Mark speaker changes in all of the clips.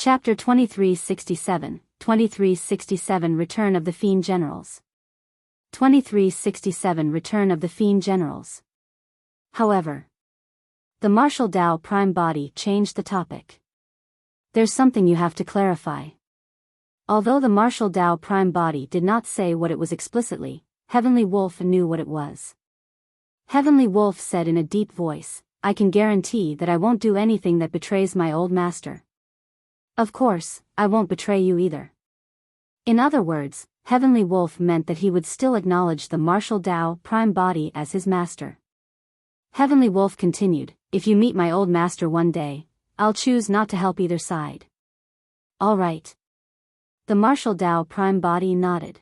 Speaker 1: Chapter 2367 Return of the Fiend Generals. 2367 Return of the Fiend Generals. However, the Martial Tao Prime Body changed the topic. There's something you have to clarify. Although the Martial Tao Prime Body did not say what it was explicitly, Heavenly Wolf knew what it was. Heavenly Wolf said in a deep voice, "I can guarantee that I won't do anything that betrays my old master. Of course, I won't betray you either." In other words, Heavenly Wolf meant that he would still acknowledge the Martial Tao Prime Body as his master. Heavenly Wolf continued, "If you meet my old master one day, I'll choose not to help either side." All right. The Martial Tao Prime Body nodded.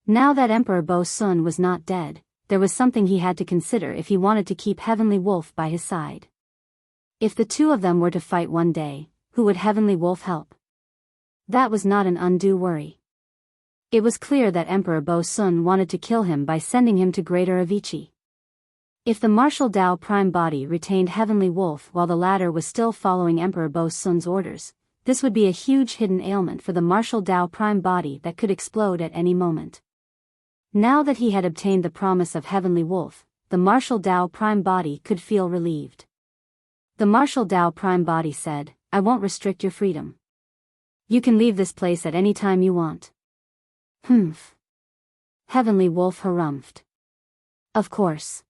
Speaker 1: Now that Emperor Bo Sun was not dead, there was something he had to consider if he wanted to keep Heavenly Wolf by his side. If the two of them were to fight one day, who would Heavenly Wolf help? That was not an undue worry. It was clear that Emperor Bo Sun wanted to kill him by sending him to Greater Avicii. If the Martial Tao Prime Body retained Heavenly Wolf while the latter was still following Emperor Bo Sun's orders, this would be a huge hidden ailment for the Martial Tao Prime Body that could explode at any moment. Now that he had obtained the promise of Heavenly Wolf, the Martial Tao Prime Body could feel relieved. The Martial Tao Prime Body said, "I won't restrict your freedom. You can leave this place at any time you want." Humph. Heavenly Wolf harumphed. "Of course.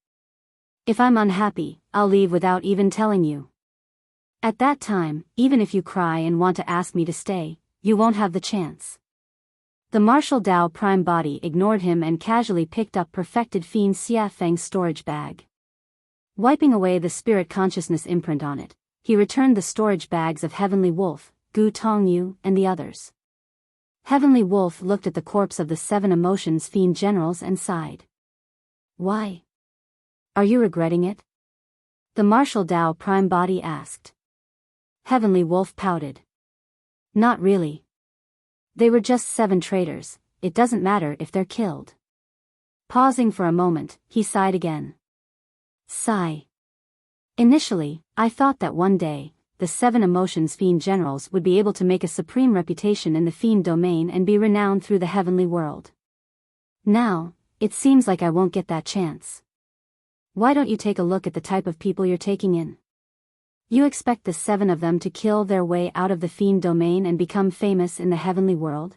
Speaker 1: If I'm unhappy, I'll leave without even telling you. At that time, even if you cry and want to ask me to stay, you won't have the chance." The Martial Tao Prime Body ignored him and casually picked up Perfected Fiend Xia Feng's storage bag. Wiping away the spirit consciousness imprint on it, he returned the storage bags of Heavenly Wolf, Gu Tongyu, and the others. Heavenly Wolf looked at the corpse of the 7 Emotions Fiend Generals and sighed. "Why? Are you regretting it?" the Martial Tao Prime Body asked. Heavenly Wolf pouted. "Not really. They were just 7 traitors, it doesn't matter if they're killed." Pausing for a moment, he sighed again. Sigh. "Initially, I thought that one day, the 7 Emotions Fiend Generals would be able to make a supreme reputation in the Fiend domain and be renowned through the heavenly world. Now, it seems like I won't get that chance. Why don't you take a look at the type of people you're taking in? You expect the 7 of them to kill their way out of the Fiend domain and become famous in the heavenly world?"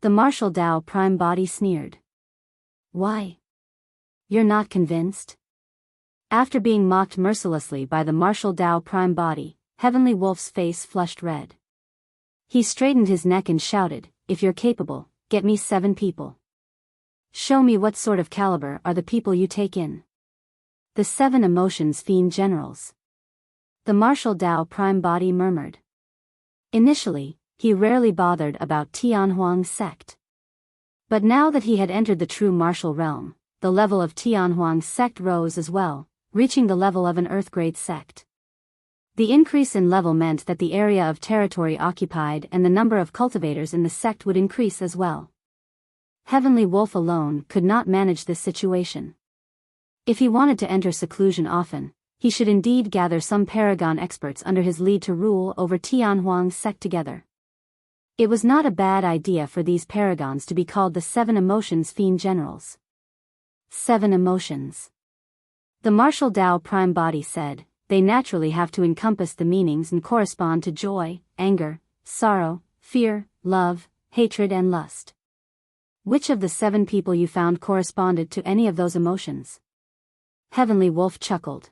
Speaker 1: The Martial Tao Prime Body sneered. "Why? You're not convinced?" After being mocked mercilessly by the Martial Tao Prime Body, Heavenly Wolf's face flushed red. He straightened his neck and shouted, "If you're capable, get me 7 people. Show me what sort of caliber are the people you take in." "The 7 Emotions Fiend Generals." The Martial Tao Prime Body murmured. Initially, he rarely bothered about Tianhuang's sect. But now that he had entered the true martial realm, the level of Tianhuang's sect rose as well, reaching the level of an Earth-grade sect. The increase in level meant that the area of territory occupied and the number of cultivators in the sect would increase as well. Heavenly Wolf alone could not manage this situation. If he wanted to enter seclusion often, he should indeed gather some Paragon experts under his lead to rule over Tianhuang's sect together. It was not a bad idea for these Paragons to be called the 7 Emotions Fiend Generals. 7 emotions. The Martial Tao Prime Body said, "They naturally have to encompass the meanings and correspond to joy, anger, sorrow, fear, love, hatred and lust. Which of the 7 people you found corresponded to any of those emotions?" Heavenly Wolf chuckled.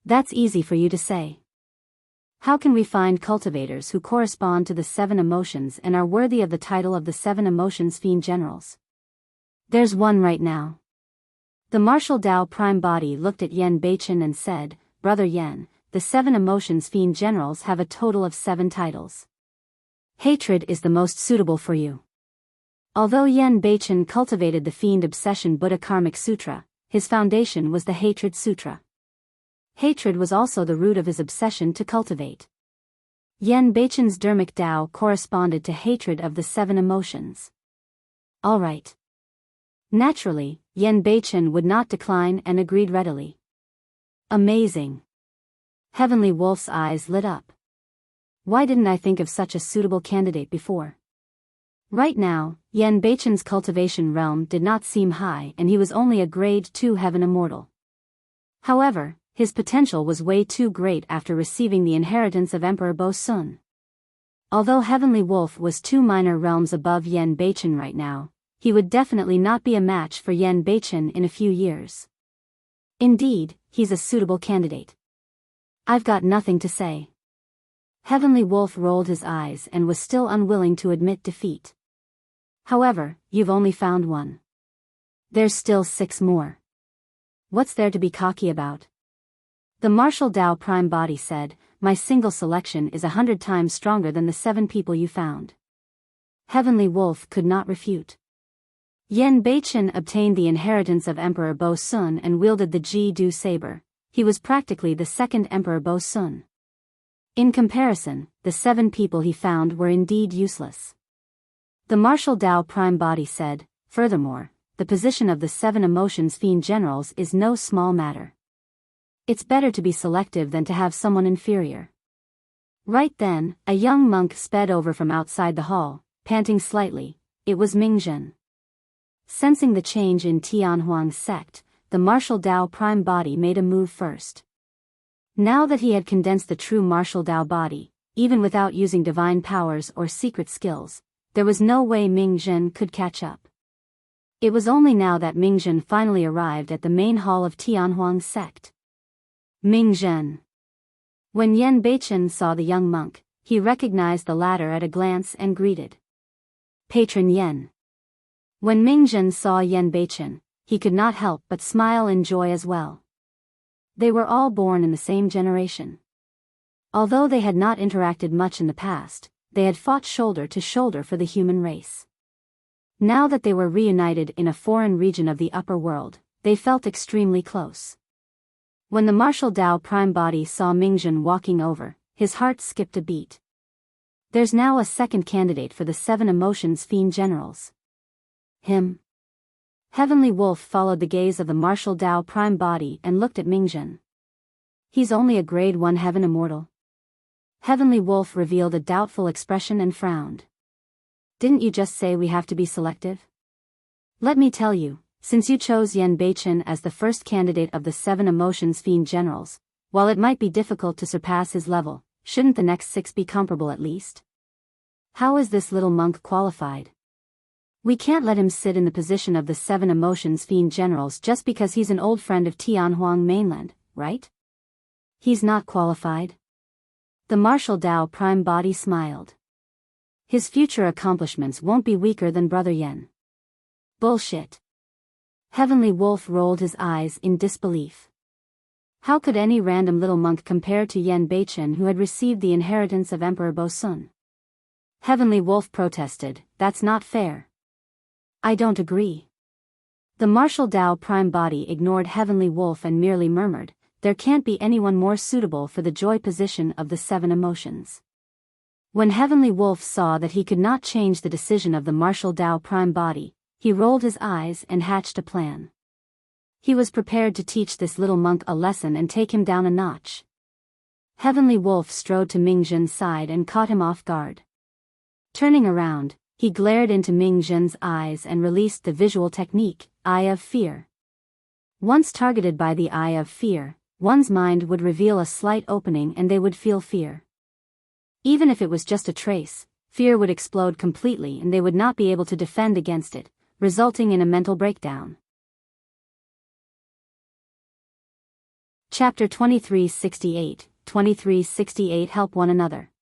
Speaker 1: "That's easy for you to say. How can we find cultivators who correspond to the 7 emotions and are worthy of the title of the 7 Emotions Fiend Generals? There's one right now." The Martial Tao Prime Body looked at Yen Beichen and said, "Brother Yen, the 7 Emotions Fiend Generals have a total of 7 titles. Hatred is the most suitable for you." Although Yen Beichen cultivated the Fiend Obsession Buddha Karmic Sutra, his foundation was the Hatred Sutra. Hatred was also the root of his obsession to cultivate. Yen Beichen's Dermic Tao corresponded to hatred of the 7 emotions. All right. Naturally, Yen Beichen would not decline and agreed readily. Amazing. Heavenly Wolf's eyes lit up. Why didn't I think of such a suitable candidate before? Right now, Yan Beichen's cultivation realm did not seem high and he was only a grade 2 heaven immortal. However, his potential was way too great after receiving the inheritance of Emperor Bo Sun. Although Heavenly Wolf was 2 minor realms above Yan Beichen right now, he would definitely not be a match for Yan Beichen in a few years. Indeed, he's a suitable candidate. I've got nothing to say. Heavenly Wolf rolled his eyes and was still unwilling to admit defeat. However, you've only found one. There's still 6 more. What's there to be cocky about? The Martial Dao Prime Body said, my single selection is 100 times stronger than the 7 people you found. Heavenly Wolf could not refute. Yan Beichen obtained the inheritance of Emperor Bo Sun and wielded the Ji-Du saber. He was practically the second Emperor Bo Sun. In comparison, the 7 people he found were indeed useless. The Martial Dao Prime Body said, furthermore, the position of the 7 Emotions Fiend Generals is no small matter. It's better to be selective than to have someone inferior. Right then, a young monk sped over from outside the hall, panting slightly. It was Mingzhen. Sensing the change in Tianhuang's sect, the Martial Dao Prime Body made a move first. Now that he had condensed the true Martial Dao body, even without using divine powers or secret skills, there was no way Mingzhen could catch up. It was only now that Mingzhen finally arrived at the main hall of Tianhuang's sect. Mingzhen. When Yan Beichen saw the young monk, he recognized the latter at a glance and greeted. Patron Yan. When Mingzhen saw Yan Beichen, he could not help but smile in joy as well. They were all born in the same generation. Although they had not interacted much in the past, they had fought shoulder to shoulder for the human race. Now that they were reunited in a foreign region of the upper world, they felt extremely close. When the Martial Dao Prime Body saw Mingzhen walking over, his heart skipped a beat. There's now a second candidate for the 7 Emotions Fiend Generals. Him. Heavenly Wolf followed the gaze of the Martial Dao Prime Body and looked at Mingzhen. He's only a grade 1 heaven immortal. Heavenly Wolf revealed a doubtful expression and frowned. Didn't you just say we have to be selective? Let me tell you, since you chose Yan Beichen as the first candidate of the 7 Emotions Fiend Generals, while it might be difficult to surpass his level, shouldn't the next 6 be comparable at least? How is this little monk qualified? We can't let him sit in the position of the 7 Emotions Fiend Generals just because he's an old friend of Tianhuang mainland, right? He's not qualified. The Martial Dao Prime Body smiled. His future accomplishments won't be weaker than Brother Yan. Bullshit. Heavenly Wolf rolled his eyes in disbelief. How could any random little monk compare to Yan Beichen who had received the inheritance of Emperor Bo Sun? Heavenly Wolf protested, that's not fair. I don't agree. The Martial Dao Prime Body ignored Heavenly Wolf and merely murmured, there can't be anyone more suitable for the joy position of the 7 emotions. When Heavenly Wolf saw that he could not change the decision of the Martial Dao Prime Body, he rolled his eyes and hatched a plan. He was prepared to teach this little monk a lesson and take him down a notch. Heavenly Wolf strode to Mingzhen's side and caught him off guard. Turning around, he glared into Mingzhen's eyes and released the visual technique, Eye of Fear. Once targeted by the Eye of Fear, one's mind would reveal a slight opening and they would feel fear. Even if it was just a trace, fear would explode completely and they would not be able to defend against it, resulting in a mental breakdown. Chapter 2368, 2368 Help One Another.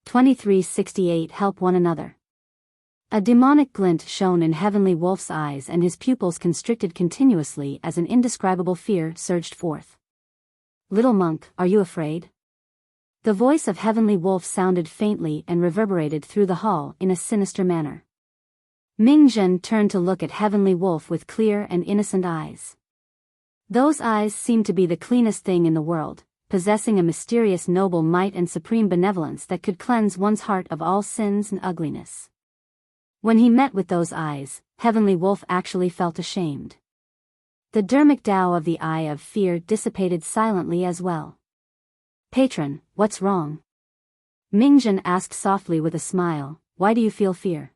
Speaker 1: 2368 Help One Another. A demonic glint shone in Heavenly Wolf's eyes and his pupils constricted continuously as an indescribable fear surged forth. Little monk, are you afraid? The voice of Heavenly Wolf sounded faintly and reverberated through the hall in a sinister manner. Mingzhen turned to look at Heavenly Wolf with clear and innocent eyes. Those eyes seemed to be the cleanest thing in the world, possessing a mysterious noble might and supreme benevolence that could cleanse one's heart of all sins and ugliness. When he met with those eyes, Heavenly Wolf actually felt ashamed. The dermic Tao of the Eye of Fear dissipated silently as well. Patron, what's wrong? Mingzhen asked softly with a smile, "Why do you feel fear?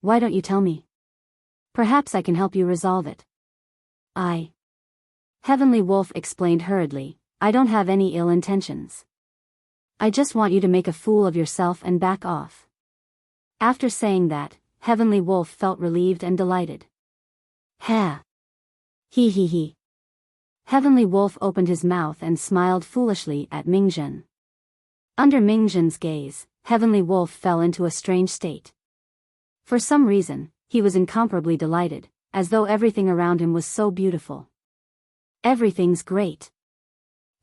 Speaker 1: Why don't you tell me? Perhaps I can help you resolve it." Heavenly Wolf explained hurriedly, "I don't have any ill intentions. I just want you to make a fool of yourself and back off." After saying that, Heavenly Wolf felt relieved and delighted. Ha! He. Heavenly Wolf opened his mouth and smiled foolishly at Mingzhen. Under Mingzhen's gaze, Heavenly Wolf fell into a strange state. For some reason, he was incomparably delighted, as though everything around him was so beautiful. "Everything's great."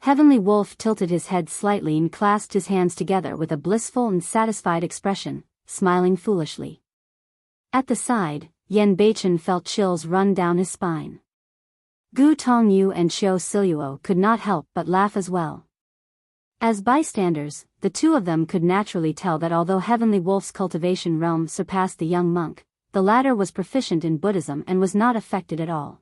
Speaker 1: Heavenly Wolf tilted his head slightly and clasped his hands together with a blissful and satisfied expression, smiling foolishly. At the side, Yan Beichen felt chills run down his spine. Gu Tongyu and Xiao Siluo could not help but laugh as well. As bystanders, the two of them could naturally tell that although Heavenly Wolf's cultivation realm surpassed the young monk, the latter was proficient in Buddhism and was not affected at all.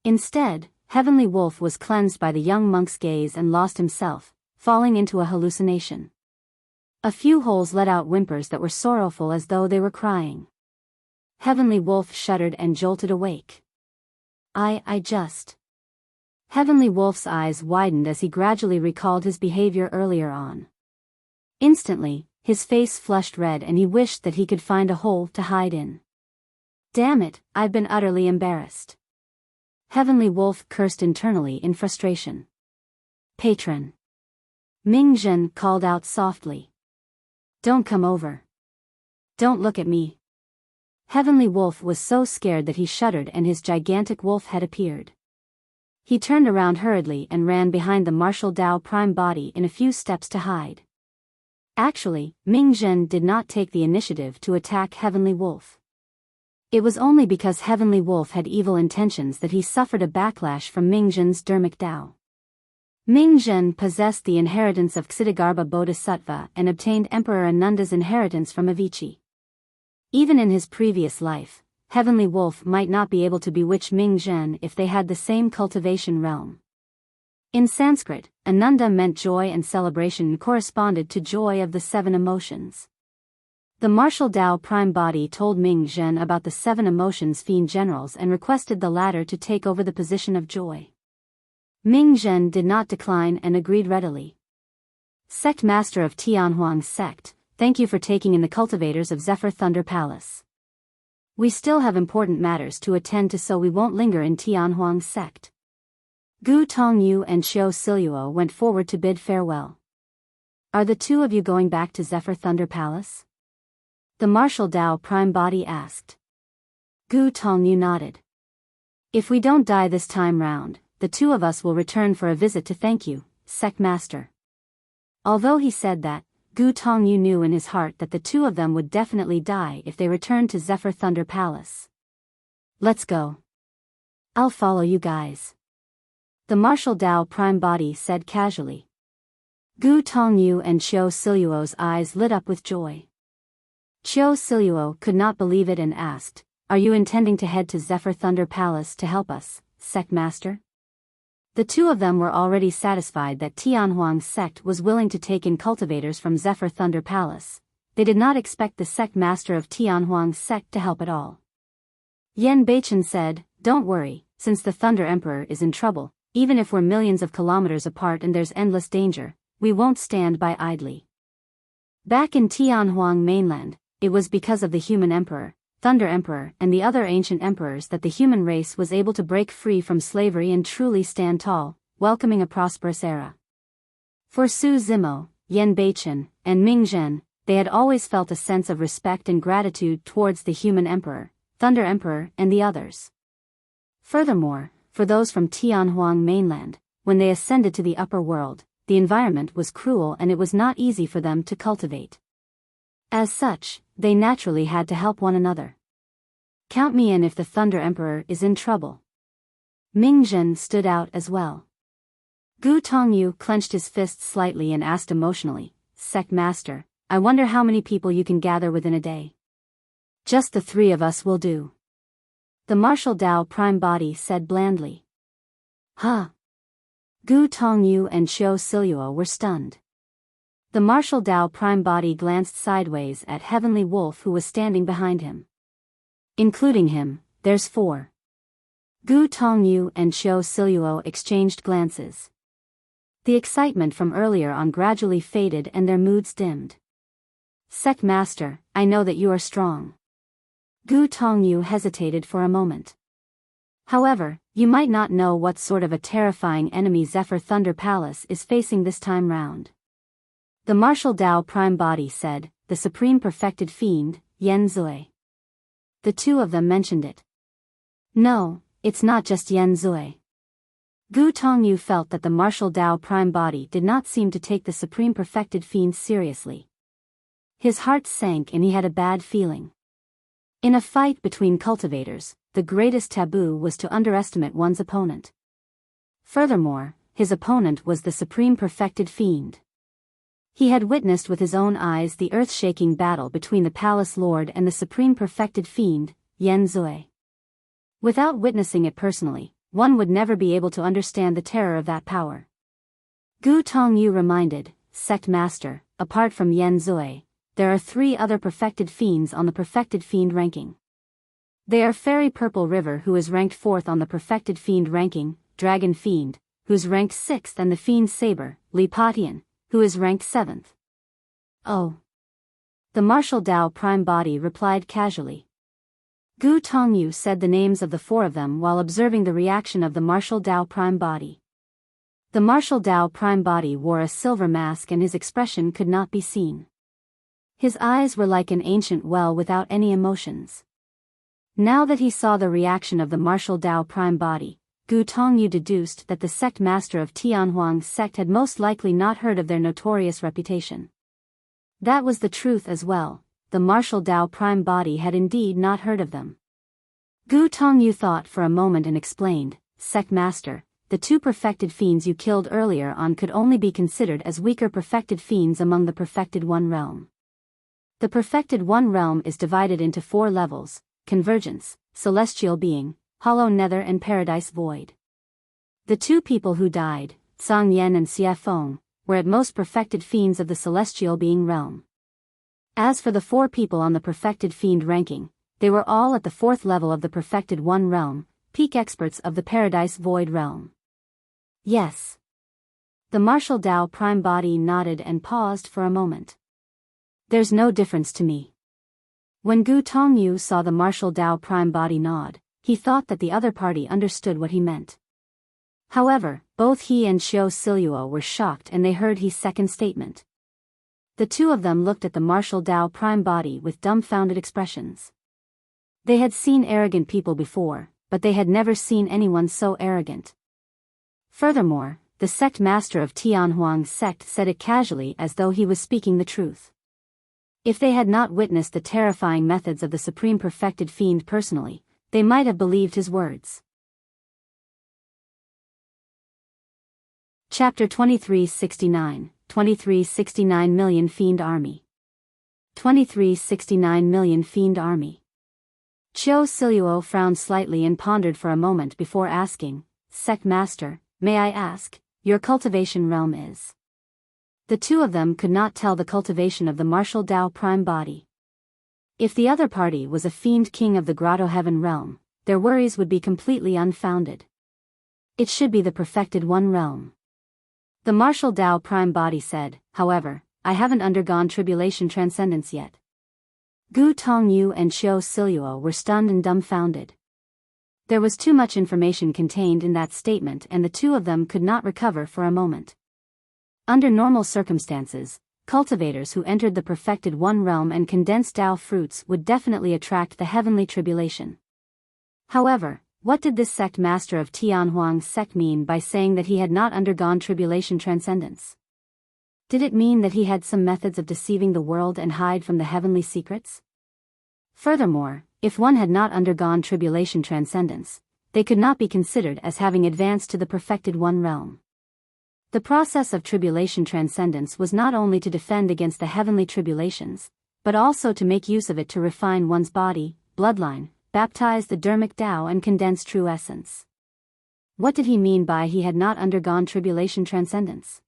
Speaker 1: Instead, Heavenly Wolf was cleansed by the young monk's gaze and lost himself, falling into a hallucination. A few holes let out whimpers that were sorrowful as though they were crying. Heavenly Wolf shuddered and jolted awake. Heavenly Wolf's eyes widened as he gradually recalled his behavior earlier on. Instantly, his face flushed red and he wished that he could find a hole to hide in. "Damn it, I've been utterly embarrassed." Heavenly Wolf cursed internally in frustration. "Patron." Mingzhen called out softly. "Don't come over. Don't look at me." Heavenly Wolf was so scared that he shuddered and his gigantic wolf head appeared. He turned around hurriedly and ran behind the martial Dao prime body in a few steps to hide. Actually, Mingzhen did not take the initiative to attack Heavenly Wolf. It was only because Heavenly Wolf had evil intentions that he suffered a backlash from Mingzhen's Dharmic Dao. Mingzhen possessed the inheritance of Ksitigarbha Bodhisattva and obtained Emperor Ananda's inheritance from Avicii. Even in his previous life, Heavenly Wolf might not be able to bewitch Mingzhen if they had the same cultivation realm. In Sanskrit, Ananda meant joy and celebration and corresponded to joy of the 7 emotions. The martial Dao prime body told Mingzhen about the 7 emotions fiend generals and requested the latter to take over the position of joy. Mingzhen did not decline and agreed readily. "Sect Master of Tianhuang's sect, thank you for taking in the cultivators of Zephyr Thunder Palace. We still have important matters to attend to, so we won't linger in Tianhuang's sect." Gu Tongyu and Xiao Siluo went forward to bid farewell. "Are the two of you going back to Zephyr Thunder Palace?" the martial Dao prime body asked. Gu Tongyu nodded. "If we don't die this time round, the two of us will return for a visit to thank you, Sect Master." Although he said that, Gu Tongyu knew in his heart that the two of them would definitely die if they returned to Zephyr Thunder Palace. "Let's go. I'll follow you guys," the martial Dao prime body said casually. Gu Tongyu and Xiao Siluo's eyes lit up with joy. Xiao Siluo could not believe it and asked, "Are you intending to head to Zephyr Thunder Palace to help us, Sect Master?" The two of them were already satisfied that Tianhuang's sect was willing to take in cultivators from Zephyr Thunder Palace. They did not expect the Sect Master of Tianhuang's sect to help at all. Yan Beichen said, "Don't worry, since the Thunder Emperor is in trouble, even if we're millions of kilometers apart and there's endless danger, we won't stand by idly." Back in Tianhuang mainland, it was because of the human emperor, Thunder Emperor and the other ancient emperors that the human race was able to break free from slavery and truly stand tall, welcoming a prosperous era. For Su Zimo, Yan Beichen, and Mingzhen, they had always felt a sense of respect and gratitude towards the human emperor, Thunder Emperor and the others. Furthermore, for those from Tianhuang mainland, when they ascended to the upper world, the environment was cruel and it was not easy for them to cultivate. As such, they naturally had to help one another. "Count me in if the Thunder Emperor is in trouble." Mingzhen stood out as well. Gu Tongyu clenched his fists slightly and asked emotionally, "Sect Master, I wonder how many people you can gather within a day." "Just the 3 of us will do," the martial Dao prime body said blandly. "Huh?" Gu Tongyu and Xiao Siluo were stunned. The martial Tao prime body glanced sideways at Heavenly Wolf who was standing behind him. Including him, there's 4. Gu Tongyu and Qiu Siluo exchanged glances. The excitement from earlier on gradually faded and their moods dimmed. Sect Master, I know that you are strong. Gu Tongyu hesitated for a moment. However, you might not know what sort of a terrifying enemy Zephyr Thunder Palace is facing this time round. The martial Tao prime body said, the supreme perfected fiend, Yan Zui. The two of them mentioned it. No, it's not just Yan Zui. Gu Tongyu felt that the martial Tao prime body did not seem to take the supreme perfected fiend seriously. His heart sank and he had a bad feeling. In a fight between cultivators, the greatest taboo was to underestimate one's opponent. Furthermore, his opponent was the supreme perfected fiend. He had witnessed with his own eyes the earth-shaking battle between the palace lord and the supreme perfected fiend, Yan Zui. Without witnessing it personally, one would never be able to understand the terror of that power. Gu Tongyu reminded, Sect Master, apart from Yan Zui, there are 3 other perfected fiends on the perfected fiend ranking. They are Fairy Purple River who is ranked 4th on the perfected fiend ranking, Dragon Fiend, who's ranked 6th, and the Fiend Saber, Li Patian, who is ranked 7th. Oh. The martial Tao prime body replied casually. Gu Tongyu said the names of the 4 of them while observing the reaction of the martial Tao prime body. The martial Tao prime body wore a silver mask and his expression could not be seen. His eyes were like an ancient well without any emotions. Now that he saw the reaction of the martial Tao prime body, Gu Tongyu deduced that the sect master of Tianhuang's sect had most likely not heard of their notorious reputation. That was the truth as well, the martial Tao prime body had indeed not heard of them. Gu Tongyu thought for a moment and explained, Sect Master, the 2 perfected fiends you killed earlier on could only be considered as weaker perfected fiends among the perfected One Realm. The perfected One Realm is divided into 4 levels, Convergence, Celestial Being, Hollow Nether and Paradise Void. The 2 people who died, Zhang Yan and Xie Feng, were at most perfected fiends of the Celestial Being realm. As for the 4 people on the perfected fiend ranking, they were all at the 4th level of the perfected One Realm, peak experts of the Paradise Void realm. Yes. The martial Tao prime body nodded and paused for a moment. There's no difference to me. When Gu Tongyu saw the martial Tao prime body nod, he thought that the other party understood what he meant. However, both he and Qiu Siluo were shocked and they heard his second statement. The 2 of them looked at the martial Tao prime body with dumbfounded expressions. They had seen arrogant people before, but they had never seen anyone so arrogant. Furthermore, the sect master of Tianhuang's sect said it casually as though he was speaking the truth. If they had not witnessed the terrifying methods of the supreme perfected fiend personally, they might have believed his words. Chapter 2369, 2369 Million Fiend Army. 2369 Million Fiend Army. Qiu Siluo frowned slightly and pondered for a moment before asking, Sect Master, may I ask, your cultivation realm is? The 2 of them could not tell the cultivation of the martial Tao prime body. If the other party was a fiend king of the Grotto Heaven realm, their worries would be completely unfounded. It should be the perfected One Realm. The martial Tao prime body said, however, I haven't undergone tribulation transcendence yet. Gu Tongyu and Qiu Siluo were stunned and dumbfounded. There was too much information contained in that statement and the 2 of them could not recover for a moment. Under normal circumstances, cultivators who entered the perfected One Realm and condensed Tao fruits would definitely attract the heavenly tribulation. However, what did this sect master of Tianhuang's sect mean by saying that he had not undergone tribulation transcendence? Did it mean that he had some methods of deceiving the world and hide from the heavenly secrets? Furthermore, if one had not undergone tribulation transcendence, they could not be considered as having advanced to the perfected One Realm. The process of tribulation transcendence was not only to defend against the heavenly tribulations, but also to make use of it to refine one's body, bloodline, baptize the dermic Tao and condense true essence. What did he mean by he had not undergone tribulation transcendence?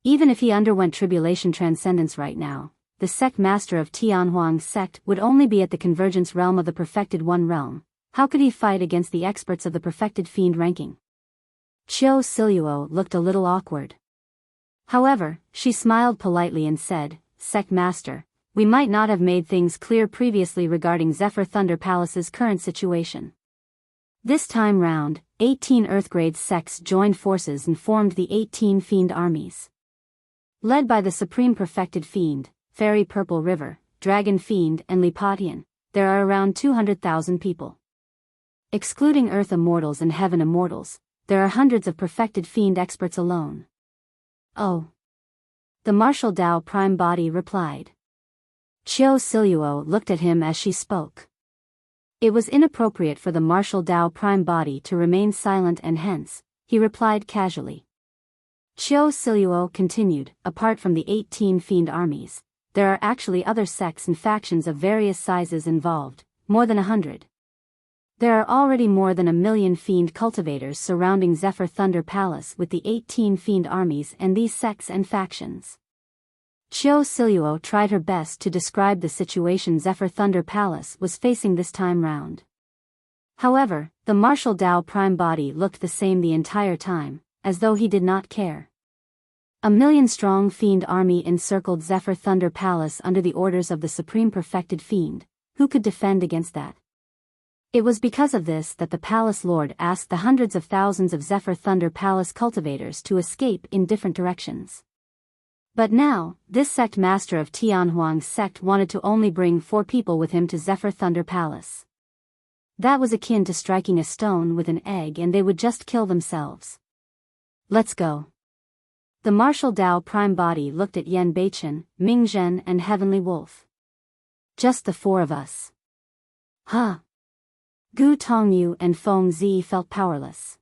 Speaker 1: Even if he underwent tribulation transcendence right now, the sect master of Tianhuang's sect would only be at the convergence realm of the perfected one realm. How could he fight against the experts of the perfected fiend ranking? Qiu Siluo looked a little awkward. However, she smiled politely and said, "Sect master, we might not have made things clear previously regarding Zephyr Thunder Palace's current situation. This time round, 18 Earthgrade sects joined forces and formed the 18 Fiend armies. Led by the Supreme Perfected Fiend, Fairy Purple River, Dragon Fiend and Lipatian, there are around 200,000 people. Excluding Earth Immortals and Heaven Immortals, there are hundreds of Perfected Fiend experts alone." "Oh." The Martial Dao Prime Body replied. Qiu Siluo looked at him as she spoke. It was inappropriate for the Martial Dao Prime Body to remain silent and hence, he replied casually. Qiu Siluo continued, "Apart from the 18 Fiend armies, there are actually other sects and factions of various sizes involved, more than 100. There are already more than 1 million Fiend cultivators surrounding Zephyr Thunder Palace with the 18 Fiend armies and these sects and factions." Qiu Siluo tried her best to describe the situation Zephyr Thunder Palace was facing this time round. However, the Martial Dao Prime Body looked the same the entire time, as though he did not care. 1 million-strong Fiend army encircled Zephyr Thunder Palace under the orders of the Supreme Perfected Fiend. Who could defend against that? It was because of this that the Palace Lord asked the hundreds of thousands of Zephyr Thunder Palace cultivators to escape in different directions. But now, this sect master of Tianhuang's sect wanted to only bring 4 people with him to Zephyr Thunder Palace. That was akin to striking a stone with an egg and they would just kill themselves. "Let's go." The Martial Dao Prime Body looked at Yan Beichen, Ming Zhen and Heavenly Wolf. "Just the 4 of us." Huh. Gu Tongyu and Feng Zi felt powerless.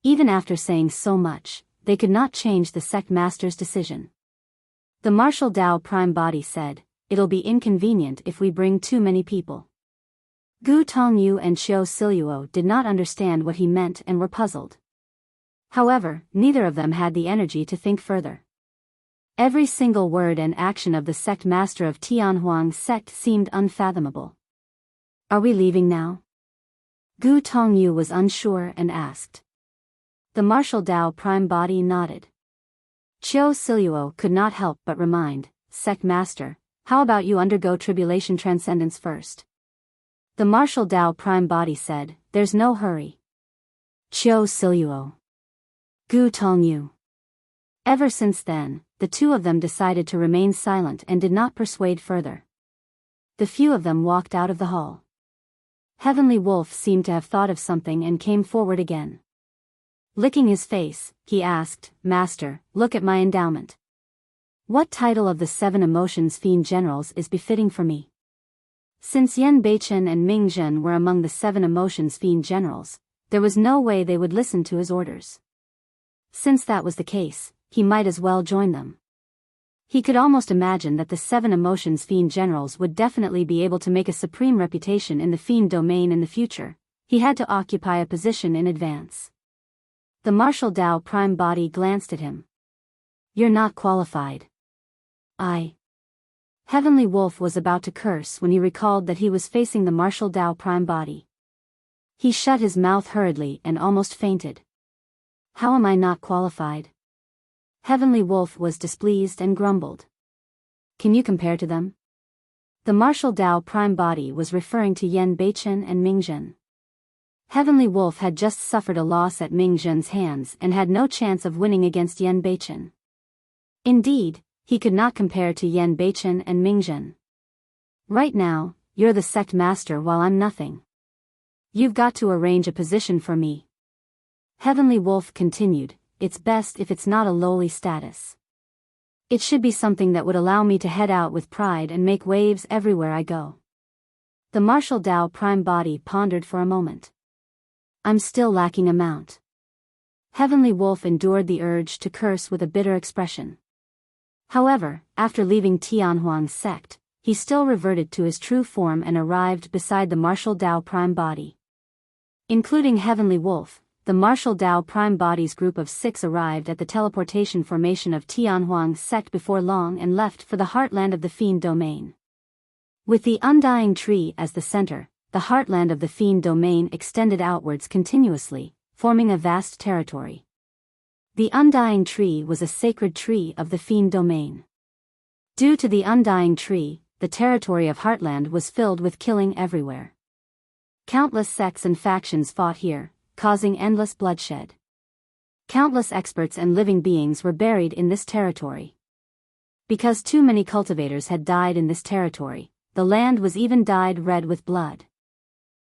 Speaker 1: Even after saying so much, they could not change the sect master's decision. The Martial Dao Prime Body said, "It'll be inconvenient if we bring too many people." Gu Tongyu and Qiu Siluo did not understand what he meant and were puzzled. However, neither of them had the energy to think further. Every single word and action of the sect master of Tianhuang's sect seemed unfathomable. "Are we leaving now?" Gu Tongyu was unsure and asked. The Martial Dao Prime Body nodded. Qiu Siluo could not help but remind, "Sect master, how about you undergo tribulation transcendence first?" The Martial Dao Prime Body said, "There's no hurry." Qiu Siluo. Gu Tongyu. Ever since then, the 2 of them decided to remain silent and did not persuade further. The few of them walked out of the hall. Heavenly Wolf seemed to have thought of something and came forward again. Licking his face, he asked, "Master, look at my endowment. What title of the 7 Emotions Fiend Generals is befitting for me?" Since Yan Beichen and Ming Zhen were among the 7 Emotions Fiend Generals, there was no way they would listen to his orders. Since that was the case, he might as well join them. He could almost imagine that the 7 Emotions Fiend Generals would definitely be able to make a supreme reputation in the Fiend domain in the future. He had to occupy a position in advance. The Martial Dao Prime Body glanced at him. "You're not qualified." Heavenly Wolf was about to curse when he recalled that he was facing the Martial Dao Prime Body. He shut his mouth hurriedly and almost fainted. "How am I not qualified?" Heavenly Wolf was displeased and grumbled. "Can you compare to them?" The Martial Dao Prime Body was referring to Yan Beichen and Ming Zhen. Heavenly Wolf had just suffered a loss at Ming Zhen's hands and had no chance of winning against Yan Beichen. Indeed, he could not compare to Yan Beichen and Ming Zhen. "Right now, you're the sect master while I'm nothing. You've got to arrange a position for me." Heavenly Wolf continued, "It's best if it's not a lowly status. It should be something that would allow me to head out with pride and make waves everywhere I go." The Martial Dao Prime Body pondered for a moment. "I'm still lacking a mount." Heavenly Wolf endured the urge to curse with a bitter expression. However, after leaving Tianhuang's sect, he still reverted to his true form and arrived beside the Martial Dao Prime Body. Including Heavenly Wolf, the martial Dao Prime Bodies group of 6 arrived at the teleportation formation of Tianhuang sect before long and left for the heartland of the Fiend Domain. With the Undying Tree as the center, the heartland of the Fiend Domain extended outwards continuously, forming a vast territory. The Undying Tree was a sacred tree of the Fiend Domain. Due to the Undying Tree, the territory of Heartland was filled with killing everywhere. Countless sects and factions fought here, causing endless bloodshed. Countless experts and living beings were buried in this territory. Because too many cultivators had died in this territory, the land was even dyed red with blood.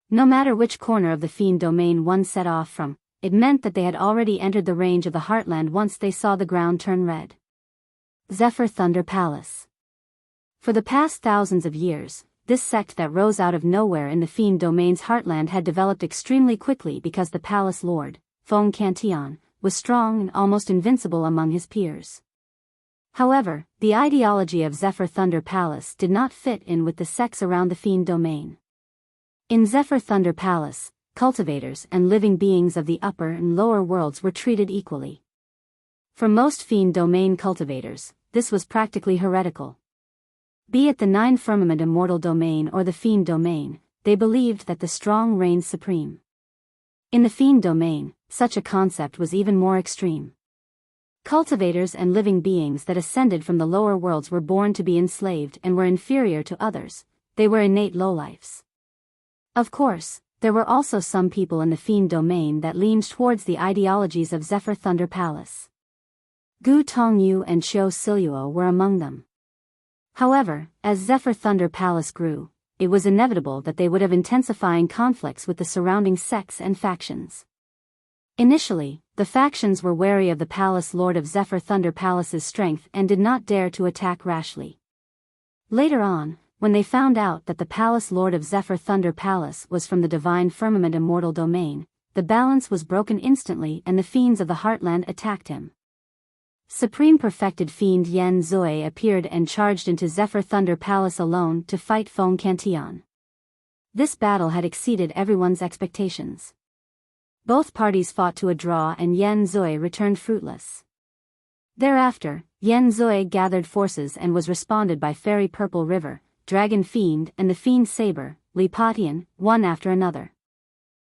Speaker 1: No matter which corner of the Fiend Domain one set off from, it meant that they had already entered the range of the Heartland once they saw the ground turn red. Zephyr Thunder Palace. For the past thousands of years, this sect that rose out of nowhere in the Fiend Domain's heartland had developed extremely quickly because the palace lord, Feng Cantian, was strong and almost invincible among his peers. However, the ideology of Zephyr Thunder Palace did not fit in with the sects around the Fiend Domain. In Zephyr Thunder Palace, cultivators and living beings of the upper and lower worlds were treated equally. For most Fiend Domain cultivators, this was practically heretical. Be it the Nine Firmament Immortal Domain or the Fiend Domain, they believed that the strong reigned supreme. In the Fiend Domain, such a concept was even more extreme. Cultivators and living beings that ascended from the lower worlds were born to be enslaved and were inferior to others. They were innate lowlifes. Of course, there were also some people in the Fiend Domain that leaned towards the ideologies of Zephyr Thunder Palace. Gu Tongyu and Xiao Siluo were among them. However, as Zephyr Thunder Palace grew, it was inevitable that they would have intensifying conflicts with the surrounding sects and factions. Initially, the factions were wary of the Palace Lord of Zephyr Thunder Palace's strength and did not dare to attack rashly. Later on, when they found out that the Palace Lord of Zephyr Thunder Palace was from the Divine Firmament Immortal Domain, the balance was broken instantly and the fiends of the Heartland attacked him. Supreme Perfected Fiend Yen Zui appeared and charged into Zephyr Thunder Palace alone to fight Feng Cantian. This battle had exceeded everyone's expectations. Both parties fought to a draw and Yen Zui returned fruitless. Thereafter, Yen Zui gathered forces and was responded by Fairy Purple River, Dragon Fiend and the Fiend Saber, Li Patian, one after another.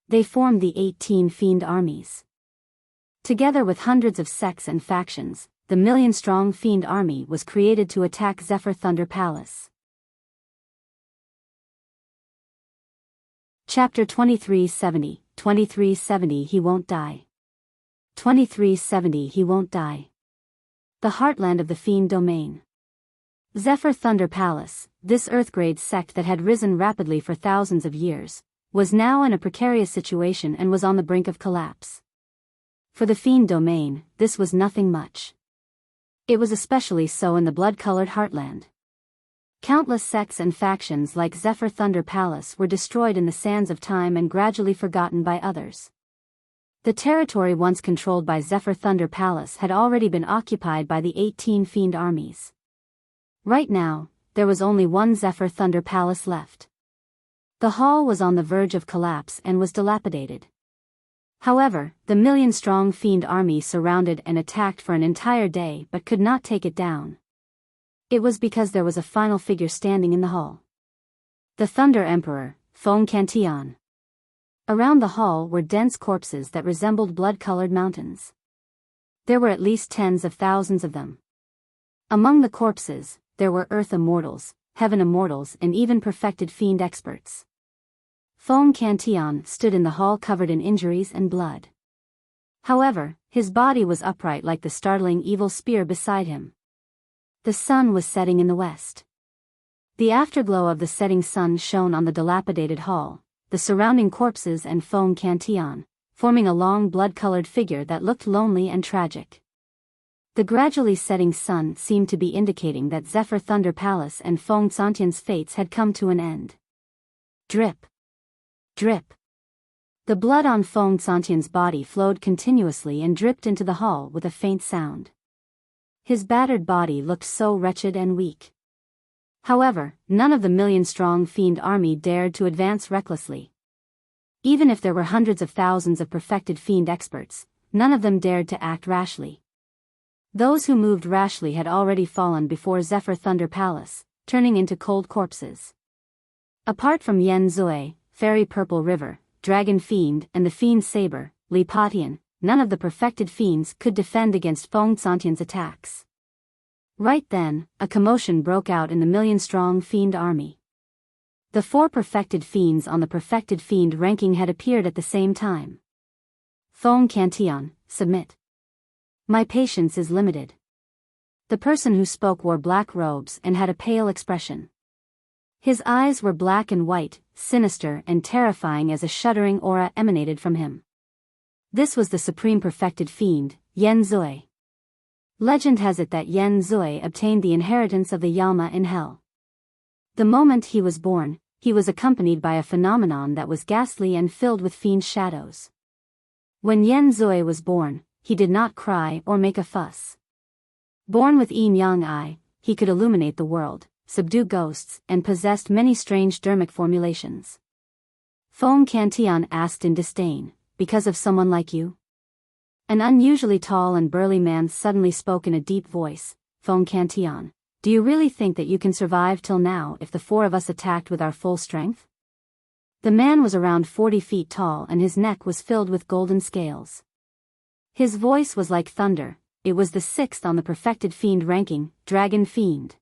Speaker 1: They formed the 18 Fiend armies. Together with hundreds of sects and factions, the million-strong Fiend army was created to attack Zephyr Thunder Palace. Chapter 2370, 2370 He Won't Die. 2370 He Won't Die. The Heartland of the Fiend Domain. Zephyr Thunder Palace, this Earthgrade sect that had risen rapidly for thousands of years, was now in a precarious situation and was on the brink of collapse. For the Fiend Domain, this was nothing much. It was especially so in the blood-colored Heartland. Countless sects and factions like Zephyr Thunder Palace were destroyed in the sands of time and gradually forgotten by others. The territory once controlled by Zephyr Thunder Palace had already been occupied by the 18 Fiend armies. Right now, there was only one Zephyr Thunder Palace left. The hall was on the verge of collapse and was dilapidated. However, the million-strong Fiend army surrounded and attacked for an entire day but could not take it down. It was because there was a final figure standing in the hall. The Thunder Emperor, Feng Cantian. Around the hall were dense corpses that resembled blood-colored mountains. There were at least tens of thousands of them. Among the corpses, there were Earth Immortals, Heaven Immortals and even perfected Fiend experts. Feng Cantian stood in the hall covered in injuries and blood. However, his body was upright like the startling evil spear beside him. The sun was setting in the west. The afterglow of the setting sun shone on the dilapidated hall, the surrounding corpses and Feng Cantian, forming a long blood-colored figure that looked lonely and tragic. The gradually setting sun seemed to be indicating that Zephyr Thunder Palace and Feng Cantian's fates had come to an end. Drip. Drip. The blood on Feng Cantian's body flowed continuously and dripped into the hall with a faint sound. His battered body looked so wretched and weak. However, none of the million-strong Fiend army dared to advance recklessly. Even if there were hundreds of thousands of perfected fiend experts, none of them dared to act rashly. Those who moved rashly had already fallen before Zephyr Thunder Palace, turning into cold corpses. Apart from Yen Zui, Fairy Purple River, Dragon Fiend and the Fiend Saber, Li Patian, none of the perfected fiends could defend against Feng Santian's attacks. Right then, a commotion broke out in the million-strong fiend army. The 4 perfected fiends on the perfected fiend ranking had appeared at the same time. Feng Cantian, submit. My patience is limited. The person who spoke wore black robes and had a pale expression. His eyes were black and white, sinister and terrifying as a shuddering aura emanated from him. This was the supreme perfected fiend, Yen Zui. Legend has it that Yen Zui obtained the inheritance of the Yalma in hell. The moment he was born, he was accompanied by a phenomenon that was ghastly and filled with fiend shadows. When Yen Zui was born, he did not cry or make a fuss. Born with yin-yang eye, he could illuminate the world, subdue ghosts, and possessed many strange dermic formulations. Feng Cantian asked in disdain, because of someone like you? An unusually tall and burly man suddenly spoke in a deep voice. Feng Cantian, do you really think that you can survive till now if the 4 of us attacked with our full strength? The man was around 40 feet tall and his neck was filled with golden scales. His voice was like thunder. It was the 6th on the perfected fiend ranking, Dragon Fiend.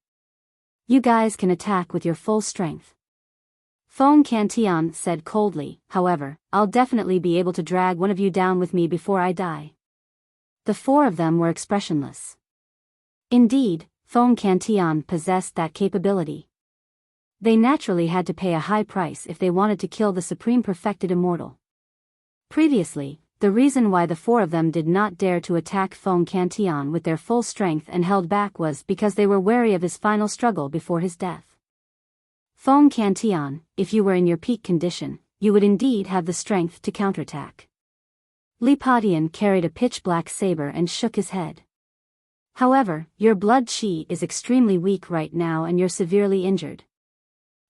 Speaker 1: You guys can attack with your full strength. Feng Cantian said coldly, however, I'll definitely be able to drag one of you down with me before I die. The 4 of them were expressionless. Indeed, Feng Cantian possessed that capability. They naturally had to pay a high price if they wanted to kill the supreme perfected immortal. Previously, the reason why the 4 of them did not dare to attack Feng Cantian with their full strength and held back was because they were wary of his final struggle before his death. Feng Cantian, if you were in your peak condition, you would indeed have the strength to counterattack. Li Patian carried a pitch-black saber and shook his head. However, your blood chi is extremely weak right now and you're severely injured.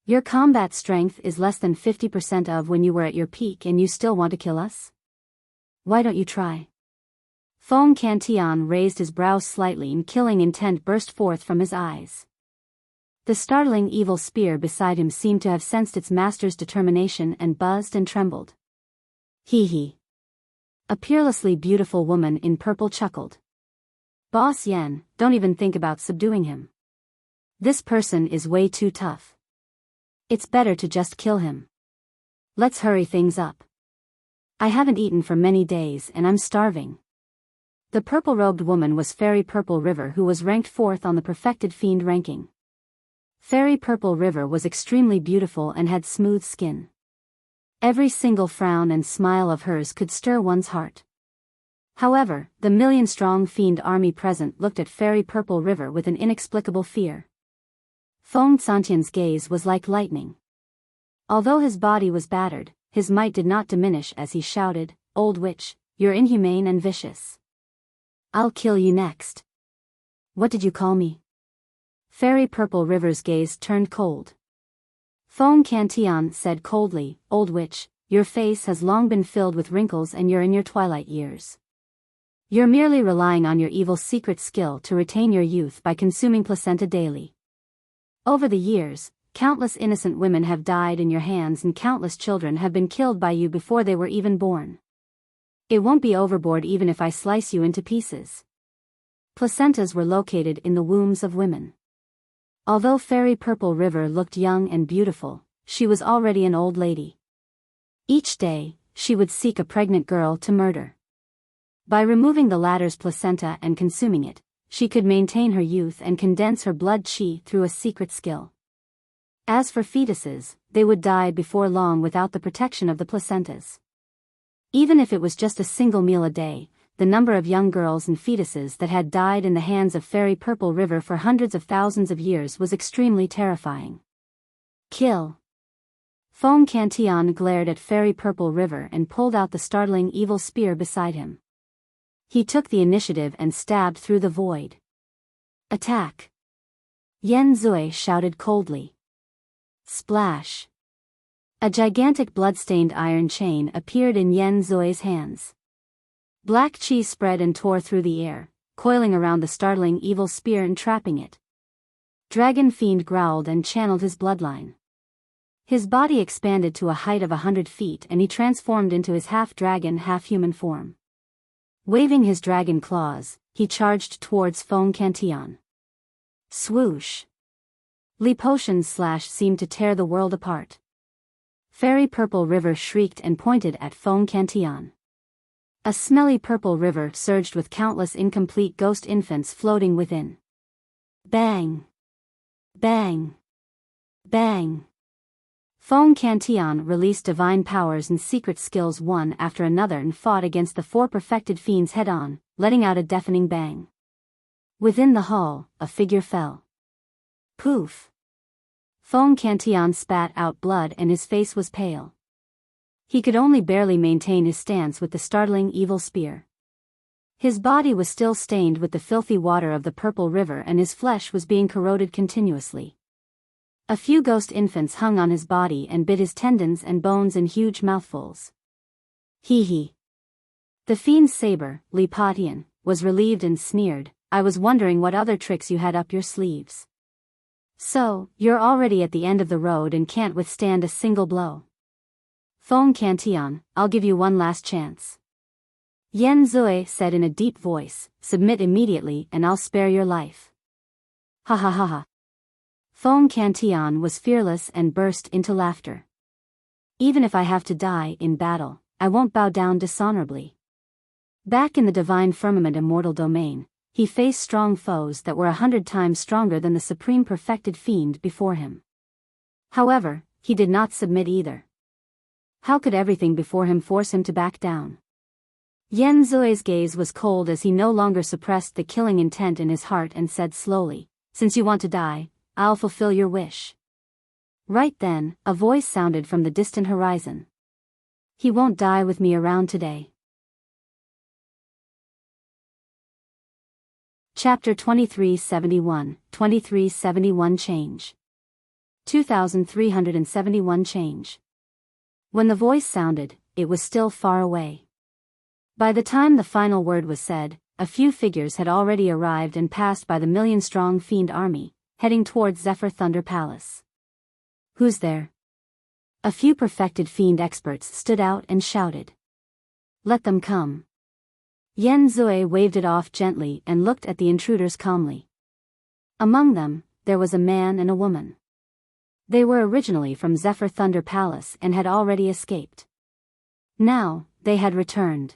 Speaker 1: Your combat strength is less than 50% of when you were at your peak and you still want to kill us? Why don't you try? Feng Cantian raised his brows slightly and killing intent burst forth from his eyes. The startling evil spear beside him seemed to have sensed its master's determination and buzzed and trembled. Hee. A peerlessly beautiful woman in purple chuckled. Boss Yen, don't even think about subduing him. This person is way too tough. It's better to just kill him. Let's hurry things up. I haven't eaten for many days and I'm starving. The purple-robed woman was Fairy Purple River, who was ranked 4th on the perfected fiend ranking. Fairy Purple River was extremely beautiful and had smooth skin. Every single frown and smile of hers could stir one's heart. However, the million-strong fiend army present looked at Fairy Purple River with an inexplicable fear. Feng Santian's gaze was like lightning. Although his body was battered, his might did not diminish as he shouted, "Old witch, you're inhumane and vicious. I'll kill you next." What did you call me? Fairy Purple River's gaze turned cold. Feng Cantian said coldly, "Old witch, your face has long been filled with wrinkles and you're in your twilight years. You're merely relying on your evil secret skill to retain your youth by consuming placenta daily. Over the years, countless innocent women have died in your hands and countless children have been killed by you before they were even born. It won't be overboard even if I slice you into pieces." Placentas were located in the wombs of women. Although Fairy Purple River looked young and beautiful, she was already an old lady. Each day, she would seek a pregnant girl to murder. By removing the latter's placenta and consuming it, she could maintain her youth and condense her blood chi through a secret skill. As for fetuses, they would die before long without the protection of the placentas. Even if it was just a single meal a day, the number of young girls and fetuses that had died in the hands of Fairy Purple River for hundreds of thousands of years was extremely terrifying. Kill. Feng Cantian glared at Fairy Purple River and pulled out the startling evil spear beside him. He took the initiative and stabbed through the void. Attack! Yen Zui shouted coldly. Splash! A gigantic blood-stained iron chain appeared in Yen Zui's hands. Black chi spread and tore through the air, coiling around the startling evil spear and trapping it. Dragon Fiend growled and channeled his bloodline. His body expanded to a height of 100 feet and he transformed into his half-dragon, half-human form. Waving his dragon claws, he charged towards Feng Cantillon. Swoosh! Li Potion's slash seemed to tear the world apart. Fairy Purple River shrieked and pointed at Feng Cantillon. A smelly purple river surged with countless incomplete ghost infants floating within. Bang! Bang! Bang! Feng Cantillon released divine powers and secret skills one after another and fought against the four perfected fiends head-on, letting out a deafening bang. Within the hall, a figure fell. Poof! Feng Cantillon spat out blood and his face was pale. He could only barely maintain his stance with the startling evil spear. His body was still stained with the filthy water of the purple river and his flesh was being corroded continuously. A few ghost infants hung on his body and bit his tendons and bones in huge mouthfuls. Hee hee. The fiend's saber, Li Potion, was relieved and sneered. I was wondering what other tricks you had up your sleeves. So, you're already at the end of the road and can't withstand a single blow. Feng Cantillon, I'll give you one last chance. Yen Zui said in a deep voice, submit immediately and I'll spare your life. Ha ha ha ha. Feng Cantillon was fearless and burst into laughter. Even if I have to die in battle, I won't bow down dishonorably. Back in the divine firmament immortal domain, he faced strong foes that were 100 times stronger than the supreme perfected fiend before him. However, he did not submit either. How could everything before him force him to back down? Yen Zui's gaze was cold as he no longer suppressed the killing intent in his heart and said slowly, since you want to die, I'll fulfill your wish. Right then, a voice sounded from the distant horizon. He won't die with me around today. Chapter 2371, 2371 Change. 2371 Change. When the voice sounded, it was still far away. By the time the final word was said, a few figures had already arrived and passed by the million-strong fiend army, heading towards Zephyr Thunder Palace. Who's there? A few perfected fiend experts stood out and shouted. Let them come. Yen Zui waved it off gently and looked at the intruders calmly. Among them, there was a man and a woman. They were originally from Zephyr Thunder Palace and had already escaped. Now, they had returned.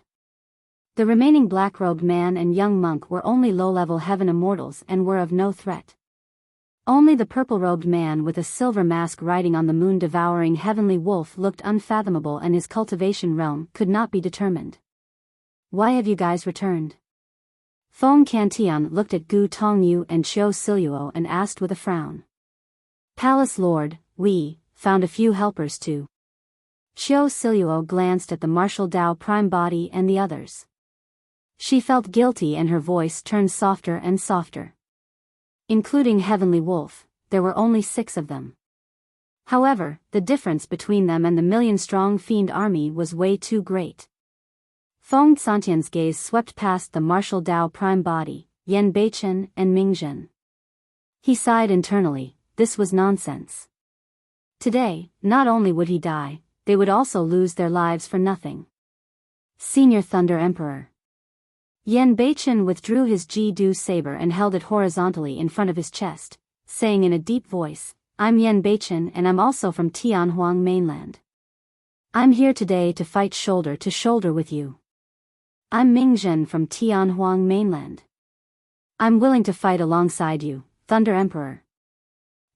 Speaker 1: The remaining black-robed man and young monk were only low-level heaven immortals and were of no threat. Only the purple-robed man with a silver mask riding on the moon-devouring heavenly wolf looked unfathomable and his cultivation realm could not be determined. Why have you guys returned? Feng Cantillon looked at Gu Tongyu and Qiu Siluo and asked with a frown. Palace Lord, we found a few helpers too. Qiu Siluo glanced at the martial Dao prime body and the others. She felt guilty and her voice turned softer and softer. Including Heavenly Wolf, there were only 6 of them. However, the difference between them and the million-strong fiend army was way too great. Feng Santian's gaze swept past the martial Dao prime body, Yen Beichen and Mingzhen. He sighed internally, this was nonsense. Today, not only would he die, they would also lose their lives for nothing. Senior Thunder Emperor. Yen Beichen withdrew his Ji-Du saber and held it horizontally in front of his chest, saying in a deep voice, I'm Yen Beichen and I'm also from Tianhuang mainland. I'm here today to fight shoulder to shoulder with you. I'm Mingzhen from Tianhuang mainland. I'm willing to fight alongside you, Thunder Emperor.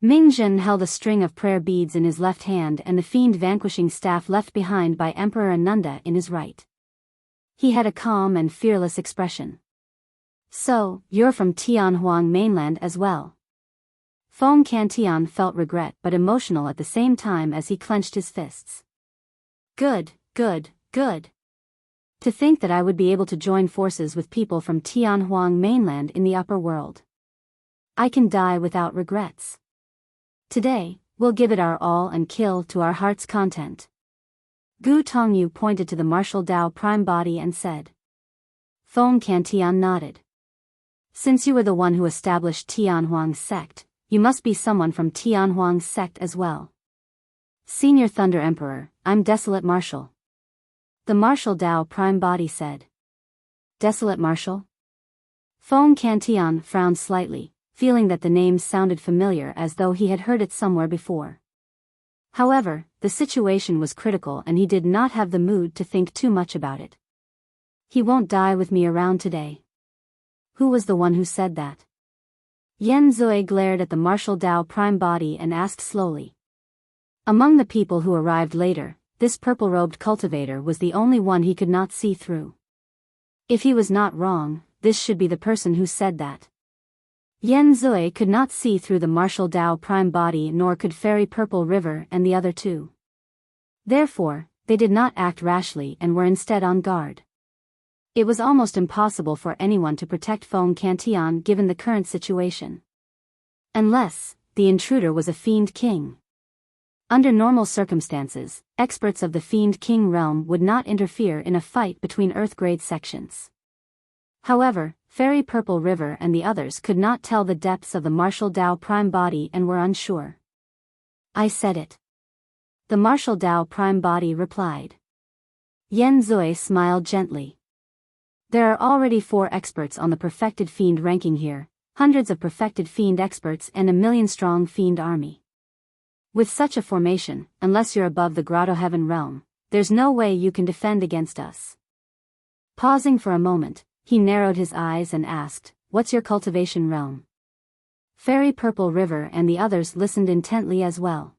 Speaker 1: Mingzhen held a string of prayer beads in his left hand and the fiend vanquishing staff left behind by Emperor Ananda in his right. He had a calm and fearless expression. So, you're from Tianhuang mainland as well. Feng Cantillon felt regret but emotional at the same time as he clenched his fists. Good, good, good. To think that I would be able to join forces with people from Tianhuang mainland in the upper world. I can die without regrets. Today, We'll give it our all and kill to our heart's content. Gu Tongyu pointed to the martial Tao prime body and said. Feng Cantian nodded. Since you were the one who established Tianhuang's sect, you must be someone from Tianhuang's sect as well. Senior Thunder Emperor, I'm Desolate Marshal. The martial Tao prime body said. Desolate Marshal? Feng Cantian frowned slightly, feeling that the name sounded familiar as though he had heard it somewhere before. However, the situation was critical and he did not have the mood to think too much about it. He won't die with me around today. Who was the one who said that? Yen Zui glared at the martial Tao prime body and asked slowly. Among the people who arrived later, this purple-robed cultivator was the only one he could not see through. If he was not wrong, this should be the person who said that. Yen Zui could not see through the martial Tao prime body, nor could Fairy Purple River and the other two. Therefore, they did not act rashly and were instead on guard. It was almost impossible for anyone to protect Feng Cantian given the current situation. Unless, the intruder was a Fiend King. Under normal circumstances, experts of the Fiend King realm would not interfere in a fight between Earth-grade sections. However, Fairy Purple River and the others could not tell the depths of the martial Tao prime body and were unsure. I said it. The martial Tao prime body replied. Yen Zui smiled gently. There are already 4 experts on the perfected fiend ranking here, hundreds of perfected fiend experts and 1 million-strong fiend army. With such a formation, unless you're above the Grotto Heaven realm, there's no way you can defend against us. Pausing for a moment, he narrowed his eyes and asked, what's your cultivation realm? Fairy Purple River and the others listened intently as well.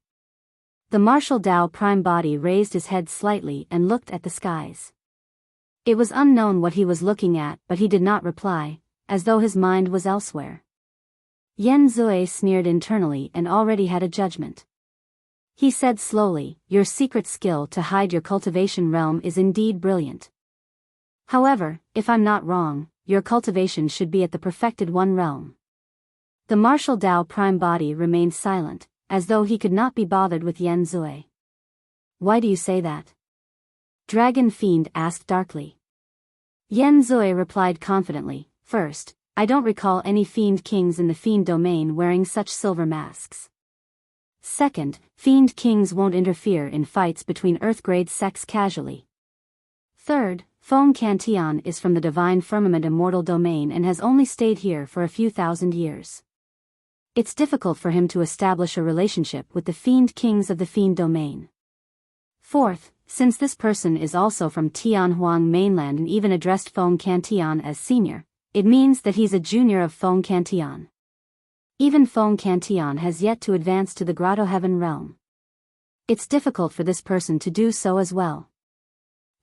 Speaker 1: The martial Tao prime body raised his head slightly and looked at the skies. It was unknown what he was looking at, but he did not reply, as though his mind was elsewhere. Yen Zui sneered internally and already had a judgment. He said slowly, your secret skill to hide your cultivation realm is indeed brilliant. However, if I'm not wrong, your cultivation should be at the perfected one realm. The martial Tao prime body remained silent, as though he could not be bothered with Yen Zui. Why do you say that? Dragon Fiend asked darkly. Yen Zui replied confidently, first, I don't recall any Fiend Kings in the Fiend domain wearing such silver masks. Second, Fiend Kings won't interfere in fights between Earth-grade sects casually. Third, Feng Cantian is from the Divine Firmament Immortal domain and has only stayed here for a few thousand years. It's difficult for him to establish a relationship with the Fiend Kings of the Fiend domain. Fourth, since this person is also from Tianhuang mainland and even addressed Feng Cantian as senior, it means that he's a junior of Feng Cantian. Even Feng Cantian has yet to advance to the Grotto Heaven realm. It's difficult for this person to do so as well.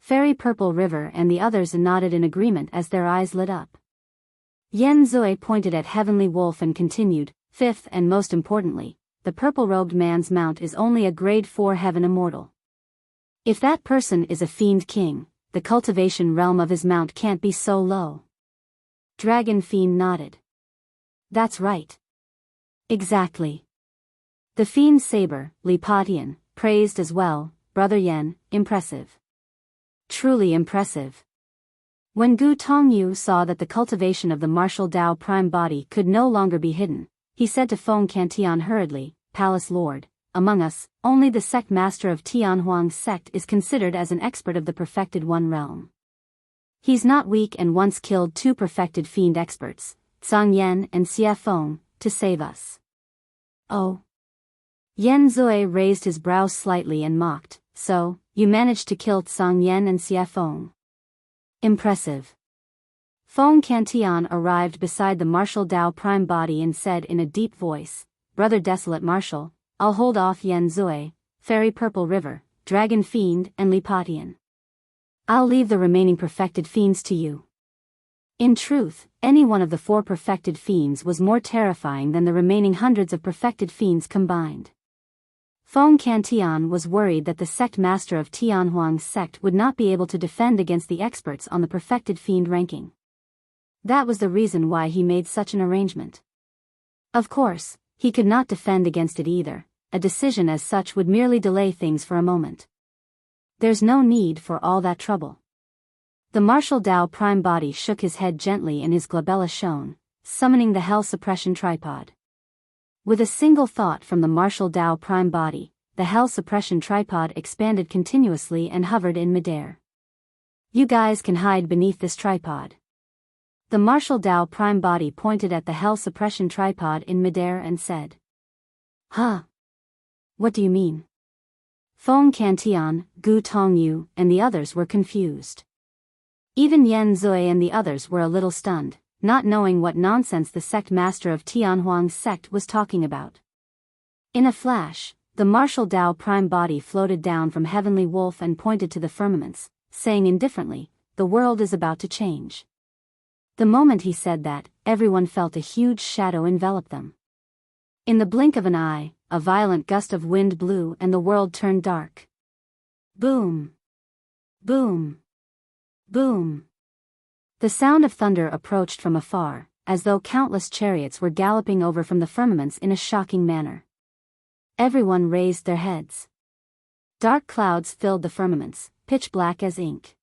Speaker 1: Fairy Purple River and the others nodded in agreement as their eyes lit up. Yen Zui pointed at Heavenly Wolf and continued, fifth and most importantly, the purple-robed man's mount is only a grade 4 heaven immortal. If that person is a Fiend King, the cultivation realm of his mount can't be so low. Dragon Fiend nodded. That's right. Exactly. The Fiend Saber, Li Patian, praised as well, Brother Yen, impressive. Truly impressive. When Gu Tongyu saw that the cultivation of the martial Tao prime body could no longer be hidden, he said to Feng Cantian hurriedly, Palace Lord, among us, only the sect master of Tianhuang's sect is considered as an expert of the perfected one realm. He's not weak and once killed 2 perfected fiend experts, Zhang Yan and Xie Feng, to save us. Oh. Yen Zui raised his brows slightly and mocked, so, you managed to kill Zhang Yan and Xie Feng. Impressive. Feng Cantian arrived beside the martial Tao prime body and said in a deep voice, Brother Desolate Marshal, I'll hold off Yen Zui, Fairy Purple River, Dragon Fiend and Li Patian. I'll leave the remaining perfected fiends to you. In truth, any one of the 4 perfected fiends was more terrifying than the remaining hundreds of perfected fiends combined. Feng Cantian was worried that the sect master of Tianhuang's sect would not be able to defend against the experts on the perfected fiend ranking. That was the reason why he made such an arrangement. Of course, he could not defend against it either, a decision as such would merely delay things for a moment. There's no need for all that trouble. The martial Tao prime body shook his head gently and his glabella shone, summoning the hell suppression tripod. With a single thought from the martial Tao prime body, the hell suppression tripod expanded continuously and hovered in midair. You guys can hide beneath this tripod. The martial Tao prime body pointed at the hell suppression tripod in midair and said. Huh? What do you mean? Feng Cantian, Gu Tongyu, and the others were confused. Even Yan Zui and the others were a little stunned, not knowing what nonsense the sect master of Tianhuang's sect was talking about. In a flash, the martial Tao prime body floated down from Heavenly Wolf and pointed to the firmaments, saying indifferently, "The world is about to change." The moment he said that, everyone felt a huge shadow envelop them. In the blink of an eye, a violent gust of wind blew and the world turned dark. Boom! Boom! Boom! The sound of thunder approached from afar, as though countless chariots were galloping over from the firmaments in a shocking manner. Everyone raised their heads. Dark clouds filled the firmaments, pitch black as ink.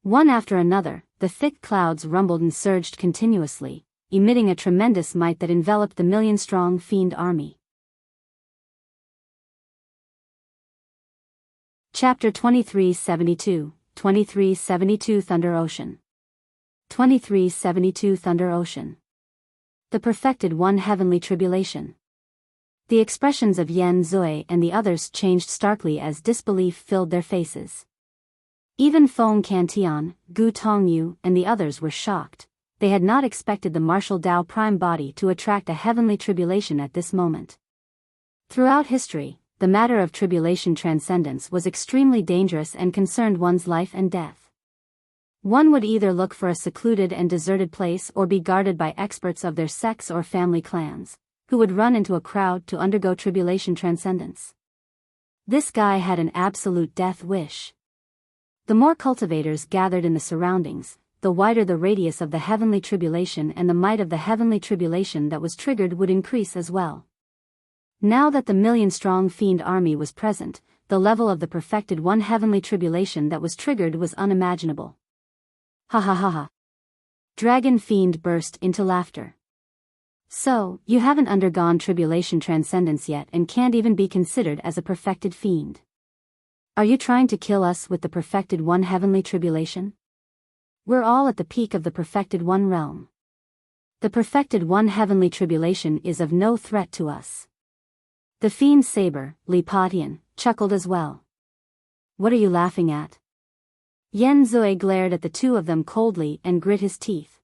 Speaker 1: One after another, the thick clouds rumbled and surged continuously, emitting a tremendous might that enveloped the million-strong fiend army. Chapter 2372, 2372 Thunder Ocean. 2372 Thunder Ocean. The Perfected One Heavenly Tribulation. The expressions of Yan Zui and the others changed starkly as disbelief filled their faces. Even Feng Cantian, Gu Tongyu, and the others were shocked. They had not expected the martial Tao prime body to attract a heavenly tribulation at this moment. Throughout history, the matter of tribulation transcendence was extremely dangerous and concerned one's life and death. One would either look for a secluded and deserted place or be guarded by experts of their sects or family clans, who would run into a crowd to undergo tribulation transcendence. This guy had an absolute death wish. The more cultivators gathered in the surroundings, the wider the radius of the heavenly tribulation and the might of the heavenly tribulation that was triggered would increase as well. Now that the million-strong fiend army was present, the level of the perfected one heavenly tribulation that was triggered was unimaginable. Ha ha ha ha. Dragon Fiend burst into laughter. So, you haven't undergone tribulation transcendence yet and can't even be considered as a perfected fiend. Are you trying to kill us with the perfected one heavenly tribulation? We're all at the peak of the perfected one realm. The perfected one heavenly tribulation is of no threat to us. The fiend saber, Li Patian, chuckled as well. What are you laughing at? Yan Zui glared at the two of them coldly and grit his teeth.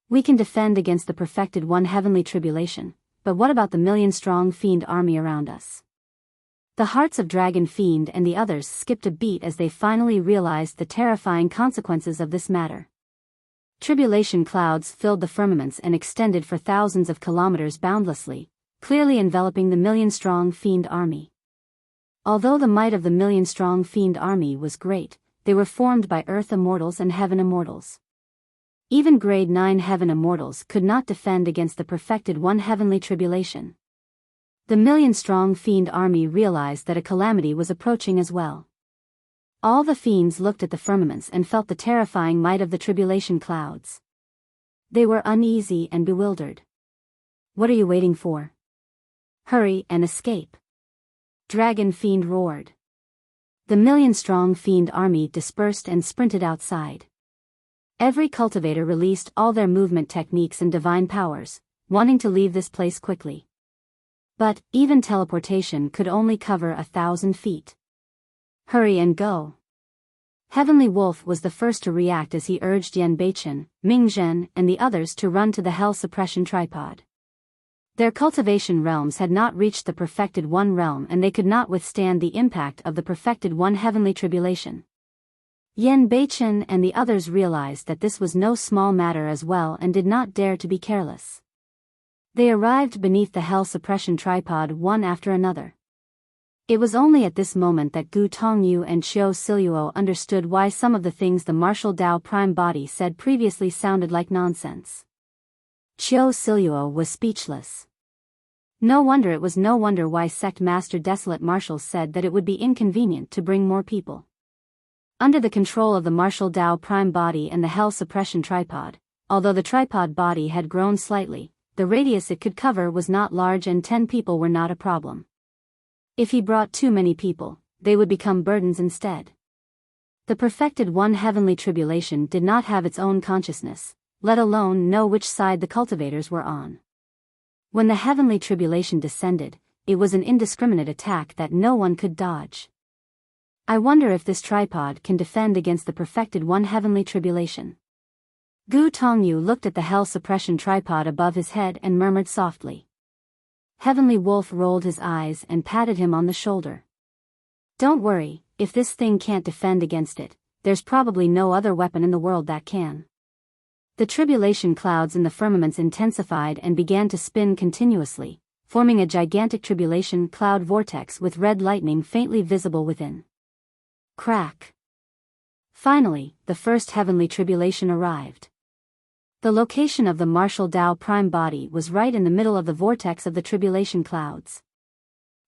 Speaker 1: We can defend against the perfected one heavenly tribulation, but what about the million-strong fiend army around us? The hearts of Dragon Fiend and the others skipped a beat as they finally realized the terrifying consequences of this matter. Tribulation clouds filled the firmaments and extended for thousands of kilometers boundlessly, clearly enveloping the million-strong fiend army. Although the might of the million-strong fiend army was great, they were formed by Earth Immortals and Heaven Immortals. Even Grade 9 Heaven Immortals could not defend against the perfected one heavenly tribulation. The million-strong fiend army realized that a calamity was approaching as well. All the fiends looked at the firmaments and felt the terrifying might of the tribulation clouds. They were uneasy and bewildered. What are you waiting for? Hurry and escape. Dragon Fiend roared. The million-strong fiend army dispersed and sprinted outside. Every cultivator released all their movement techniques and divine powers, wanting to leave this place quickly. But, even teleportation could only cover 1,000 feet. Hurry and go. Heavenly Wolf was the first to react as he urged Yan Beichen, Ming Zhen, and the others to run to the Hell Suppression Tripod. Their cultivation realms had not reached the Perfected One realm and they could not withstand the impact of the Perfected One heavenly tribulation. Yan Beichen and the others realized that this was no small matter as well and did not dare to be careless. They arrived beneath the Hell Suppression Tripod one after another. It was only at this moment that Gu Tongyu and Qiu Siluo understood why some of the things the martial Tao prime body said previously sounded like nonsense. Qiu Siluo was speechless. No wonder why Sect Master Desolate Marshals said that it would be inconvenient to bring more people. Under the control of the Martial Tao Prime Body and the Hell Suppression Tripod, although the tripod body had grown slightly, the radius it could cover was not large and 10 people were not a problem. If he brought too many people, they would become burdens instead. The perfected one heavenly tribulation did not have its own consciousness, let alone know which side the cultivators were on. When the heavenly tribulation descended, it was an indiscriminate attack that no one could dodge. I wonder if this tripod can defend against the perfected one heavenly tribulation. Gu Tongyu looked at the hell suppression tripod above his head and murmured softly. Heavenly Wolf rolled his eyes and patted him on the shoulder. Don't worry, if this thing can't defend against it, there's probably no other weapon in the world that can. The tribulation clouds in the firmaments intensified and began to spin continuously, forming a gigantic tribulation cloud vortex with red lightning faintly visible within. Crack! Finally, the first heavenly tribulation arrived. The location of the Martial Tao Prime Body was right in the middle of the vortex of the tribulation clouds.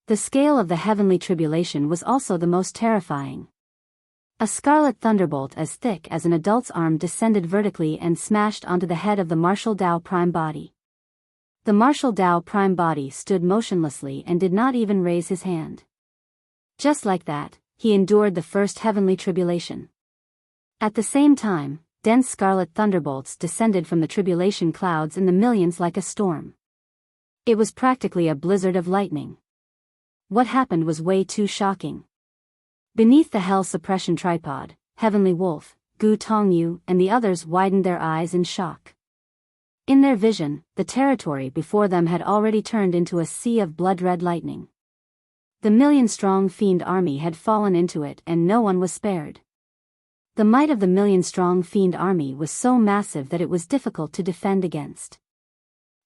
Speaker 1: The scale of the heavenly tribulation was also the most terrifying. A scarlet thunderbolt as thick as an adult's arm descended vertically and smashed onto the head of the Martial Tao Prime Body. The Martial Tao Prime Body stood motionlessly and did not even raise his hand. Just like that, he endured the first heavenly tribulation. At the same time, dense scarlet thunderbolts descended from the tribulation clouds in the millions like a storm. It was practically a blizzard of lightning. What happened was way too shocking. Beneath the hell suppression tripod, Heavenly Wolf, Gu Tongyu, and the others widened their eyes in shock. In their vision, the territory before them had already turned into a sea of blood-red lightning. The million-strong fiend army had fallen into it and no one was spared. The might of the million-strong fiend army was so massive that it was difficult to defend against.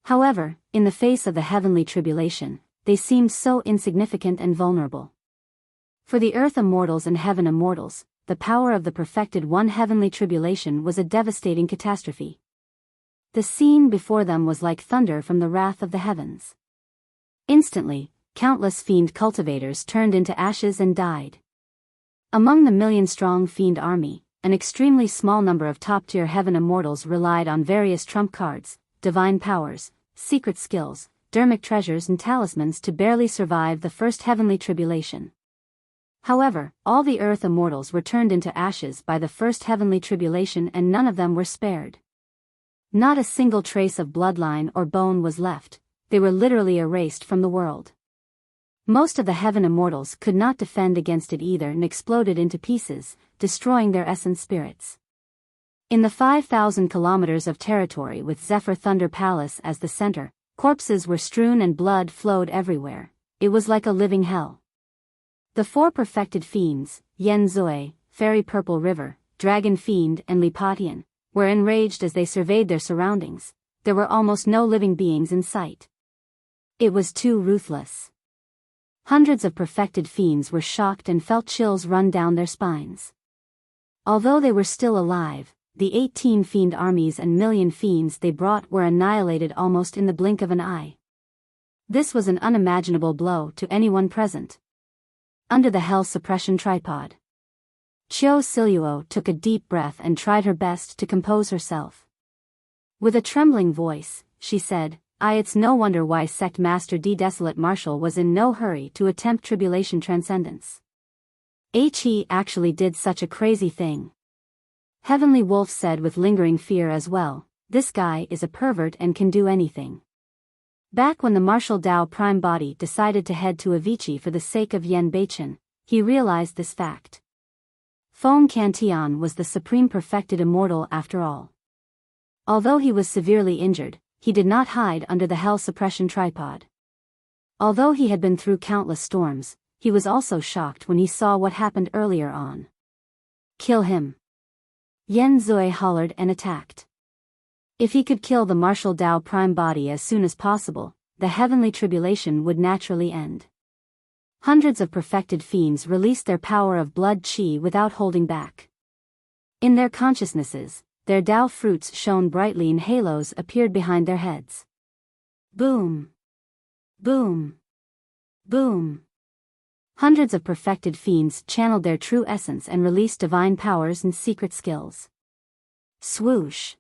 Speaker 1: However, in the face of the heavenly tribulation, they seemed so insignificant and vulnerable. For the earth immortals and heaven immortals, the power of the perfected one heavenly tribulation was a devastating catastrophe. The scene before them was like thunder from the wrath of the heavens. Instantly, countless fiend cultivators turned into ashes and died. Among the million-strong fiend army, an extremely small number of top-tier heaven immortals relied on various trump cards, divine powers, secret skills, dermic treasures and talismans to barely survive the first heavenly tribulation. However, all the earth immortals were turned into ashes by the first heavenly tribulation and none of them were spared. Not a single trace of bloodline or bone was left, they were literally erased from the world. Most of the heaven immortals could not defend against it either and exploded into pieces, destroying their essence spirits. In the 5,000 kilometers of territory with Zephyr Thunder Palace as the center, corpses were strewn and blood flowed everywhere. It was like a living hell. The four perfected fiends, Yen Zui, Fairy Purple River, Dragon Fiend and Lipatian, were enraged as they surveyed their surroundings. There were almost no living beings in sight. It was too ruthless. Hundreds of perfected fiends were shocked and felt chills run down their spines. Although they were still alive, the 18 fiend armies and million fiends they brought were annihilated almost in the blink of an eye. This was an unimaginable blow to anyone present. Under the hell suppression tripod, Chiu Siluo took a deep breath and tried her best to compose herself. With a trembling voice, she said, It's no wonder why Sect Master D. Desolate Marshal was in no hurry to attempt tribulation transcendence. He actually did such a crazy thing. Heavenly Wolf said with lingering fear as well, this guy is a pervert and can do anything. Back when the Martial Tao Prime Body decided to head to Avicii for the sake of Yen Beichen, he realized this fact. Feng Cantian was the supreme perfected immortal after all. Although he was severely injured, he did not hide under the hell suppression tripod. Although he had been through countless storms, he was also shocked when he saw what happened earlier on. Kill him. Yen Zui hollered and attacked. If he could kill the Martial Tao Prime Body as soon as possible, the heavenly tribulation would naturally end. Hundreds of perfected fiends released their power of blood chi without holding back. In their consciousnesses, their Tao fruits shone brightly and halos appeared behind their heads. Boom! Boom! Boom! Hundreds of perfected fiends channeled their true essence and released divine powers and secret skills. Swoosh!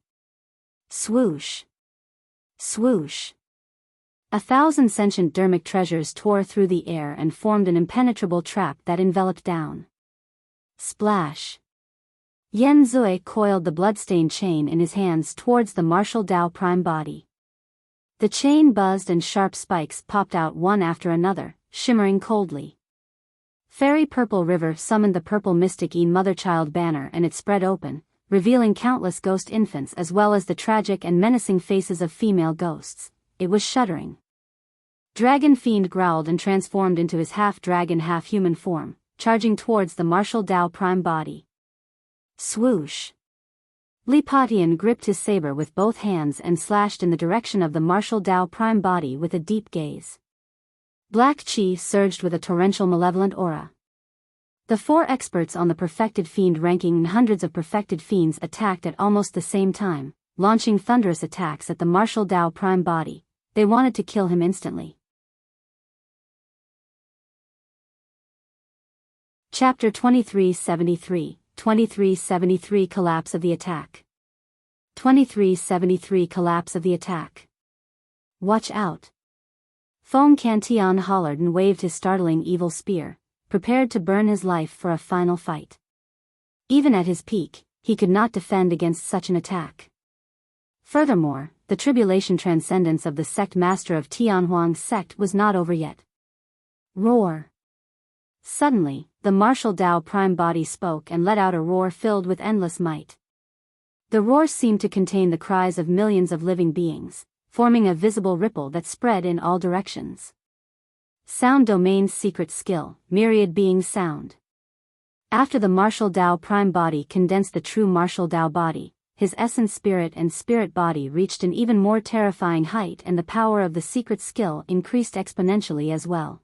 Speaker 1: Swoosh! Swoosh! 1,000 sentient dermic treasures tore through the air and formed an impenetrable trap that enveloped down. Splash! Yen Zui coiled the bloodstained chain in his hands towards the martial Tao prime body. The chain buzzed and sharp spikes popped out one after another, shimmering coldly. Fairy Purple River summoned the purple mystic mother-child banner and it spread open, revealing countless ghost infants as well as the tragic and menacing faces of female ghosts. It was shuddering. Dragon Fiend growled and transformed into his half-dragon half-human form, charging towards the martial Tao prime body. Swoosh! Li Patian gripped his saber with both hands and slashed in the direction of the martial Tao prime body with a deep gaze. Black Qi surged with a torrential malevolent aura. The 4 experts on the perfected fiend ranking and hundreds of perfected fiends attacked at almost the same time, launching thunderous attacks at the martial Tao prime body. They wanted to kill him instantly. Chapter 2373, 2373 Collapse of the Attack. 2373 Collapse of the Attack. Watch out! Feng Cantian hollered and waved his startling evil spear, prepared to burn his life for a final fight. Even at his peak, he could not defend against such an attack. Furthermore, the tribulation transcendence of the sect master of Tianhuang's sect was not over yet. Roar! Suddenly, the martial Tao prime body spoke and let out a roar filled with endless might. The roar seemed to contain the cries of millions of living beings, forming a visible ripple that spread in all directions. Sound Domain's secret skill, myriad being sound. After the martial Tao prime body condensed the true martial Tao body, his essence spirit and spirit body reached an even more terrifying height and the power of the secret skill increased exponentially as well.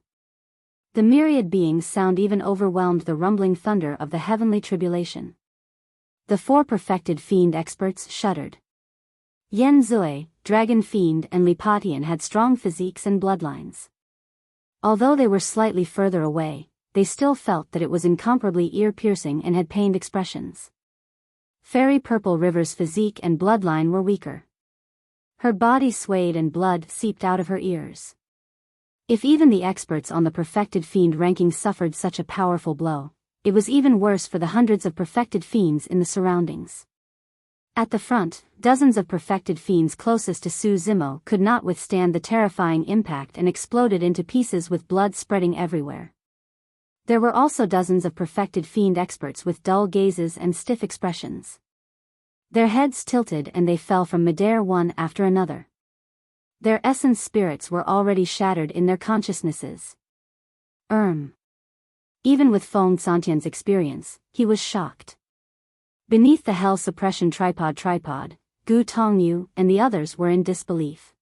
Speaker 1: The myriad beings sound even overwhelmed the rumbling thunder of the heavenly tribulation. The 4 perfected fiend experts shuddered. Yen Zui, Dragon Fiend and Li Patian had strong physiques and bloodlines. Although they were slightly further away, they still felt that it was incomparably ear-piercing and had pained expressions. Fairy Purple River's physique and bloodline were weaker. Her body swayed and blood seeped out of her ears. If even the experts on the perfected fiend ranking suffered such a powerful blow, it was even worse for the hundreds of perfected fiends in the surroundings. At the front, dozens of perfected fiends closest to Su Zimo could not withstand the terrifying impact and exploded into pieces with blood spreading everywhere. There were also dozens of perfected fiend experts with dull gazes and stiff expressions. Their heads tilted and they fell from midair one after another. Their essence spirits were already shattered in their consciousnesses. Even with Feng Santian's experience, he was shocked. Beneath the hell suppression tripod, Gu Tongyu and the others were in disbelief.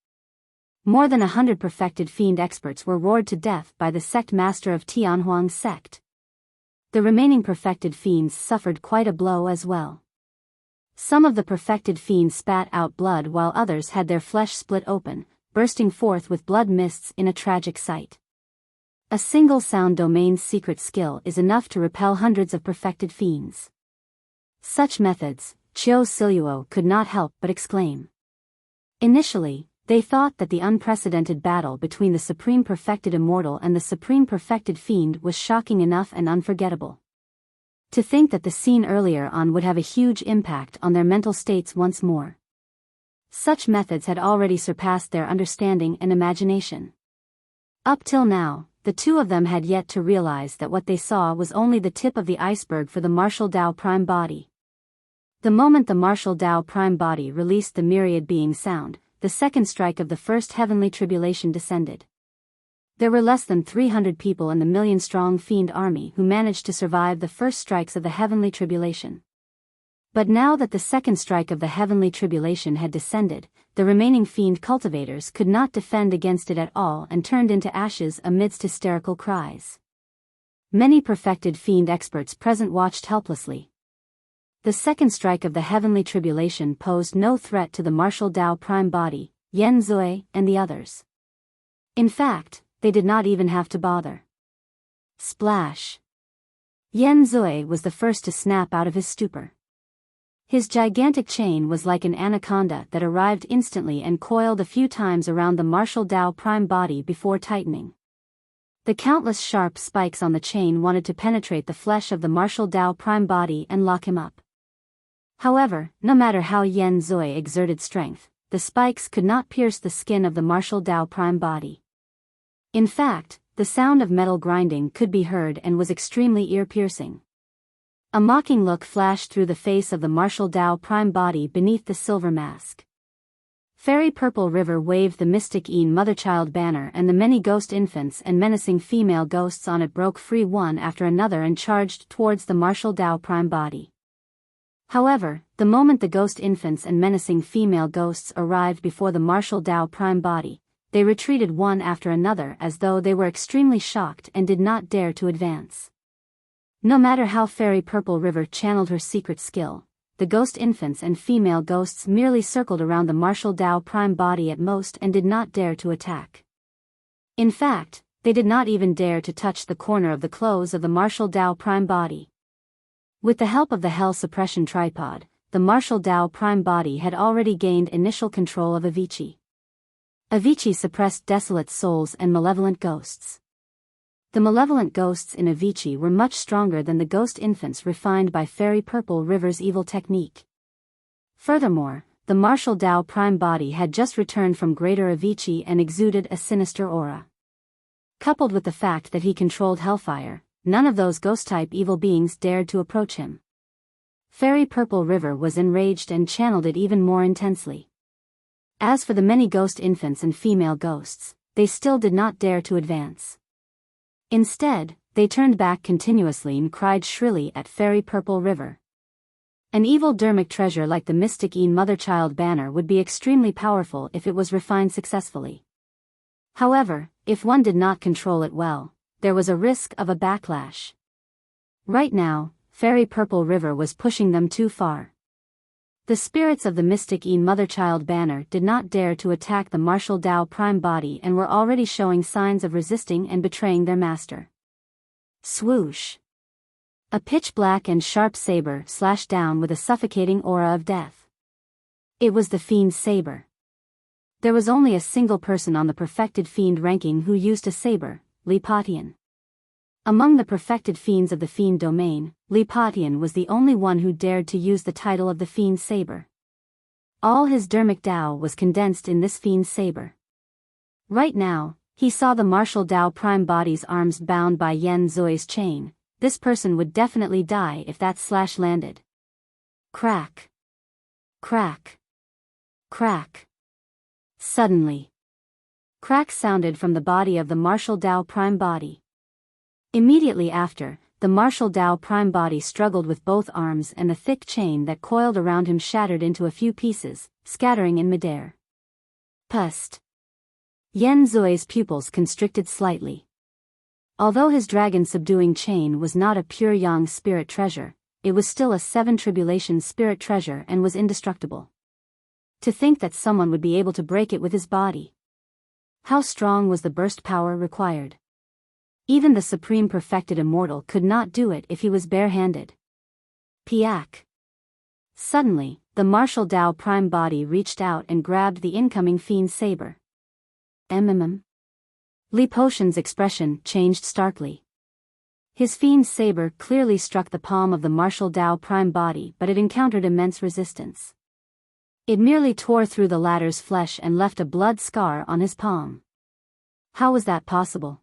Speaker 1: More than 100 perfected fiend experts were roared to death by the sect master of Tianhuang's sect. The remaining perfected fiends suffered quite a blow as well. Some of the perfected fiends spat out blood while others had their flesh split open, bursting forth with blood mists in a tragic sight. A single sound domain's secret skill is enough to repel hundreds of perfected fiends. Such methods, Chiu Siluo could not help but exclaim. Initially, they thought that the unprecedented battle between the Supreme Perfected Immortal and the Supreme Perfected Fiend was shocking enough and unforgettable. To think that the scene earlier on would have a huge impact on their mental states once more. Such methods had already surpassed their understanding and imagination. Up till now, the two of them had yet to realize that what they saw was only the tip of the iceberg for the martial Tao prime body. The moment the martial Tao prime body released the myriad being sound, the second strike of the first heavenly tribulation descended. There were less than 300 people in the million-strong fiend army who managed to survive the first strikes of the heavenly tribulation. But now that the second strike of the heavenly tribulation had descended, the remaining fiend cultivators could not defend against it at all and turned into ashes amidst hysterical cries. Many perfected fiend experts present watched helplessly. The second strike of the heavenly tribulation posed no threat to the martial Tao prime body, Yen Zui, and the others. In fact, they did not even have to bother. Splash! Yen Zui was the first to snap out of his stupor. His gigantic chain was like an anaconda that arrived instantly and coiled a few times around the martial Dao prime body before tightening. The countless sharp spikes on the chain wanted to penetrate the flesh of the martial Dao prime body and lock him up. However, no matter how Yen Zui exerted strength, the spikes could not pierce the skin of the martial Dao prime body. In fact, the sound of metal grinding could be heard and was extremely ear-piercing. A mocking look flashed through the face of the martial Dao prime body beneath the silver mask. Fairy Purple River waved the mystic Een mother-child banner, and the many ghost infants and menacing female ghosts on it broke free one after another and charged towards the martial Dao prime body. However, the moment the ghost infants and menacing female ghosts arrived before the martial Dao prime body, they retreated one after another as though they were extremely shocked and did not dare to advance. No matter how Fairy Purple River channeled her secret skill, the ghost infants and female ghosts merely circled around the martial Dao prime body at most and did not dare to attack. In fact, they did not even dare to touch the corner of the clothes of the martial Dao prime body. With the help of the Hell Suppression Tripod, the martial Dao prime body had already gained initial control of Avicii. Avicii suppressed desolate souls and malevolent ghosts. The malevolent ghosts in Avicii were much stronger than the ghost infants refined by Fairy Purple River's evil technique. Furthermore, the martial Dao prime body had just returned from Greater Avicii and exuded a sinister aura. Coupled with the fact that he controlled hellfire, none of those ghost-type evil beings dared to approach him. Fairy Purple River was enraged and channeled it even more intensely. As for the many ghost infants and female ghosts, they still did not dare to advance. Instead, they turned back continuously and cried shrilly at Fairy Purple River. An evil dermic treasure like the mystic Een mother-child banner would be extremely powerful if it was refined successfully. However, if one did not control it well, there was a risk of a backlash. Right now, Fairy Purple River was pushing them too far. The spirits of the mystic Een mother-child banner did not dare to attack the martial Dao prime body and were already showing signs of resisting and betraying their master. Swoosh! A pitch-black and sharp saber slashed down with a suffocating aura of death. It was the Fiend's saber. There was only a single person on the perfected Fiend ranking who used a saber, Li Patian. Among the perfected fiends of the Fiend domain, Li Patian was the only one who dared to use the title of the Fiend's saber. All his dermic Dao was condensed in this Fiend's saber. Right now, he saw the martial Dao prime body's arms bound by Yen Zui's chain. This person would definitely die if that slash landed. Crack. Crack. Crack. Suddenly, cracks sounded from the body of the martial Dao prime body. Immediately after, the martial Dao prime body struggled with both arms and the thick chain that coiled around him shattered into a few pieces, scattering in midair. Pust. Yen Zui's pupils constricted slightly. Although his dragon-subduing chain was not a pure yang spirit treasure, it was still a 7 tribulation spirit treasure and was indestructible. To think that someone would be able to break it with his body. How strong was the burst power required? Even the supreme perfected immortal could not do it if he was barehanded. Piak. Suddenly, the martial Dao prime body reached out and grabbed the incoming Fiend's saber. Li Potion's expression changed starkly. His Fiend's saber clearly struck the palm of the martial Dao prime body, but it encountered immense resistance. It merely tore through the latter's flesh and left a blood scar on his palm. How was that possible?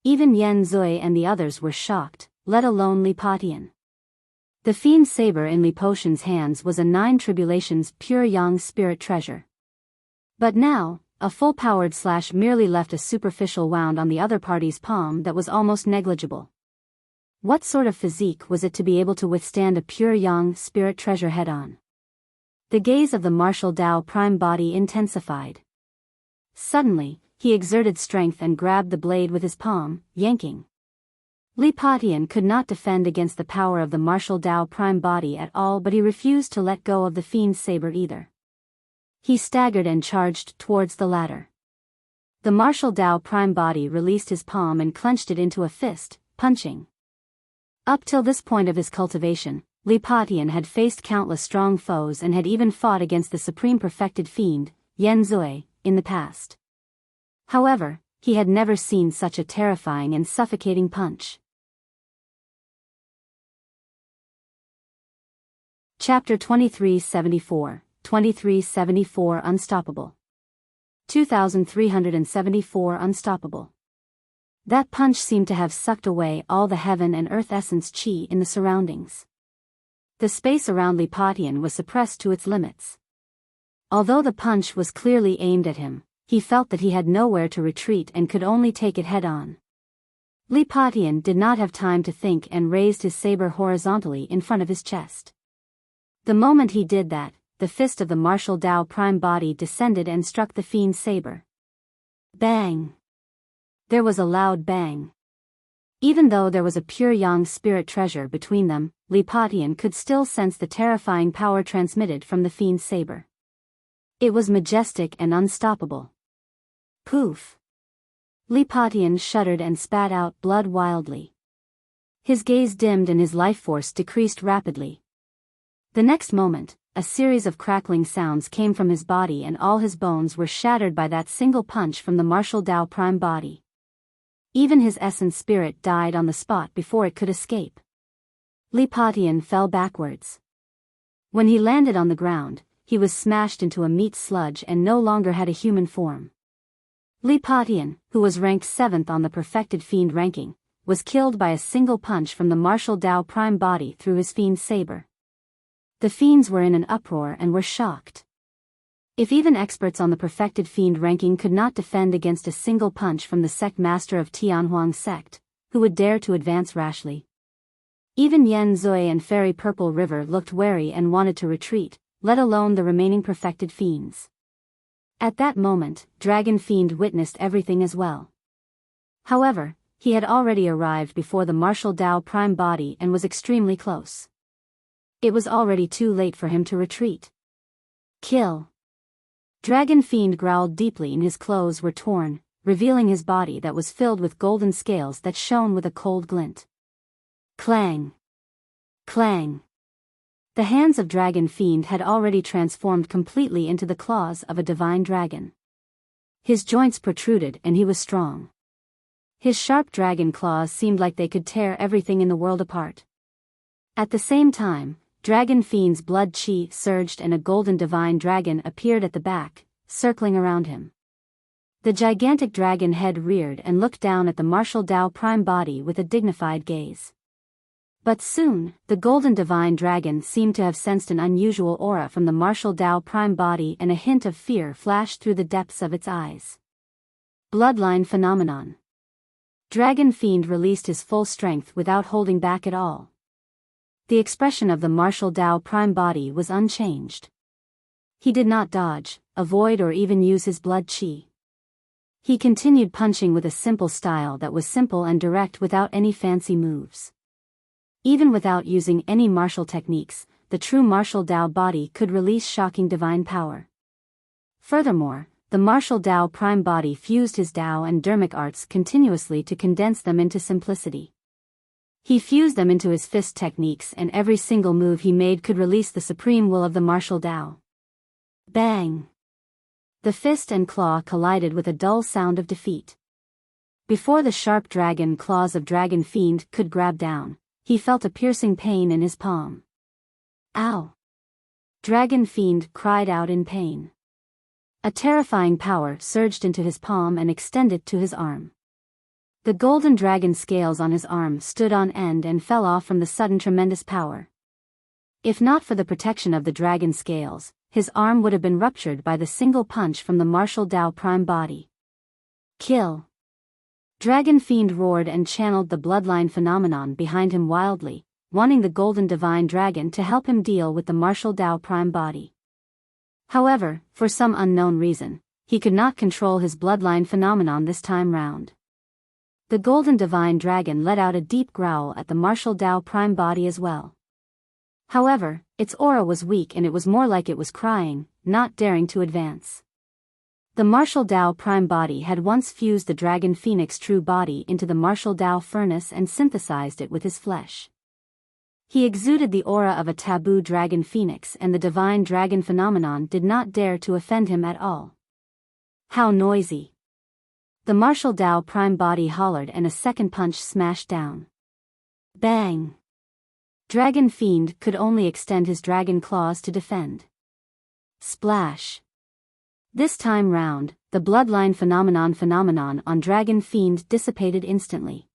Speaker 1: Even Yen Zui and the others were shocked, let alone Li Patian. The Fiend's saber in Li Potion's hands was a 9 tribulations pure yang spirit treasure. But now, a full-powered slash merely left a superficial wound on the other party's palm that was almost negligible. What sort of physique was it to be able to withstand a pure yang spirit treasure head-on? The gaze of the martial Dao prime body intensified. Suddenly, he exerted strength and grabbed the blade with his palm, yanking. Li Patian could not defend against the power of the martial Dao prime body at all, but he refused to let go of the Fiend's saber either. He staggered and charged towards the latter. The martial Tao prime body released his palm and clenched it into a fist, punching. Up till this point of his cultivation, Li Patian had faced countless strong foes and had even fought against the supreme perfected fiend, Yan Zui, in the past. However, he had never seen such a terrifying and suffocating punch. Chapter 2374, 2374 Unstoppable. 2374 Unstoppable. That punch seemed to have sucked away all the heaven and earth essence chi in the surroundings. The space around Li Patian was suppressed to its limits. Although the punch was clearly aimed at him, he felt that he had nowhere to retreat and could only take it head-on. Li Patian did not have time to think and raised his saber horizontally in front of his chest. The moment he did that, the fist of the martial Tao prime body descended and struck the fiend's saber. Bang! There was a loud bang. Even though there was a pure yang spirit treasure between them, Li Patian could still sense the terrifying power transmitted from the fiend's saber. It was majestic and unstoppable. Poof! Li Patian shuddered and spat out blood wildly. His gaze dimmed and his life force decreased rapidly. The next moment, a series of crackling sounds came from his body and all his bones were shattered by that single punch from the martial Tao prime body. Even his essence spirit died on the spot before it could escape. Li Patian fell backwards. When he landed on the ground, he was smashed into a meat sludge and no longer had a human form. Li Patian, who was ranked 7th on the perfected fiend ranking, was killed by a single punch from the martial Tao prime body through his fiend's saber. The fiends were in an uproar and were shocked. If even experts on the perfected fiend ranking could not defend against a single punch from the sect master of Tianhuang sect, who would dare to advance rashly? Even Yan Zui and Fairy Purple River looked wary and wanted to retreat, let alone the remaining perfected fiends. At that moment, Dragon Fiend witnessed everything as well. However, he had already arrived before the martial Tao prime body and was extremely close. It was already too late for him to retreat. Kill! Dragon Fiend growled deeply and his clothes were torn, revealing his body that was filled with golden scales that shone with a cold glint. Clang! Clang! The hands of Dragon Fiend had already transformed completely into the claws of a divine dragon. His joints protruded and he was strong. His sharp dragon claws seemed like they could tear everything in the world apart. At the same time, Dragon Fiend's blood chi surged and a golden divine dragon appeared at the back, circling around him. The gigantic dragon head reared and looked down at the martial Tao prime body with a dignified gaze. But soon, the golden divine dragon seemed to have sensed an unusual aura from the martial Tao prime body and a hint of fear flashed through the depths of its eyes. Bloodline phenomenon. Dragon Fiend released his full strength without holding back at all. The expression of the martial Tao prime body was unchanged. He did not dodge, avoid or even use his blood chi. He continued punching with a simple style that was simple and direct without any fancy moves. Even without using any martial techniques, the true martial Tao body could release shocking divine power. Furthermore, the martial Tao prime body fused his Tao and dermic arts continuously to condense them into simplicity. He fused them into his fist techniques and every single move he made could release the supreme will of the martial Tao. Bang! The fist and claw collided with a dull sound of defeat. Before the sharp dragon claws of Dragon Fiend could grab down, he felt a piercing pain in his palm. Ow! Dragon Fiend cried out in pain. A terrifying power surged into his palm and extended to his arm. The golden dragon scales on his arm stood on end and fell off from the sudden tremendous power. If not for the protection of the dragon scales, his arm would have been ruptured by the single punch from the martial Tao prime body. Kill! Dragon Fiend roared and channeled the bloodline phenomenon behind him wildly, wanting the golden divine dragon to help him deal with the martial Tao prime body. However, for some unknown reason, he could not control his bloodline phenomenon this time round. The golden divine dragon let out a deep growl at the martial Tao prime body as well. However, its aura was weak and it was more like it was crying, not daring to advance. The martial Tao prime body had once fused the dragon phoenix true body into the martial Tao furnace and synthesized it with his flesh. He exuded the aura of a taboo dragon phoenix, and the divine dragon phenomenon did not dare to offend him at all. How noisy! The martial Tao prime body hollered, and a second punch smashed down. Bang! Dragon fiend could only extend his dragon claws to defend. Splash! This time round, the bloodline phenomenon on dragon fiend dissipated instantly.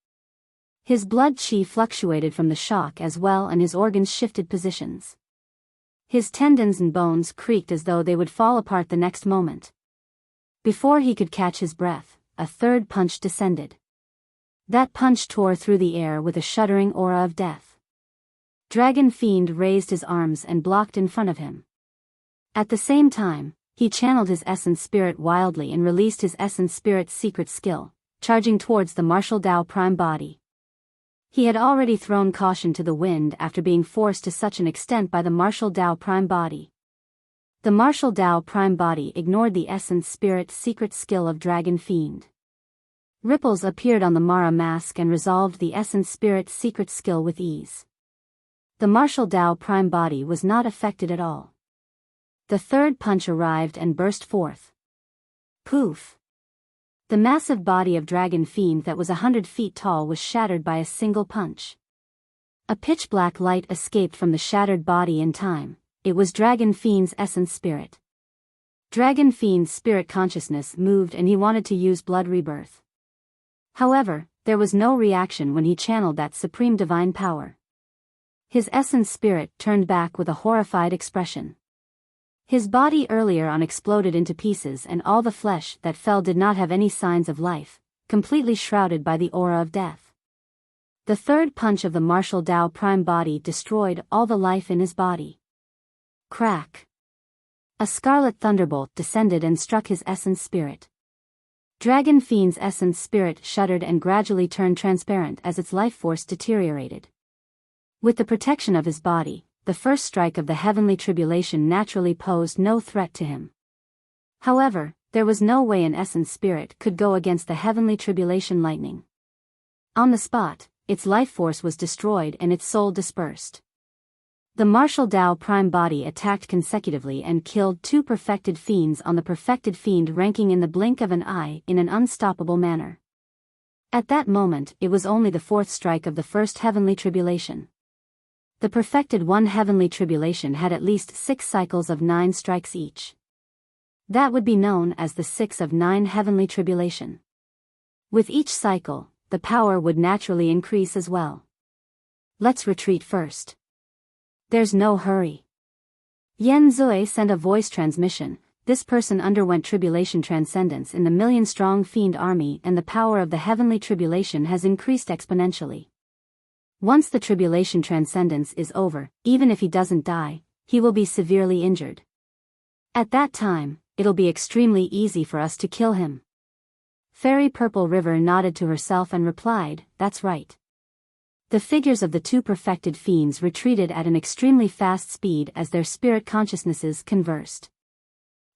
Speaker 1: His blood chi fluctuated from the shock as well, and his organs shifted positions. His tendons and bones creaked as though they would fall apart the next moment. Before he could catch his breath, a third punch descended. That punch tore through the air with a shuddering aura of death. Dragon fiend raised his arms and blocked in front of him. At the same time, he channeled his essence spirit wildly and released his essence spirit's secret skill, charging towards the martial Tao prime body. He had already thrown caution to the wind after being forced to such an extent by the martial Tao prime body. The martial Tao prime body ignored the essence spirit secret skill of dragon fiend. Ripples appeared on the Mara mask and resolved the essence spirit secret skill with ease. The martial Tao prime body was not affected at all. The third punch arrived and burst forth. Poof! The massive body of dragon fiend that was 100 feet tall was shattered by a single punch. A pitch-black light escaped from the shattered body in time. It was dragon fiend's essence spirit. Dragon fiend's spirit consciousness moved, and he wanted to use blood rebirth. However, there was no reaction when he channeled that supreme divine power. His essence spirit turned back with a horrified expression. His body earlier on exploded into pieces, and all the flesh that fell did not have any signs of life, completely shrouded by the aura of death. The third punch of the martial Tao prime body destroyed all the life in his body. Crack! A scarlet thunderbolt descended and struck his essence spirit. Dragon fiend's essence spirit shuddered and gradually turned transparent as its life force deteriorated. With the protection of his body, the first strike of the heavenly tribulation naturally posed no threat to him. However, there was no way an essence spirit could go against the heavenly tribulation lightning. On the spot, its life force was destroyed and its soul dispersed. The martial Tao prime body attacked consecutively and killed 2 perfected fiends on the perfected fiend ranking in the blink of an eye in an unstoppable manner. At that moment, it was only the 4th strike of the first heavenly tribulation. The perfected one heavenly tribulation had at least 6 cycles of 9 strikes each. That would be known as the 6 of 9 heavenly tribulation. With each cycle, the power would naturally increase as well. Let's retreat first. There's no hurry. Yen Zui sent a voice transmission. This person underwent tribulation transcendence in the million-strong fiend army, and the power of the heavenly tribulation has increased exponentially. Once the tribulation transcendence is over, even if he doesn't die, he will be severely injured. At that time, it'll be extremely easy for us to kill him. Fairy Purple River nodded to herself and replied, "That's right." The figures of the 2 perfected fiends retreated at an extremely fast speed as their spirit consciousnesses conversed.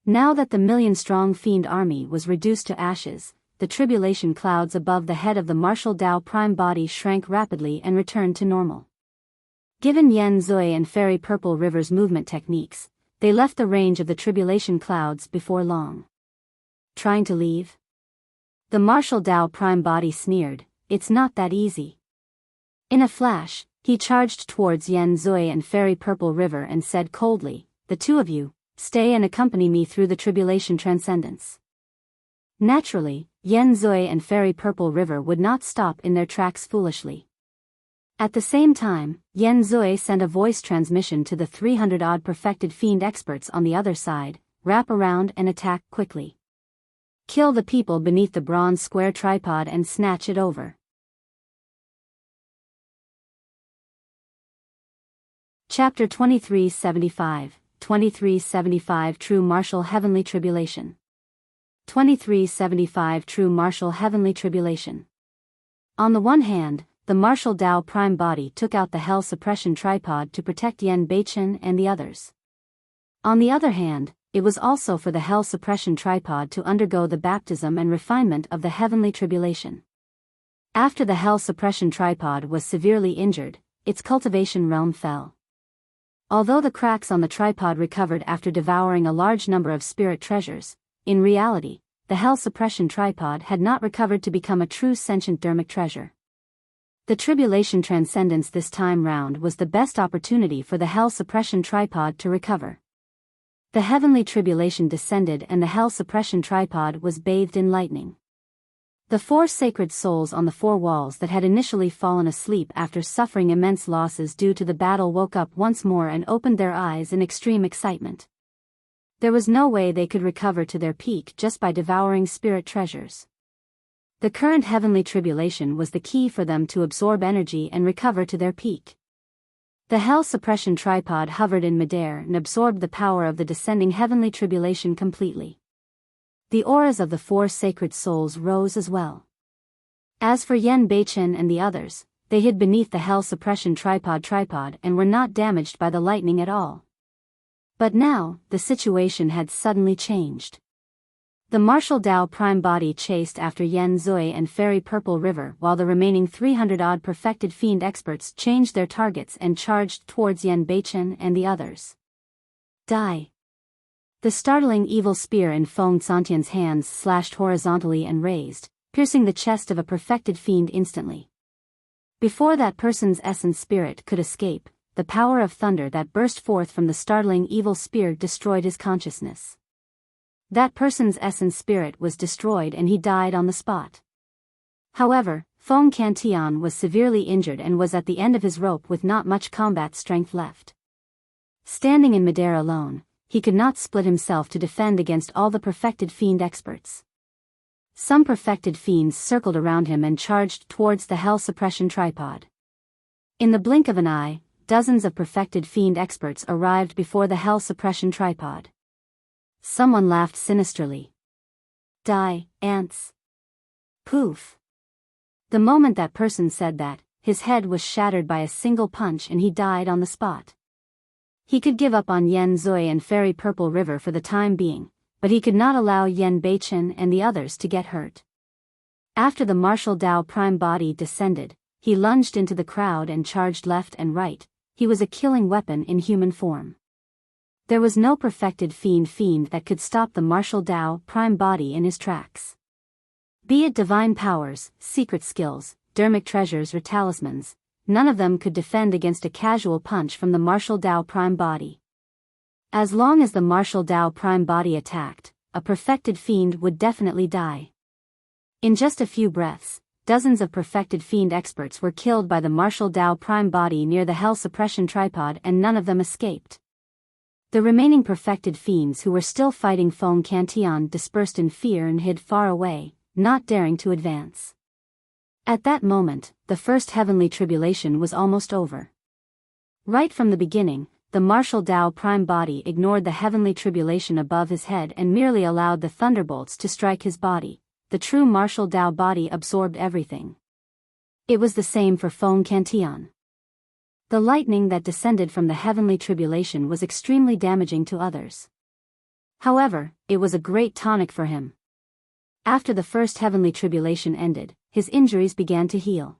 Speaker 1: Now that the million-strong fiend army was reduced to ashes, the tribulation clouds above the head of the martial Tao prime body shrank rapidly and returned to normal. Given Yen Zui and Fairy Purple River's movement techniques, they left the range of the tribulation clouds before long. Trying to leave? The martial Tao prime body sneered, "It's not that easy." In a flash, he charged towards Yen Zui and Fairy Purple River and said coldly, "The 2 of you, stay and accompany me through the tribulation transcendence." Naturally, Yen Zui and Fairy Purple River would not stop in their tracks foolishly. At the same time, Yen Zui sent a voice transmission to the 300-odd perfected fiend experts on the other side, "Wrap around and attack quickly. Kill the people beneath the bronze square tripod and snatch it over." Chapter 2375, 2375 True Martial Heavenly Tribulation. 2375 True Martial Heavenly Tribulation. On the one hand, the martial Tao prime body took out the hell suppression tripod to protect Yen Beichen and the others. On the other hand, it was also for the hell suppression tripod to undergo the baptism and refinement of the heavenly tribulation. After the hell suppression tripod was severely injured, its cultivation realm fell. Although the cracks on the tripod recovered after devouring a large number of spirit treasures, in reality, the hell suppression tripod had not recovered to become a true sentient dharmic treasure. The tribulation transcendence this time round was the best opportunity for the hell suppression tripod to recover. The heavenly tribulation descended and the hell suppression tripod was bathed in lightning. The 4 sacred souls on the 4 walls that had initially fallen asleep after suffering immense losses due to the battle woke up once more and opened their eyes in extreme excitement. There was no way they could recover to their peak just by devouring spirit treasures. The current heavenly tribulation was the key for them to absorb energy and recover to their peak. The hell suppression tripod hovered in midair and absorbed the power of the descending heavenly tribulation completely. The auras of the 4 sacred souls rose as well. As for Yen Beichen and the others, they hid beneath the hell suppression tripod and were not damaged by the lightning at all. But now, the situation had suddenly changed. The martial Tao prime body chased after Yen Zui and Fairy Purple River while the remaining 300-odd perfected fiend experts changed their targets and charged towards Yen Beichen and the others. Die! The startling evil spear in Feng Santian's hands slashed horizontally and raised, piercing the chest of a perfected fiend instantly. Before that person's essence spirit could escape, the power of thunder that burst forth from the startling evil spear destroyed his consciousness. That person's essence spirit was destroyed and he died on the spot. However, Feng Cantian was severely injured and was at the end of his rope with not much combat strength left. Standing in midair alone, he could not split himself to defend against all the perfected fiend experts. Some perfected fiends circled around him and charged towards the hell suppression tripod. In the blink of an eye, dozens of perfected fiend experts arrived before the hell suppression tripod. Someone laughed sinisterly. Die, ants. Poof. The moment that person said that, his head was shattered by a single punch and he died on the spot. He could give up on Yen Zui and Fairy Purple River for the time being, but he could not allow Yen Beichen and the others to get hurt. After the martial Tao prime body descended, he lunged into the crowd and charged left and right. He was a killing weapon in human form. There was no perfected fiend that could stop the martial Tao prime body in his tracks. Be it divine powers, secret skills, dharmic treasures or talismans, none of them could defend against a casual punch from the martial Tao prime body. As long as the martial Tao prime body attacked, a perfected fiend would definitely die. In just a few breaths, dozens of perfected fiend experts were killed by the martial Tao prime body near the hell suppression tripod and none of them escaped. The remaining perfected fiends who were still fighting Feng Cantian dispersed in fear and hid far away, not daring to advance. At that moment, the first heavenly tribulation was almost over. Right from the beginning, the martial Tao prime body ignored the heavenly tribulation above his head and merely allowed the thunderbolts to strike his body. The true martial Tao body absorbed everything. It was the same for Feng Cantian. The lightning that descended from the heavenly tribulation was extremely damaging to others. However, it was a great tonic for him. After the first heavenly tribulation ended, his injuries began to heal.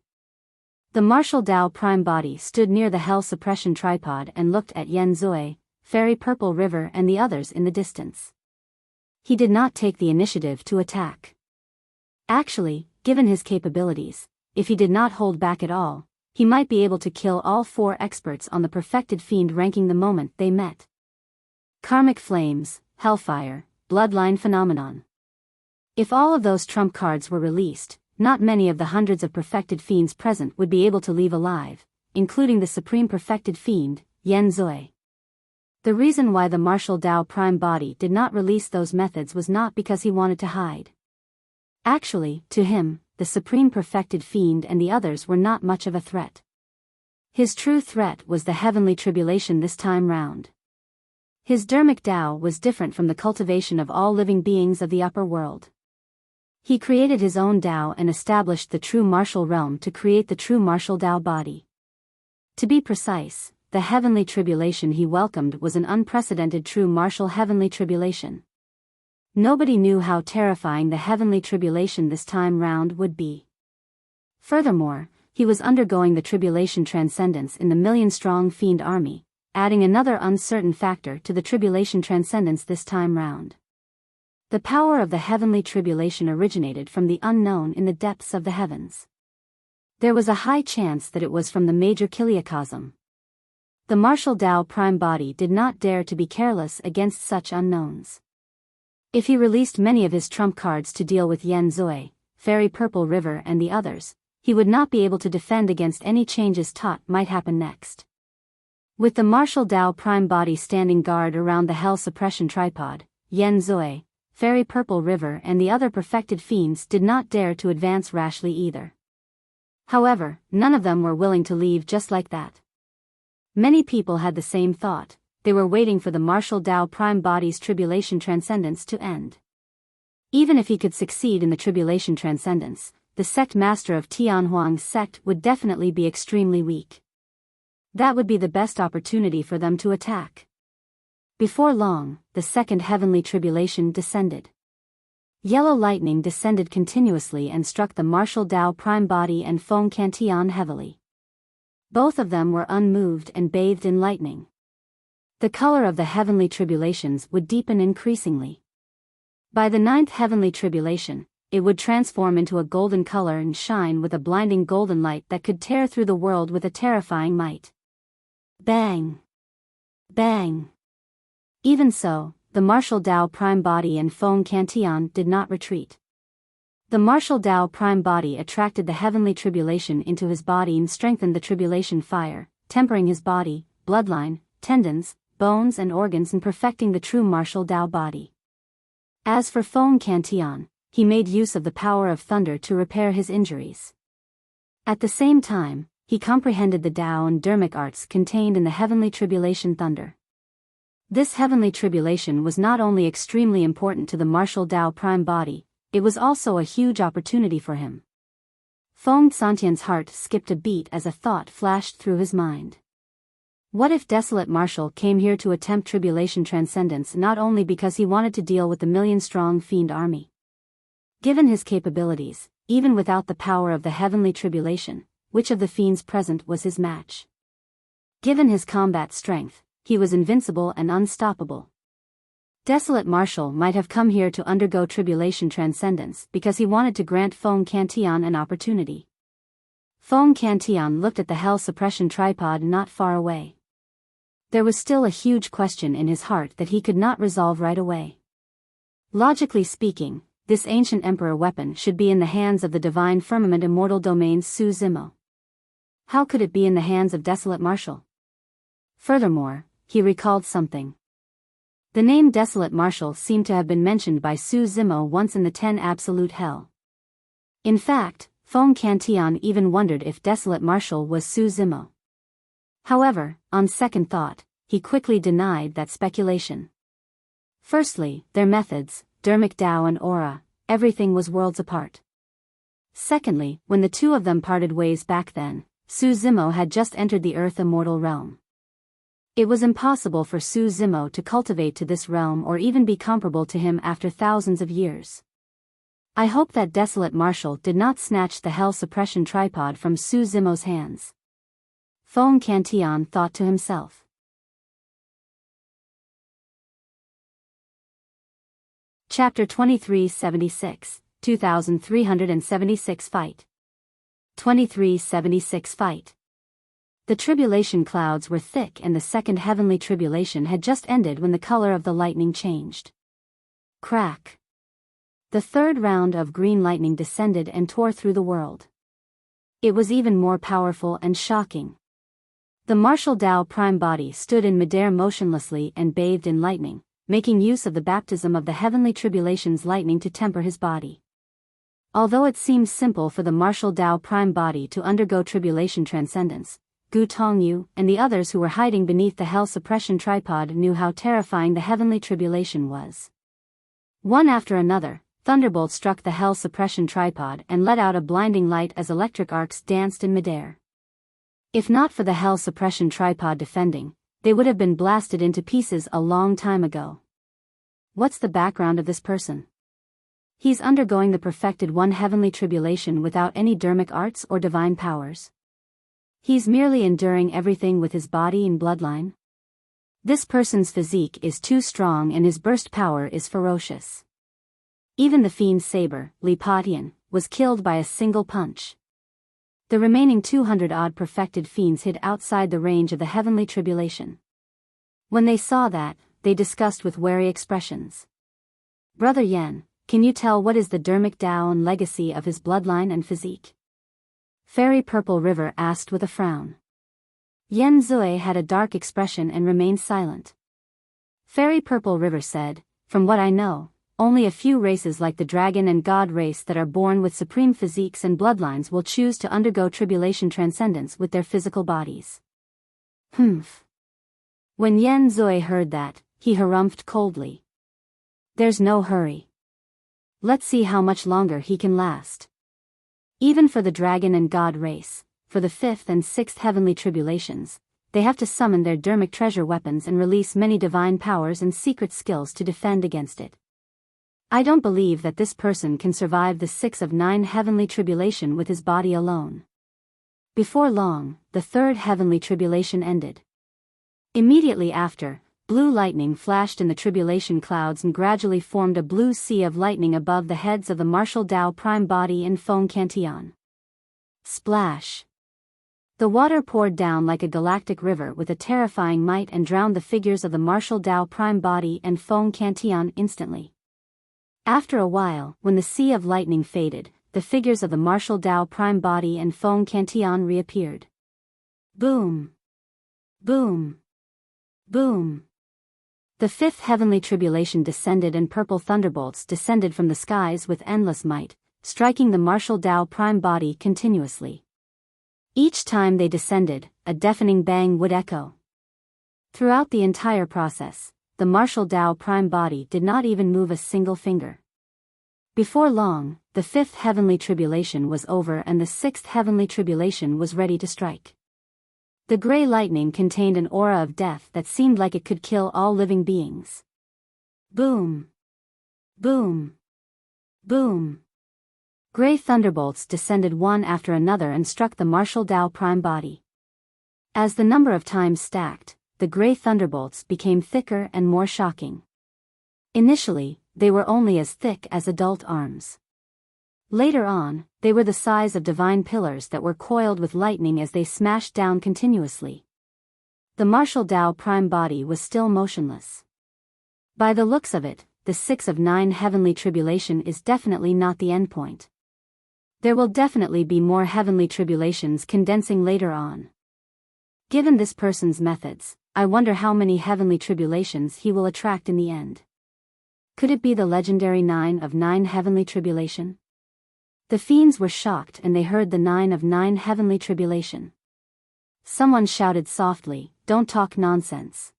Speaker 1: The martial Tao prime body stood near the hell suppression tripod and looked at Yen Zui, Fairy Purple River and the others in the distance. He did not take the initiative to attack. Actually, given his capabilities, if he did not hold back at all, he might be able to kill all 4 experts on the perfected fiend ranking the moment they met. Karmic flames, hellfire, bloodline phenomenon. If all of those trump cards were released, not many of the hundreds of perfected fiends present would be able to leave alive, including the supreme perfected fiend, Yen Zui. The reason why the martial Tao prime body did not release those methods was not because he wanted to hide. Actually, to him, the supreme perfected fiend and the others were not much of a threat. His true threat was the heavenly tribulation this time round. His dharmic Tao was different from the cultivation of all living beings of the upper world. He created his own Tao and established the true martial realm to create the true martial Tao body. To be precise, the heavenly tribulation he welcomed was an unprecedented true martial heavenly tribulation. Nobody knew how terrifying the heavenly tribulation this time round would be. Furthermore, he was undergoing the tribulation transcendence in the million-strong fiend army, adding another uncertain factor to the tribulation transcendence this time round. The power of the heavenly tribulation originated from the unknown in the depths of the heavens. There was a high chance that it was from the major Kiliacosm. The martial Tao prime body did not dare to be careless against such unknowns. If he released many of his trump cards to deal with Yen Zui, Fairy Purple River and the others, he would not be able to defend against any changes taught might happen next. With the martial Tao prime body standing guard around the hell suppression tripod, Yen Zui, Fairy Purple River and the other perfected fiends did not dare to advance rashly either. However, none of them were willing to leave just like that. Many people had the same thought. They were waiting for the martial Tao prime body's tribulation transcendence to end. Even if he could succeed in the tribulation transcendence, the sect master of Tianhuang's sect would definitely be extremely weak. That would be the best opportunity for them to attack. Before long, the second heavenly tribulation descended. Yellow lightning descended continuously and struck the martial Tao prime body and Feng Cantian heavily. Both of them were unmoved and bathed in lightning. The color of the heavenly tribulations would deepen increasingly. By the ninth heavenly tribulation, it would transform into a golden color and shine with a blinding golden light that could tear through the world with a terrifying might. Bang! Bang! Even so, the martial Tao prime body and Feng Cantian did not retreat. The martial Tao prime body attracted the heavenly tribulation into his body and strengthened the tribulation fire, tempering his body, bloodline, tendons, bones and organs and perfecting the true martial Tao body. As for Feng Cantian, he made use of the power of thunder to repair his injuries. At the same time, he comprehended the Tao and Dharmic arts contained in the heavenly tribulation thunder. This heavenly tribulation was not only extremely important to the martial Tao prime body, it was also a huge opportunity for him. Feng Santian's heart skipped a beat as a thought flashed through his mind. What if Desolate Marshal came here to attempt tribulation transcendence not only because he wanted to deal with the million-strong fiend army? Given his capabilities, even without the power of the heavenly tribulation, which of the fiends present was his match? Given his combat strength, he was invincible and unstoppable. Desolate Marshal might have come here to undergo tribulation transcendence because he wanted to grant Feng Cantian an opportunity. Feng Cantian looked at the hell suppression tripod not far away. There was still a huge question in his heart that he could not resolve right away. Logically speaking, this ancient emperor weapon should be in the hands of the divine firmament immortal domains Su Zimo. How could it be in the hands of Desolate Marshal? Furthermore, he recalled something. The name Desolate Marshal seemed to have been mentioned by Su Zimo once in the 10 Absolute Hell. In fact, Feng Cantian even wondered if Desolate Marshal was Su Zimo. However, on second thought, he quickly denied that speculation. Firstly, their methods, Dharmic Tao and aura, everything was worlds apart. Secondly, when the two of them parted ways back then, Su Zimo had just entered the Earth immortal realm. It was impossible for Su Zimo to cultivate to this realm or even be comparable to him after thousands of years. I hope that Desolate Marshal did not snatch the hell suppression tripod from Su Zimo's hands. Feng Cantian thought to himself. Chapter 2376, 2376 Fight. 2376 Fight. The tribulation clouds were thick and the second heavenly tribulation had just ended when the color of the lightning changed. Crack. The third round of green lightning descended and tore through the world. It was even more powerful and shocking. The martial Tao prime body stood in midair motionlessly and bathed in lightning, making use of the baptism of the heavenly tribulation's lightning to temper his body. Although it seems simple for the martial Tao prime body to undergo tribulation transcendence, Gu Tongyu and the others who were hiding beneath the hell suppression tripod knew how terrifying the heavenly tribulation was. One after another, thunderbolts struck the hell suppression tripod and let out a blinding light as electric arcs danced in midair. If not for the hell suppression tripod defending, they would have been blasted into pieces a long time ago. What's the background of this person? He's undergoing the perfected one heavenly tribulation without any dharmic arts or divine powers. He's merely enduring everything with his body and bloodline. This person's physique is too strong and his burst power is ferocious. Even the fiend's saber, Li Patian, was killed by a single punch. The remaining 200-odd perfected fiends hid outside the range of the heavenly tribulation. When they saw that, they discussed with wary expressions. Brother Yen, can you tell what is the dharmic Tao and legacy of his bloodline and physique? Fairy Purple River asked with a frown. Yen Zui had a dark expression and remained silent. Fairy Purple River said, from what I know, only a few races like the dragon and god race that are born with supreme physiques and bloodlines will choose to undergo tribulation transcendence with their physical bodies. Humph. When Yen Zui heard that, he harumphed coldly. There's no hurry. Let's see how much longer he can last. Even for the dragon and god race, for the 5th and 6th heavenly tribulations, they have to summon their dharmic treasure weapons and release many divine powers and secret skills to defend against it. I don't believe that this person can survive the 6 of 9 heavenly tribulation with his body alone. Before long, the 3rd heavenly tribulation ended. Immediately after, blue lightning flashed in the tribulation clouds and gradually formed a blue sea of lightning above the heads of the martial Tao prime body and Feng Cantillon. Splash! The water poured down like a galactic river with a terrifying might and drowned the figures of the martial Tao prime body and Feng Cantillon instantly. After a while, when the sea of lightning faded, the figures of the martial Tao prime body and Feng Cantillon reappeared. Boom! Boom! Boom! The 5th heavenly tribulation descended and purple thunderbolts descended from the skies with endless might, striking the martial Tao prime body continuously. Each time they descended, a deafening bang would echo. Throughout the entire process, the martial Tao prime body did not even move a single finger. Before long, the 5th heavenly tribulation was over and the 6th heavenly tribulation was ready to strike. The gray lightning contained an aura of death that seemed like it could kill all living beings. Boom! Boom! Boom! Gray thunderbolts descended one after another and struck the martial Tao prime body. As the number of times stacked, the gray thunderbolts became thicker and more shocking. Initially, they were only as thick as adult arms. Later on, they were the size of divine pillars that were coiled with lightning as they smashed down continuously. The martial Tao prime body was still motionless. By the looks of it, the 6 of 9 heavenly tribulation is definitely not the endpoint. There will definitely be more heavenly tribulations condensing later on. Given this person's methods, I wonder how many heavenly tribulations he will attract in the end. Could it be the legendary 9 of 9 heavenly tribulation? The fiends were shocked and they heard the 9 of 9 heavenly tribulation. Someone shouted softly, "Don't talk nonsense."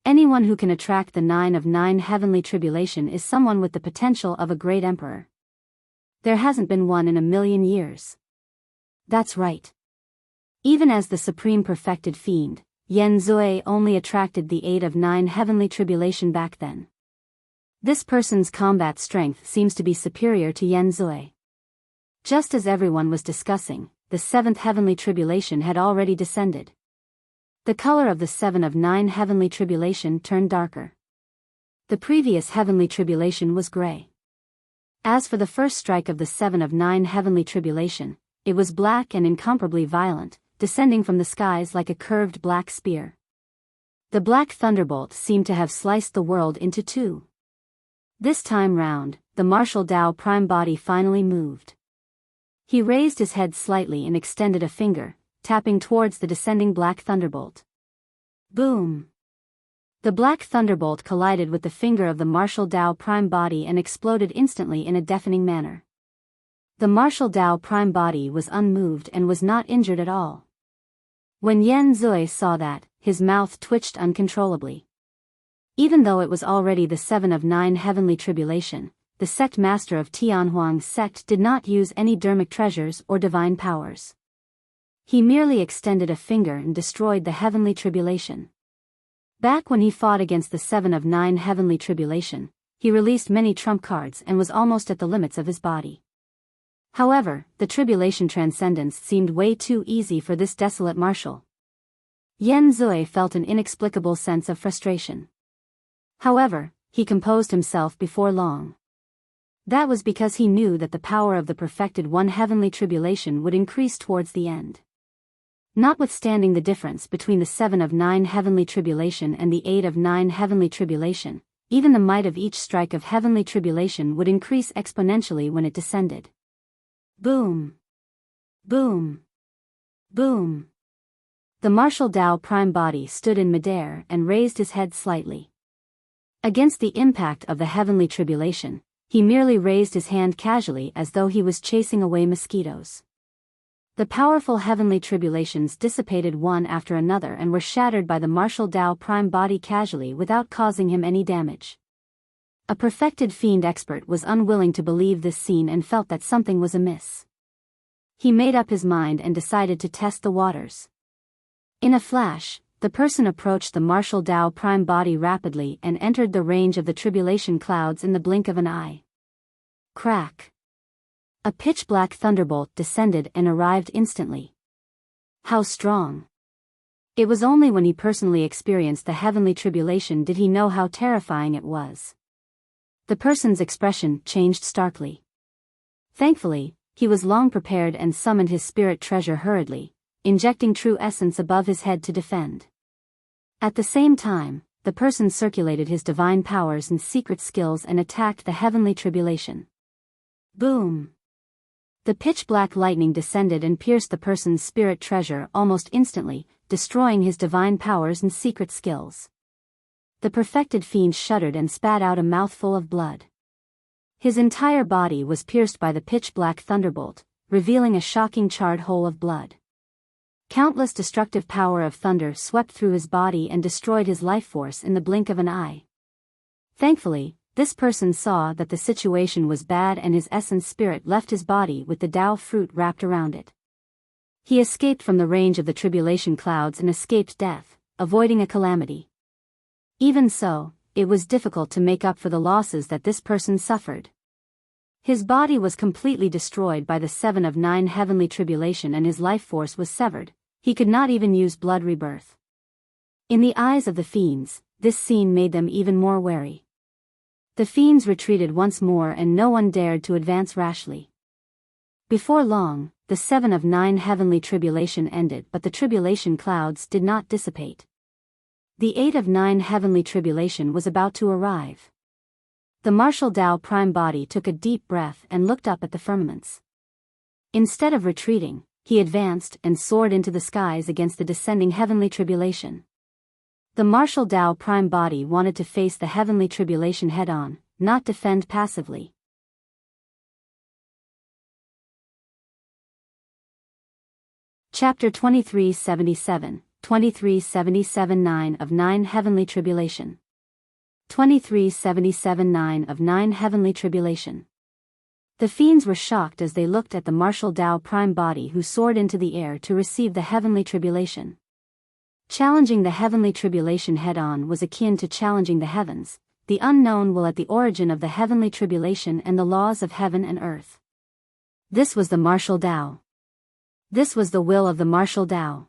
Speaker 1: Anyone who can attract the 9 of 9 heavenly tribulation is someone with the potential of a great emperor. There hasn't been one in 1,000,000 years. That's right. Even as the supreme perfected fiend, Yen Zui only attracted the 8 of 9 heavenly tribulation back then. This person's combat strength seems to be superior to Yen Zui. Just as everyone was discussing, the 7th heavenly tribulation had already descended. The color of the 7 of 9 heavenly tribulation turned darker. The previous heavenly tribulation was gray. As for the first strike of the 7 of 9 heavenly tribulation, it was black and incomparably violent, descending from the skies like a curved black spear. The black thunderbolt seemed to have sliced the world into two. This time round, the martial Tao prime body finally moved. He raised his head slightly and extended a finger, tapping towards the descending black thunderbolt. Boom! The black thunderbolt collided with the finger of the martial Tao prime body and exploded instantly in a deafening manner. The martial Tao prime body was unmoved and was not injured at all. When Yen Zui saw that, his mouth twitched uncontrollably. Even though it was already the 7 of 9 heavenly tribulation, the sect master of Tianhuang's sect did not use any dharmic treasures or divine powers. He merely extended a finger and destroyed the heavenly tribulation. Back when he fought against the 7 of 9 heavenly tribulation, he released many trump cards and was almost at the limits of his body. However, the tribulation transcendence seemed way too easy for this desolate marshal. Yen Zui felt an inexplicable sense of frustration. However, he composed himself before long. That was because he knew that the power of the perfected one heavenly tribulation would increase towards the end. Notwithstanding the difference between the 7 of 9 heavenly tribulation and the 8 of 9 heavenly tribulation, even the might of each strike of heavenly tribulation would increase exponentially when it descended. Boom! Boom! Boom! The martial Tao prime body stood in midair and raised his head slightly. Against the impact of the heavenly tribulation, he merely raised his hand casually as though he was chasing away mosquitoes. The powerful heavenly tribulations dissipated one after another and were shattered by the martial Tao prime body casually without causing him any damage. A perfected fiend expert was unwilling to believe this scene and felt that something was amiss. He made up his mind and decided to test the waters. In a flash, the person approached the martial Tao prime body rapidly and entered the range of the tribulation clouds in the blink of an eye. Crack! A pitch-black thunderbolt descended and arrived instantly. How strong! It was only when he personally experienced the heavenly tribulation did he know how terrifying it was. The person's expression changed starkly. Thankfully, he was long prepared and summoned his spirit treasure hurriedly, injecting true essence above his head to defend. At the same time, the person circulated his divine powers and secret skills and attacked the heavenly tribulation. Boom! The pitch-black lightning descended and pierced the person's spirit treasure almost instantly, destroying his divine powers and secret skills. The perfected fiend shuddered and spat out a mouthful of blood. His entire body was pierced by the pitch-black thunderbolt, revealing a shocking charred hole of blood. Countless destructive power of thunder swept through his body and destroyed his life force in the blink of an eye. Thankfully, this person saw that the situation was bad and his essence spirit left his body with the Tao fruit wrapped around it. He escaped from the range of the tribulation clouds and escaped death, avoiding a calamity. Even so, it was difficult to make up for the losses that this person suffered. His body was completely destroyed by the 7 of 9 heavenly tribulation and his life force was severed. He could not even use blood rebirth. In the eyes of the fiends, this scene made them even more wary. The fiends retreated once more and no one dared to advance rashly. Before long, the 7 of 9 heavenly tribulation ended but the tribulation clouds did not dissipate. The 8 of 9 heavenly tribulation was about to arrive. The martial Tao prime body took a deep breath and looked up at the firmaments. Instead of retreating, he advanced and soared into the skies against the descending heavenly tribulation. The martial Tao prime body wanted to face the heavenly tribulation head-on, not defend passively. Chapter 2377, 2377-9 of 9 Heavenly Tribulation. 2377-9 of 9 Heavenly Tribulation. The fiends were shocked as they looked at the martial Tao prime body who soared into the air to receive the heavenly tribulation. Challenging the heavenly tribulation head-on was akin to challenging the heavens. The unknown will at the origin of the heavenly tribulation and the laws of heaven and earth. This was the martial Tao. This was the will of the martial Tao.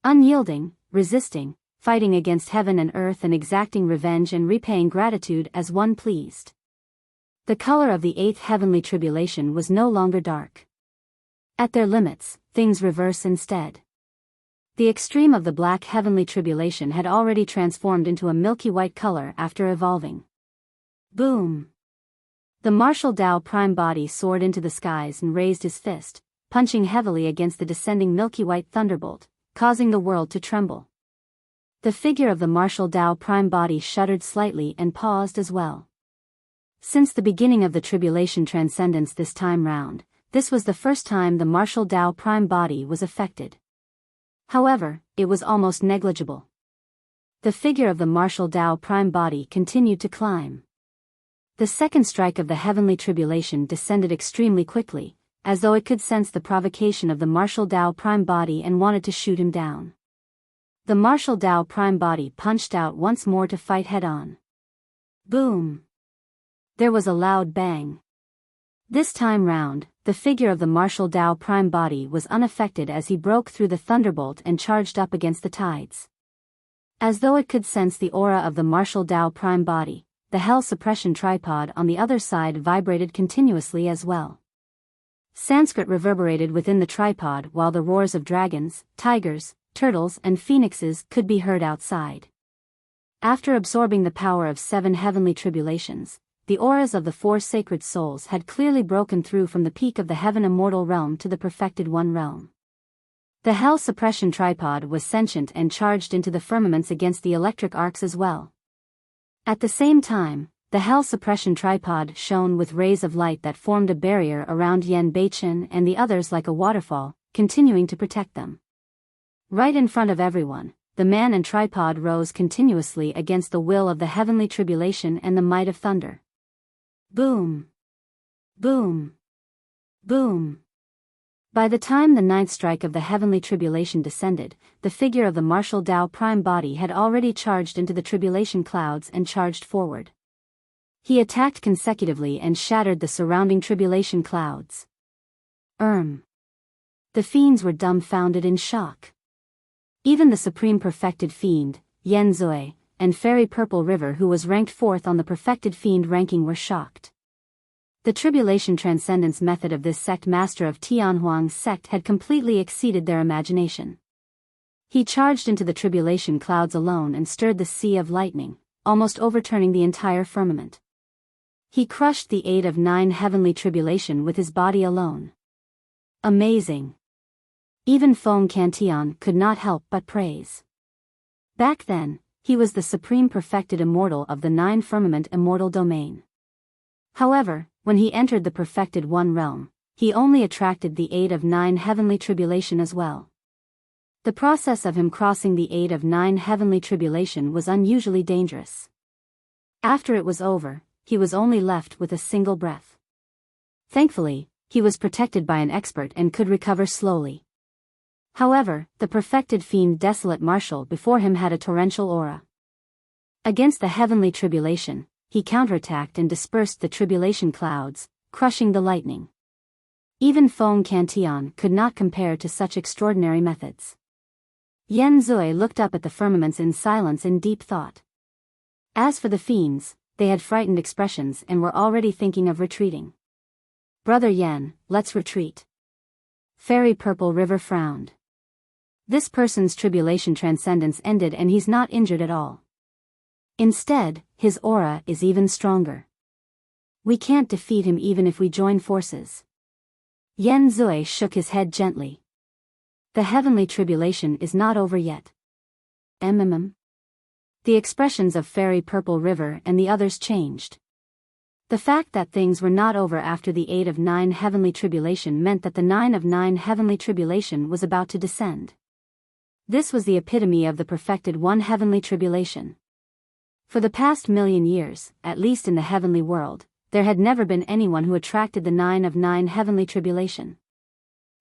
Speaker 1: Unyielding, resisting, fighting against heaven and earth and exacting revenge and repaying gratitude as one pleased. The color of the 8th heavenly tribulation was no longer dark. At their limits, things reverse instead. The extreme of the black heavenly tribulation had already transformed into a milky white color after evolving. Boom! The martial Tao prime body soared into the skies and raised his fist, punching heavily against the descending milky white thunderbolt, causing the world to tremble. The figure of the martial Tao prime body shuddered slightly and paused as well. Since the beginning of the tribulation transcendence this time round, this was the first time the martial Tao prime body was affected. However, it was almost negligible. The figure of the martial Tao prime body continued to climb. The second strike of the heavenly tribulation descended extremely quickly, as though it could sense the provocation of the martial Tao prime body and wanted to shoot him down. The martial Tao prime body punched out once more to fight head-on. Boom! There was a loud bang. This time round, the figure of the martial Tao prime body was unaffected as he broke through the thunderbolt and charged up against the tides. As though it could sense the aura of the martial Tao prime body, the hell suppression tripod on the other side vibrated continuously as well. Sanskrit reverberated within the tripod while the roars of dragons, tigers, turtles and phoenixes could be heard outside. After absorbing the power of 7 heavenly tribulations, the auras of the 4 sacred souls had clearly broken through from the peak of the heaven immortal realm to the perfected one realm. The hell suppression tripod was sentient and charged into the firmaments against the electric arcs as well. At the same time, the hell suppression tripod shone with rays of light that formed a barrier around Yen Beichen and the others like a waterfall, continuing to protect them. Right in front of everyone, the man and tripod rose continuously against the will of the heavenly tribulation and the might of thunder. Boom! Boom! Boom! By the time the 9th strike of the heavenly tribulation descended, the figure of the martial Tao prime body had already charged into the tribulation clouds and charged forward. He attacked consecutively and shattered the surrounding tribulation clouds. The fiends were dumbfounded in shock. Even the supreme perfected fiend, Yen Zui, and Fairy Purple River who was ranked 4th on the perfected fiend ranking were shocked. The tribulation transcendence method of this sect master of Tianhuang's sect had completely exceeded their imagination. He charged into the tribulation clouds alone and stirred the sea of lightning, almost overturning the entire firmament. He crushed the 8 of 9 heavenly tribulation with his body alone. Amazing! Even Feng Cantian could not help but praise. Back then, he was the supreme perfected immortal of the 9 firmament immortal domain. However, when he entered the perfected one realm, he only attracted the 8 of 9 heavenly tribulation as well. The process of him crossing the 8 of 9 heavenly tribulation was unusually dangerous. After it was over, he was only left with a single breath. Thankfully, he was protected by an expert and could recover slowly. However, the perfected fiend Desolate Marshal before him had a torrential aura. Against the heavenly tribulation, he counterattacked and dispersed the tribulation clouds, crushing the lightning. Even Feng Cantian could not compare to such extraordinary methods. Yen Zui looked up at the firmaments in silence in deep thought. As for the fiends, they had frightened expressions and were already thinking of retreating. Brother Yen, let's retreat. Fairy Purple River frowned. This person's tribulation transcendence ended and he's not injured at all. Instead, his aura is even stronger. We can't defeat him even if we join forces. Yen Zui shook his head gently. The heavenly tribulation is not over yet. The expressions of Fairy Purple River and the others changed. The fact that things were not over after the 8 of 9 heavenly tribulation meant that the 9 of 9 heavenly tribulation was about to descend. This was the epitome of the perfected one heavenly tribulation. For the past 1,000,000 years, at least in the heavenly world, there had never been anyone who attracted the 9 of 9 heavenly tribulation.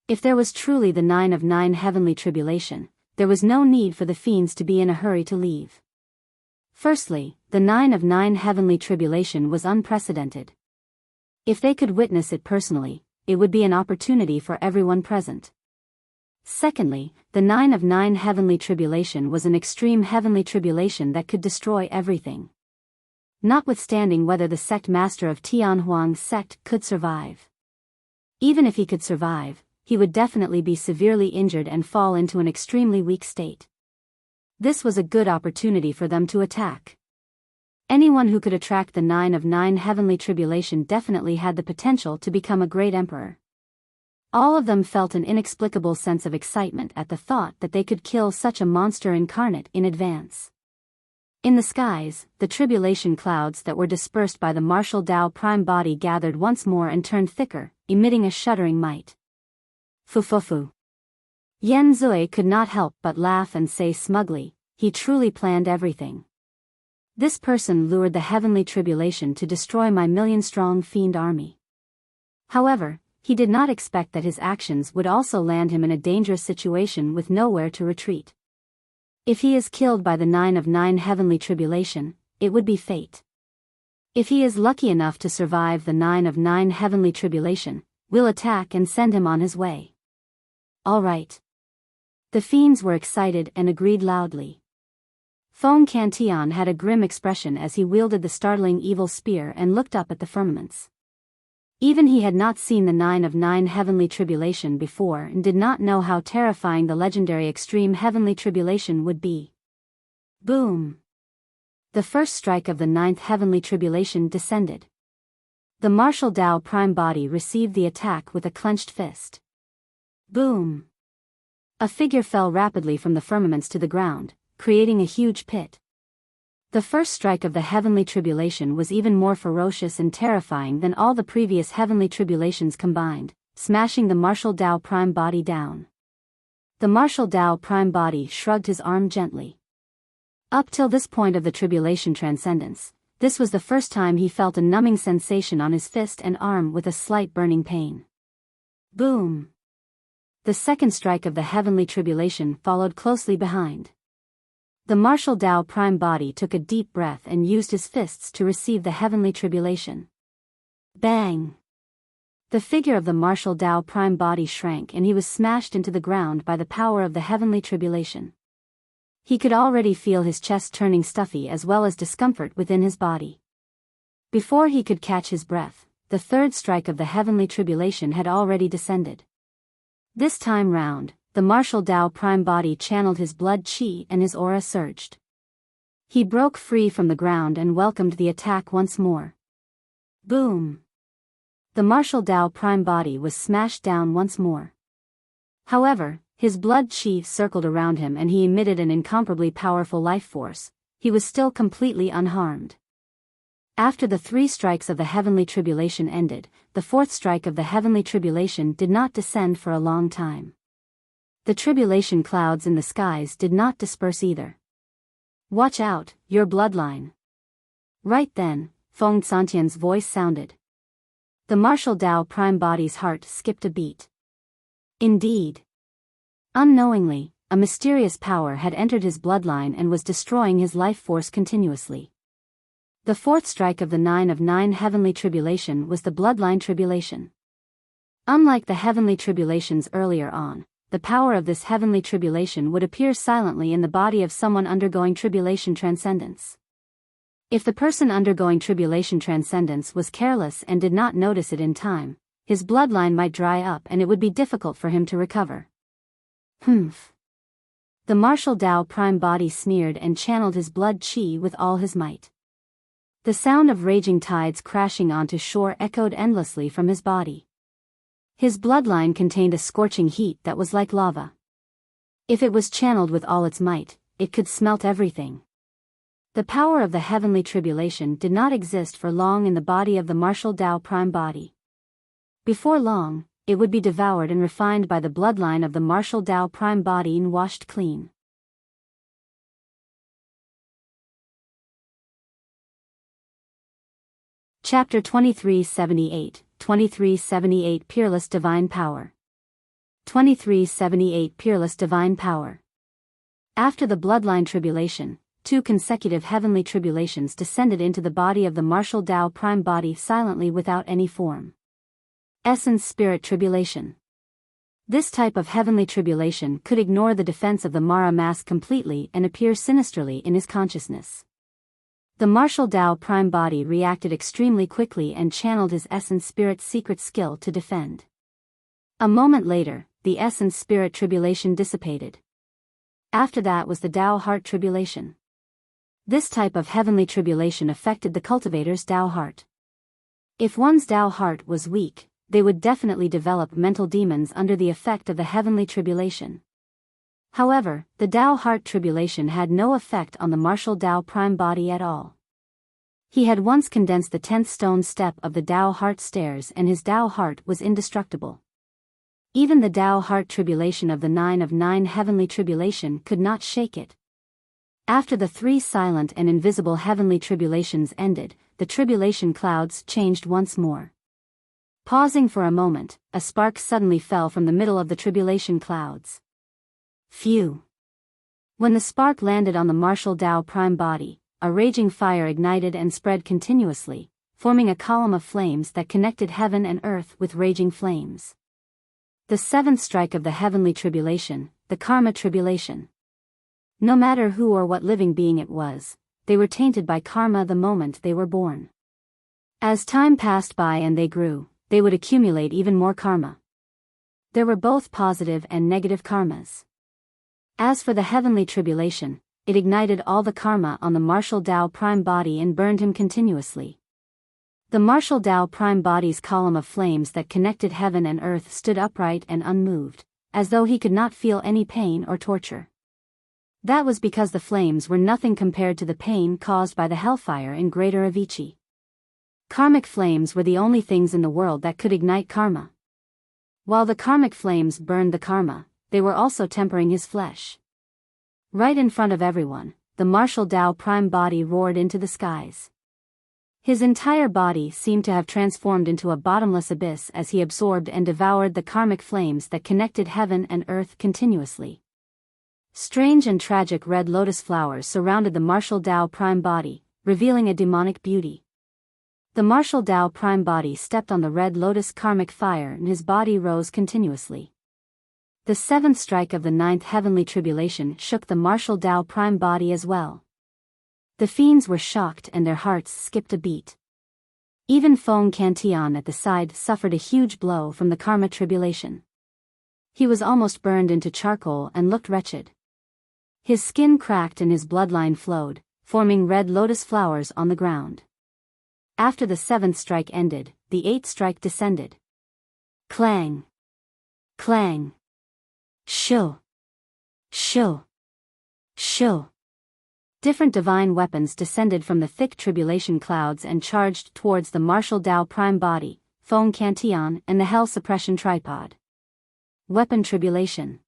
Speaker 1: If there was truly the 9 of 9 heavenly tribulation, there was no need for the fiends to be in a hurry to leave. Firstly, the 9 of 9 heavenly tribulation was unprecedented. If they could witness it personally, it would be an opportunity for everyone present. Secondly, the 9 of 9 heavenly tribulation was an extreme heavenly tribulation that could destroy everything. Notwithstanding whether the sect master of Tianhuang's sect could survive. Even if he could survive, he would definitely be severely injured and fall into an extremely weak state. This was a good opportunity for them to attack. Anyone who could attract the 9 of 9 heavenly tribulation definitely had the potential to become a great emperor. All of them felt an inexplicable sense of excitement at the thought that they could kill such a monster incarnate in advance. In the skies, the tribulation clouds that were dispersed by the martial Tao prime body gathered once more and turned thicker, emitting a shuddering might. Fufufu. Yen Zui could not help but laugh and say smugly, he truly planned everything. This person lured the heavenly tribulation to destroy my 1,000,000-strong fiend army. However, he did not expect that his actions would also land him in a dangerous situation with nowhere to retreat. If he is killed by the 9 of 9 heavenly tribulation, it would be fate. If he is lucky enough to survive the 9 of 9 heavenly tribulation, we'll attack and send him on his way. All right. The fiends were excited and agreed loudly. Feng Cantian had a grim expression as he wielded the startling evil spear and looked up at the firmaments. Even he had not seen the 9 of 9 heavenly tribulation before and did not know how terrifying the legendary extreme heavenly tribulation would be. Boom! The first strike of the 9th heavenly tribulation descended. The martial Tao prime body received the attack with a clenched fist. Boom! A figure fell rapidly from the firmaments to the ground, creating a huge pit. The first strike of the heavenly tribulation was even more ferocious and terrifying than all the previous heavenly tribulations combined, smashing the martial Tao prime body down. The martial Tao prime body shrugged his arm gently. Up till this point of the tribulation transcendence, this was the first time he felt a numbing sensation on his fist and arm with a slight burning pain. Boom! The second strike of the heavenly tribulation followed closely behind. The martial Tao prime body took a deep breath and used his fists to receive the heavenly tribulation. Bang! The figure of the martial Tao prime body shrank and he was smashed into the ground by the power of the heavenly tribulation. He could already feel his chest turning stuffy as well as discomfort within his body. Before he could catch his breath, the third strike of the heavenly tribulation had already descended. This time round, the martial Tao prime body channeled his blood chi and his aura surged. He broke free from the ground and welcomed the attack once more. Boom! The martial Tao prime body was smashed down once more. However, his blood chi circled around him and he emitted an incomparably powerful life force. He was still completely unharmed. After the 3 strikes of the heavenly tribulation ended, the 4th strike of the heavenly tribulation did not descend for a long time. The tribulation clouds in the skies did not disperse either. Watch out, your bloodline. Right then, Feng Santian's voice sounded. The martial Tao prime body's heart skipped a beat. Indeed. Unknowingly, a mysterious power had entered his bloodline and was destroying his life force continuously. The 4th strike of the 9 of 9 heavenly tribulation was the bloodline tribulation. Unlike the heavenly tribulations earlier on, the power of this heavenly tribulation would appear silently in the body of someone undergoing tribulation transcendence. If the person undergoing tribulation transcendence was careless and did not notice it in time, his bloodline might dry up and it would be difficult for him to recover. Humph. The martial Tao prime body sneered and channeled his blood chi with all his might. The sound of raging tides crashing onto shore echoed endlessly from his body. His bloodline contained a scorching heat that was like lava. If it was channeled with all its might, it could smelt everything. The power of the heavenly tribulation did not exist for long in the body of the martial Tao prime body. Before long, it would be devoured and refined by the bloodline of the martial Tao prime body and washed clean. Chapter 2378, 2378 Peerless Divine Power. 2378 Peerless Divine Power. After the bloodline tribulation, 2 consecutive heavenly tribulations descended into the body of the martial Tao prime body silently without any form. Essence Spirit Tribulation. This type of heavenly tribulation could ignore the defense of the Mara mask completely and appear sinisterly in his consciousness. The martial Tao prime body reacted extremely quickly and channeled his Essence Spirit's secret skill to defend. A moment later, the Essence Spirit Tribulation dissipated. After that was the Tao Heart Tribulation. This type of heavenly tribulation affected the cultivator's Tao heart. If one's Tao heart was weak, they would definitely develop mental demons under the effect of the heavenly tribulation. However, the Tao heart tribulation had no effect on the martial Tao prime body at all. He had once condensed the 10th stone step of the Tao heart stairs and his Tao heart was indestructible. Even the Tao heart tribulation of the 9 of 9 heavenly tribulation could not shake it. After the 3 silent and invisible heavenly tribulations ended, the tribulation clouds changed once more. Pausing for a moment, a spark suddenly fell from the middle of the tribulation clouds. Phew! When the spark landed on the martial Tao prime body, a raging fire ignited and spread continuously, forming a column of flames that connected heaven and earth with raging flames. The seventh strike of the heavenly tribulation, the karma tribulation. No matter who or what living being it was, they were tainted by karma the moment they were born. As time passed by and they grew, they would accumulate even more karma. There were both positive and negative karmas. As for the heavenly tribulation, it ignited all the karma on the martial Tao prime body and burned him continuously. The martial Tao prime body's column of flames that connected heaven and earth stood upright and unmoved, as though he could not feel any pain or torture. That was because the flames were nothing compared to the pain caused by the hellfire in Greater Avicii. Karmic flames were the only things in the world that could ignite karma. While the karmic flames burned the karma, they were also tempering his flesh. Right in front of everyone, the martial Tao prime body roared into the skies. His entire body seemed to have transformed into a bottomless abyss as he absorbed and devoured the karmic flames that connected heaven and earth continuously. Strange and tragic red lotus flowers surrounded the martial Tao prime body, revealing a demonic beauty. The martial Tao prime body stepped on the red lotus karmic fire and his body rose continuously. The seventh strike of the ninth heavenly tribulation shook the martial Tao prime body as well. The fiends were shocked and their hearts skipped a beat. Even Feng Cantian at the side suffered a huge blow from the karma tribulation. He was almost burned into charcoal and looked wretched. His skin cracked and his bloodline flowed, forming red lotus flowers on the ground. After the seventh strike ended, the eighth strike descended. Clang! Clang! Shoo! Shoo! Shoo! Different divine weapons descended from the thick tribulation clouds and charged towards the martial Tao prime body, Feng Cantian and the hell suppression tripod. Weapon tribulation.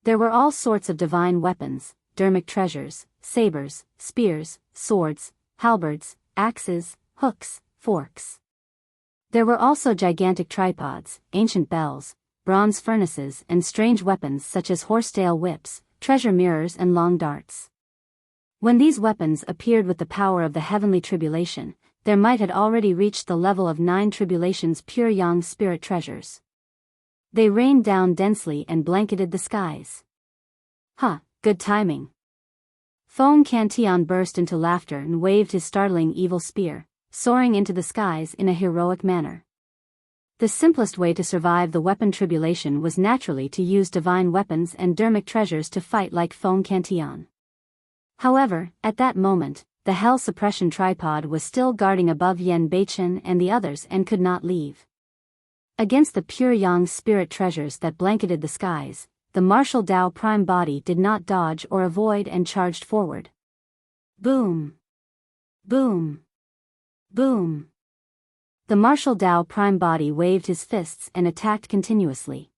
Speaker 1: There were all sorts of divine weapons, dermic treasures, sabers, spears, swords, halberds, axes, hooks, forks. There were also gigantic tripods, ancient bells, bronze furnaces and strange weapons such as horsetail whips, treasure mirrors and long darts. When these weapons appeared with the power of the heavenly tribulation, their might had already reached the level of 9 tribulations pure yang spirit treasures. They rained down densely and blanketed the skies. Good timing. Feng Cantian burst into laughter and waved his startling evil spear, soaring into the skies in a heroic manner. The simplest way to survive the weapon tribulation was naturally to use divine weapons and dermic treasures to fight like Feng Cantian. However, at that moment, the hell suppression tripod was still guarding above Yen Beichen and the others and could not leave. Against the pure yang spirit treasures that blanketed the skies, the martial Tao prime body did not dodge or avoid and charged forward. Boom! Boom! Boom! The martial Tao prime body waved his fists and attacked continuously.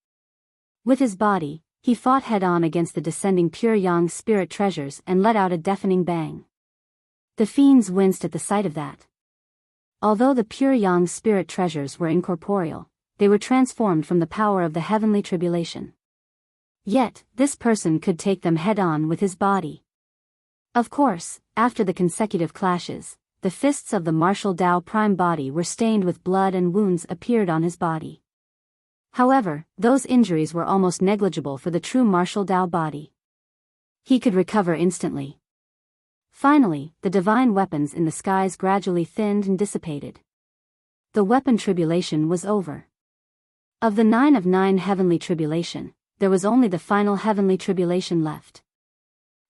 Speaker 1: With his body, he fought head-on against the descending pure yang spirit treasures and let out a deafening bang. The fiends winced at the sight of that. Although the pure yang spirit treasures were incorporeal, they were transformed from the power of the heavenly tribulation. Yet, this person could take them head-on with his body. Of course, after the consecutive clashes, the fists of the martial Tao prime body were stained with blood and wounds appeared on his body. However, those injuries were almost negligible for the true martial Tao body. He could recover instantly. Finally, the divine weapons in the skies gradually thinned and dissipated. The weapon tribulation was over. Of the 9 of 9 heavenly tribulation, there was only the final heavenly tribulation left.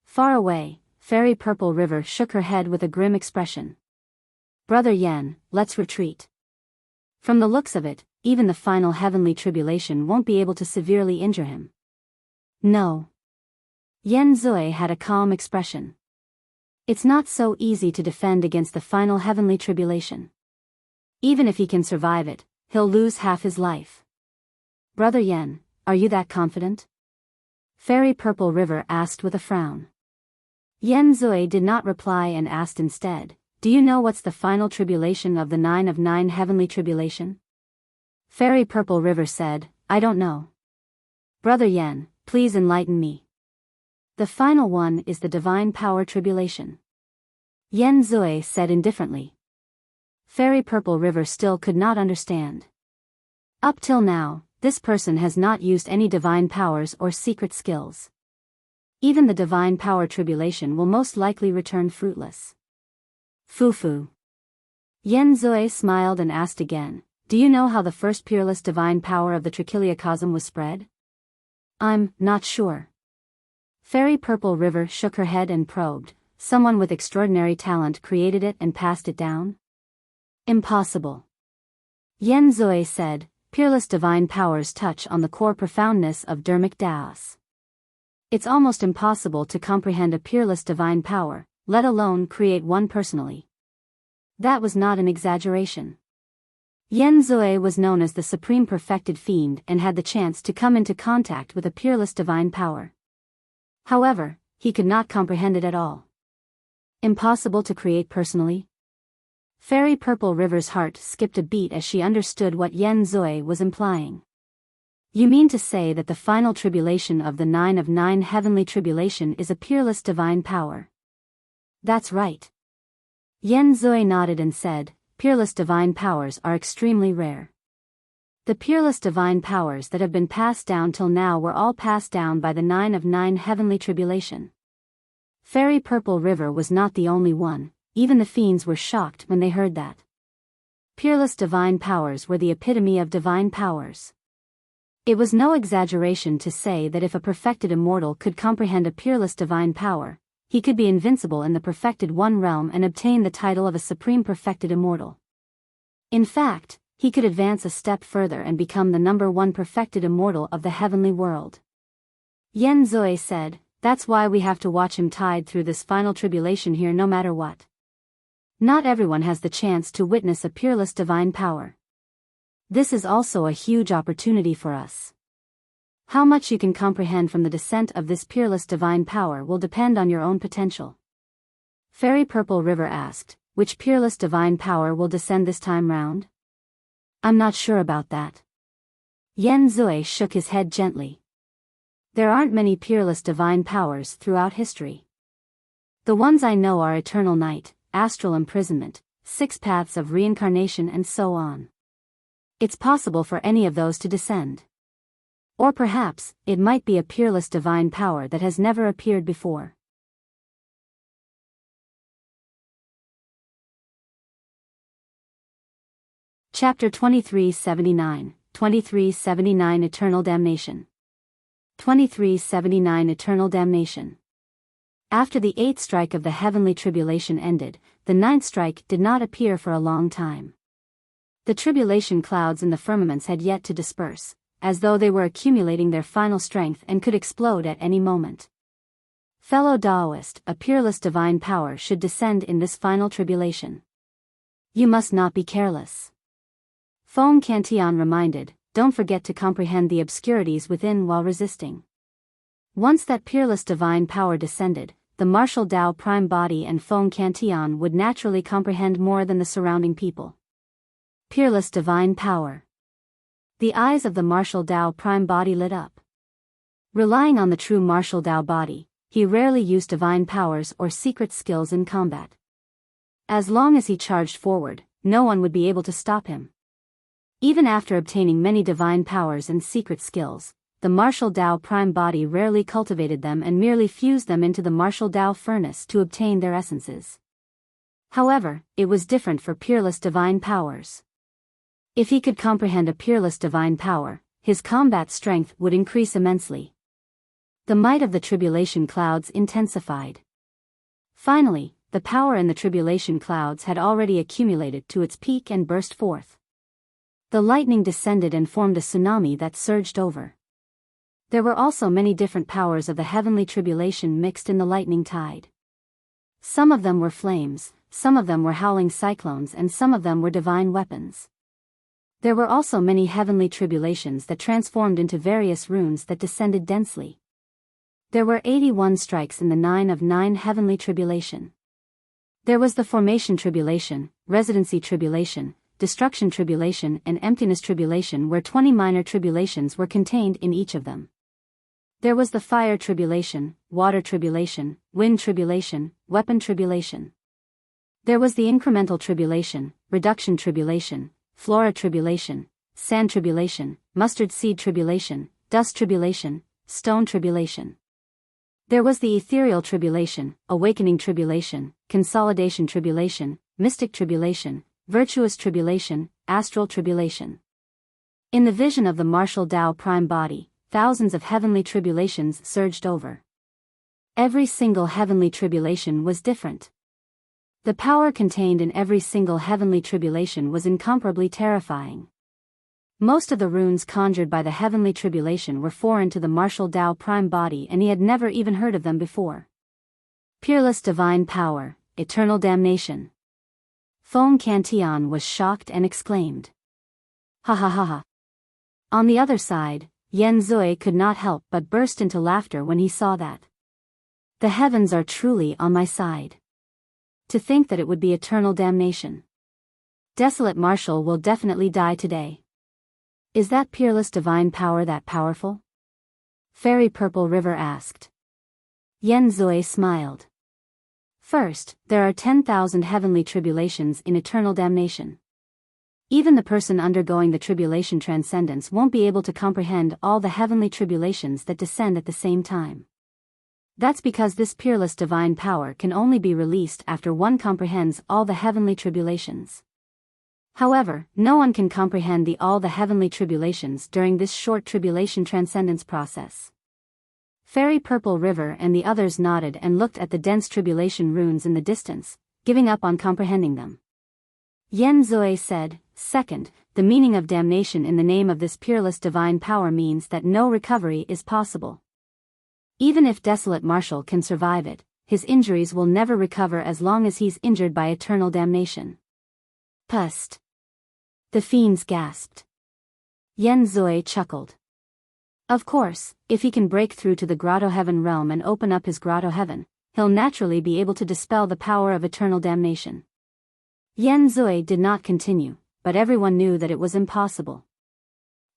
Speaker 1: Far away, Fairy Purple River shook her head with a grim expression. Brother Yen, let's retreat. From the looks of it, even the final heavenly tribulation won't be able to severely injure him. No. Yen Zui had a calm expression. It's not so easy to defend against the final heavenly tribulation. Even if he can survive it, he'll lose half his life. Brother Yen, are you that confident? Fairy Purple River asked with a frown. Yen Zui did not reply and asked instead, do you know what's the final tribulation of the 9 of 9 heavenly tribulation? Fairy Purple River said, I don't know. Brother Yen, please enlighten me. The final one is the divine power tribulation. Yen Zui said indifferently. Fairy Purple River still could not understand. Up till now, this person has not used any divine powers or secret skills. Even the divine power tribulation will most likely return fruitless. Fufu. Yen Zui smiled and asked again, do you know how the first peerless divine power of the trichiliocosm was spread? I'm not sure. Fairy Purple River shook her head and probed, someone with extraordinary talent created it and passed it down? Impossible. Yen Zui said, peerless divine powers touch on the core profoundness of dermic Daos. It's almost impossible to comprehend a peerless divine power, let alone create one personally. That was not an exaggeration. Yen Zui was known as the Supreme Perfected Fiend and had the chance to come into contact with a peerless divine power. However, he could not comprehend it at all. Impossible to create personally? Fairy Purple River's heart skipped a beat as she understood what Yen Zui was implying. You mean to say that the final tribulation of the 9 of 9 heavenly tribulation is a peerless divine power? That's right. Yen Zui nodded and said, peerless divine powers are extremely rare. The peerless divine powers that have been passed down till now were all passed down by the 9 of 9 heavenly tribulation. Fairy Purple River was not the only one, even the fiends were shocked when they heard that. Peerless divine powers were the epitome of divine powers. It was no exaggeration to say that if a perfected immortal could comprehend a peerless divine power, he could be invincible in the perfected one realm and obtain the title of a supreme perfected immortal. In fact, he could advance a step further and become the number 1 perfected immortal of the heavenly world. Yen Zui said, that's why we have to watch him tide through this final tribulation here no matter what. Not everyone has the chance to witness a peerless divine power. This is also a huge opportunity for us. How much you can comprehend from the descent of this peerless divine power will depend on your own potential. Fairy Purple River asked, which peerless divine power will descend this time round? I'm not sure about that. Yen Zui shook his head gently. There aren't many peerless divine powers throughout history. The ones I know are eternal night, astral imprisonment, 6 paths of reincarnation and so on. It's possible for any of those to descend. Or perhaps, it might be a peerless divine power that has never appeared before. Chapter 2379, 2379 Eternal Damnation. 2379 Eternal Damnation. After the 8th strike of the heavenly tribulation ended, the 9th strike did not appear for a long time. The tribulation clouds in the firmaments had yet to disperse, as though they were accumulating their final strength and could explode at any moment. Fellow Taoist, a peerless divine power should descend in this final tribulation. You must not be careless. Feng Cantian reminded, don't forget to comprehend the obscurities within while resisting. Once that peerless divine power descended, the martial Tao prime body and Feng Cantian would naturally comprehend more than the surrounding people. Peerless divine power. The eyes of the martial Tao prime body lit up. Relying on the true martial Tao body, he rarely used divine powers or secret skills in combat. As long as he charged forward, no one would be able to stop him. Even after obtaining many divine powers and secret skills, the martial Tao prime body rarely cultivated them and merely fused them into the martial Tao furnace to obtain their essences. However, it was different for peerless divine powers. If he could comprehend a peerless divine power, his combat strength would increase immensely. The might of the tribulation clouds intensified. Finally, the power in the tribulation clouds had already accumulated to its peak and burst forth. The lightning descended and formed a tsunami that surged over. There were also many different powers of the heavenly tribulation mixed in the lightning tide. Some of them were flames, some of them were howling cyclones, and some of them were divine weapons. There were also many heavenly tribulations that transformed into various runes that descended densely. There were 81 strikes in the 9 of 9 heavenly tribulation. There was the formation tribulation, residency tribulation, destruction tribulation and emptiness tribulation, where 20 minor tribulations were contained in each of them. There was the fire tribulation, water tribulation, wind tribulation, weapon tribulation. There was the incremental tribulation, reduction tribulation, flora tribulation, sand tribulation, mustard seed tribulation, dust tribulation, stone tribulation. There was the ethereal tribulation, awakening tribulation, consolidation tribulation, mystic tribulation, virtuous tribulation, astral tribulation. In the vision of the martial Tao prime body, thousands of heavenly tribulations surged over. Every single heavenly tribulation was different. The power contained in every single heavenly tribulation was incomparably terrifying. Most of the runes conjured by the heavenly tribulation were foreign to the martial Tao prime body, and he had never even heard of them before. Peerless divine power, eternal damnation. Feng Cantian was shocked and exclaimed. Ha ha ha ha. On the other side, Yen Zui could not help but burst into laughter when he saw that. The heavens are truly on my side. To think that it would be eternal damnation. Desolate Marshal will definitely die today. Is that peerless divine power that powerful? Fairy Purple River asked. Yen Zui smiled. First, there are 10,000 heavenly tribulations in eternal damnation. Even the person undergoing the tribulation transcendence won't be able to comprehend all the heavenly tribulations that descend at the same time. That's because this peerless divine power can only be released after one comprehends all the heavenly tribulations. However, no one can comprehend all the heavenly tribulations during this short tribulation transcendence process. Fairy Purple River and the others nodded and looked at the dense tribulation runes in the distance, giving up on comprehending them. Yen Zui said, second, the meaning of damnation in the name of this peerless divine power means that no recovery is possible. Even if Desolate Marshal can survive it, his injuries will never recover as long as he's injured by eternal damnation. Pust. The fiends gasped. Yen Zui chuckled. Of course, if he can break through to the Grotto Heaven realm and open up his Grotto Heaven, he'll naturally be able to dispel the power of eternal damnation. Yen Zui did not continue, but everyone knew that it was impossible.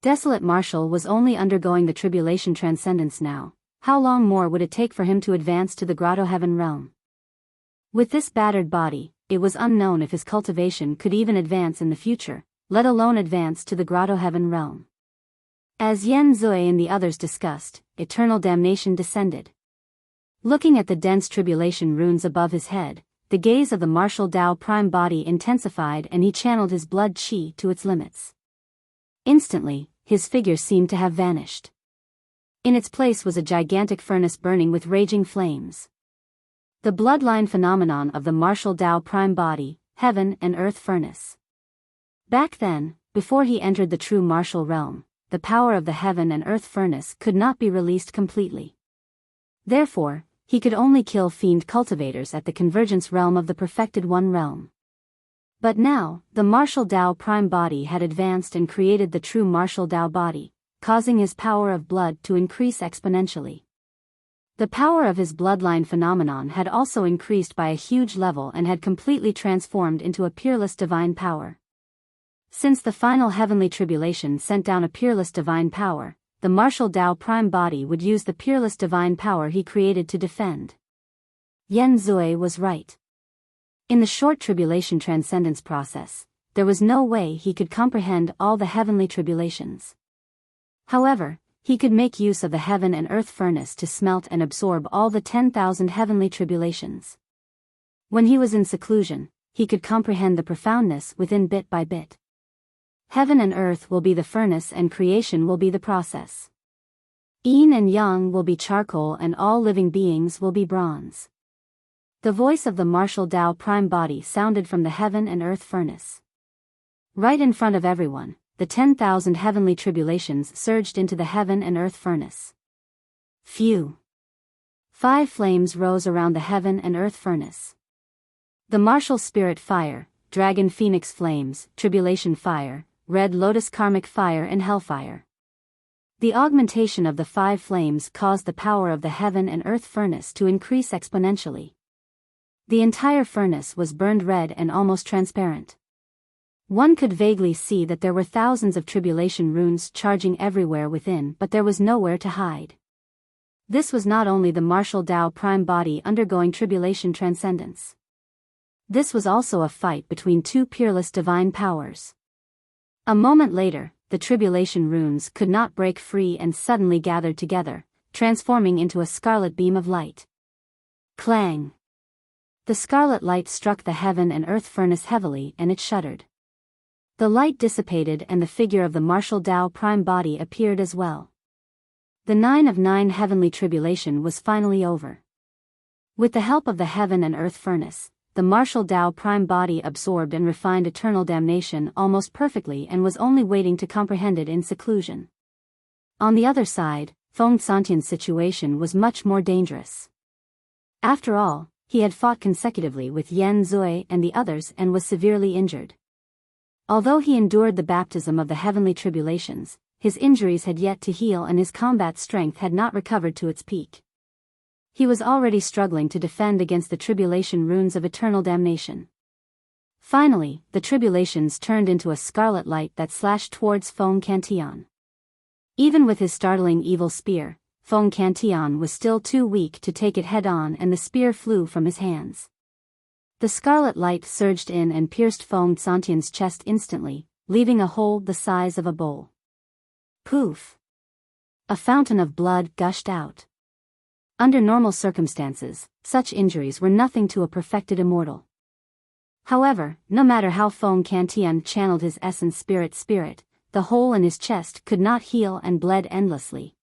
Speaker 1: Desolate Marshal was only undergoing the tribulation transcendence now. How long more would it take for him to advance to the Grotto Heaven realm? With this battered body, it was unknown if his cultivation could even advance in the future, let alone advance to the Grotto Heaven realm. As Yen Zui and the others discussed, eternal damnation descended. Looking at the dense tribulation runes above his head, the gaze of the martial Tao prime body intensified and he channeled his blood qi to its limits. Instantly, his figure seemed to have vanished. In its place was a gigantic furnace burning with raging flames. The bloodline phenomenon of the martial Tao prime body, heaven and earth furnace. Back then, before he entered the true martial realm, the power of the heaven and earth furnace could not be released completely. Therefore, he could only kill fiend cultivators at the convergence realm of the perfected one realm. But now, the martial Tao prime body had advanced and created the true martial Tao body, causing his power of blood to increase exponentially. The power of his bloodline phenomenon had also increased by a huge level and had completely transformed into a peerless divine power. Since the final heavenly tribulation sent down a peerless divine power, the martial Tao prime body would use the peerless divine power he created to defend. Yen Zui was right. In the short tribulation transcendence process, there was no way he could comprehend all the heavenly tribulations. However, he could make use of the heaven and earth furnace to smelt and absorb all the 10,000 heavenly tribulations. When he was in seclusion, he could comprehend the profoundness within bit by bit. Heaven and earth will be the furnace and creation will be the process. Yin and yang will be charcoal and all living beings will be bronze. The voice of the martial Tao prime body sounded from the heaven and earth furnace. Right in front of everyone, the 10,000 heavenly tribulations surged into the heaven and earth furnace. Phew! 5 flames rose around the heaven and earth furnace. The martial spirit fire, dragon phoenix flames, tribulation fire, red lotus karmic fire and hellfire. The augmentation of the 5 flames caused the power of the heaven and earth furnace to increase exponentially. The entire furnace was burned red and almost transparent. One could vaguely see that there were thousands of tribulation runes charging everywhere within, but there was nowhere to hide. This was not only the martial Tao prime body undergoing tribulation transcendence. This was also a fight between two peerless divine powers. A moment later, the tribulation runes could not break free and suddenly gathered together, transforming into a scarlet beam of light. Clang! The scarlet light struck the heaven and earth furnace heavily, and it shuddered. The light dissipated and the figure of the martial Tao prime body appeared as well. The 9 of 9 heavenly tribulation was finally over. With the help of the heaven and earth furnace, the martial Tao prime body absorbed and refined eternal damnation almost perfectly and was only waiting to comprehend it in seclusion. On the other side, Feng Santian's situation was much more dangerous. After all, he had fought consecutively with Yan Zui and the others and was severely injured. Although he endured the baptism of the heavenly tribulations, his injuries had yet to heal and his combat strength had not recovered to its peak. He was already struggling to defend against the tribulation runes of eternal damnation. Finally, the tribulations turned into a scarlet light that slashed towards Feng Cantian. Even with his startling evil spear, Feng Cantian was still too weak to take it head-on and the spear flew from his hands. The scarlet light surged in and pierced Feng Santian's chest instantly, leaving a hole the size of a bowl. Poof! A fountain of blood gushed out. Under normal circumstances, such injuries were nothing to a perfected immortal. However, no matter how Feng Cantian channeled his essence spirit, the hole in his chest could not heal and bled endlessly.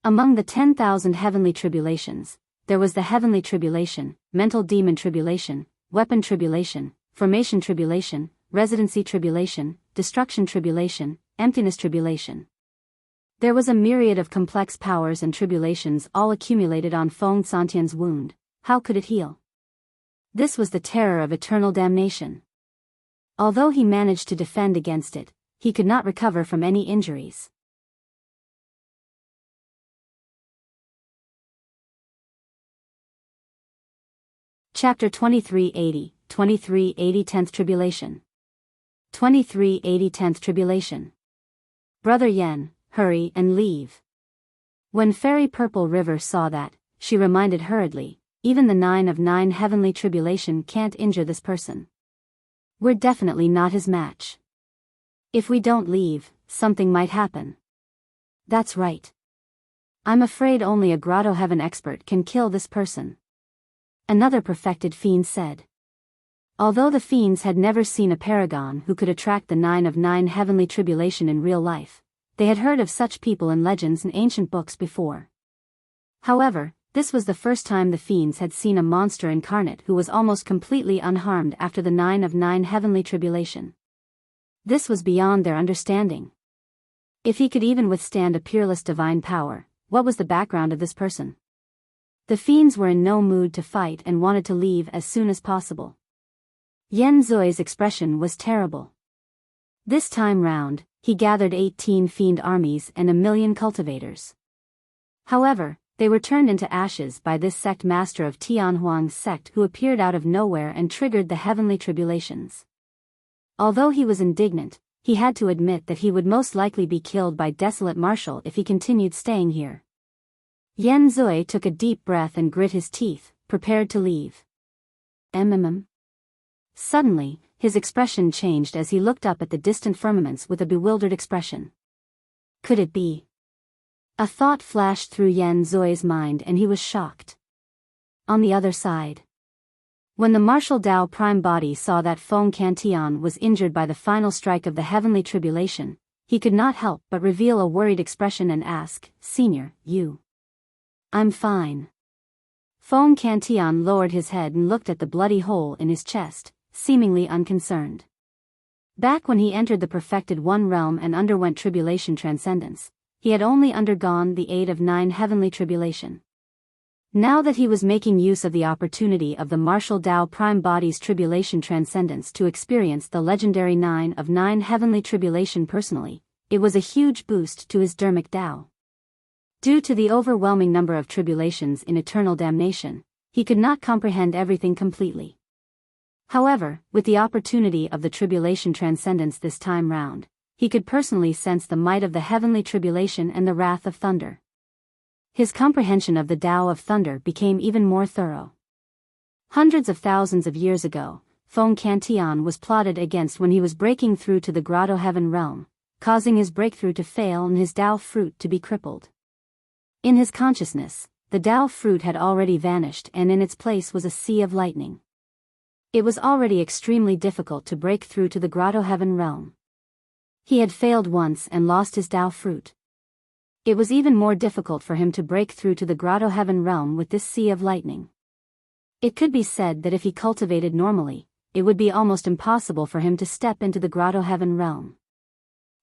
Speaker 1: Among the 10,000 heavenly tribulations, there was the heavenly tribulation, mental demon tribulation, weapon tribulation, formation tribulation, residency tribulation, destruction tribulation, emptiness tribulation. There was a myriad of complex powers and tribulations all accumulated on Feng Santian's wound. How could it heal? This was the terror of eternal damnation. Although he managed to defend against it, he could not recover from any injuries. Chapter 2380, 2380 10th Tribulation. 2380 10th Tribulation. Brother Yen, hurry and leave. When Fairy Purple River saw that, she reminded hurriedly, even the 9 of 9 heavenly tribulation can't injure this person. We're definitely not his match. If we don't leave, something might happen. That's right. I'm afraid only a Grotto Heaven expert can kill this person. Another perfected fiend said. Although the fiends had never seen a paragon who could attract the 9 of 9 heavenly tribulation in real life, they had heard of such people in legends and ancient books before. However, this was the first time the fiends had seen a monster incarnate who was almost completely unharmed after the 9 of 9 heavenly tribulation. This was beyond their understanding. If he could even withstand a peerless divine power, what was the background of this person? The fiends were in no mood to fight and wanted to leave as soon as possible. Yan Zui's expression was terrible. This time round, he gathered 18 fiend armies and 1,000,000 cultivators. However, they were turned into ashes by this sect master of Tianhuang's sect who appeared out of nowhere and triggered the heavenly tribulations. Although he was indignant, he had to admit that he would most likely be killed by Desolate Marshal if he continued staying here. Yan Zui took a deep breath and grit his teeth, prepared to leave. Suddenly, his expression changed as he looked up at the distant firmaments with a bewildered expression. Could it be? A thought flashed through Yan Zui's mind and he was shocked. On the other side. When the martial Tao prime body saw that Feng Cantian was injured by the final strike of the heavenly tribulation, he could not help but reveal a worried expression and ask, "Senior, you?" "I'm fine." Feng Cantian lowered his head and looked at the bloody hole in his chest, seemingly unconcerned. Back when he entered the perfected One realm and underwent tribulation transcendence, he had only undergone the 8 of 9 heavenly tribulation. Now that he was making use of the opportunity of the martial Tao prime body's tribulation transcendence to experience the legendary 9 of 9 heavenly tribulation personally, it was a huge boost to his dermic Tao. Due to the overwhelming number of tribulations in eternal damnation, he could not comprehend everything completely. However, with the opportunity of the tribulation transcendence this time round, he could personally sense the might of the heavenly tribulation and the wrath of thunder. His comprehension of the Tao of thunder became even more thorough. Hundreds of thousands of years ago, Feng Cantian was plotted against when he was breaking through to the Grotto Heaven realm, causing his breakthrough to fail and his Tao fruit to be crippled. In his consciousness, the Tao fruit had already vanished and in its place was a sea of lightning. It was already extremely difficult to break through to the Grotto Heaven realm. He had failed once and lost his Tao fruit. It was even more difficult for him to break through to the Grotto Heaven realm with this sea of lightning. It could be said that if he cultivated normally, it would be almost impossible for him to step into the Grotto Heaven realm.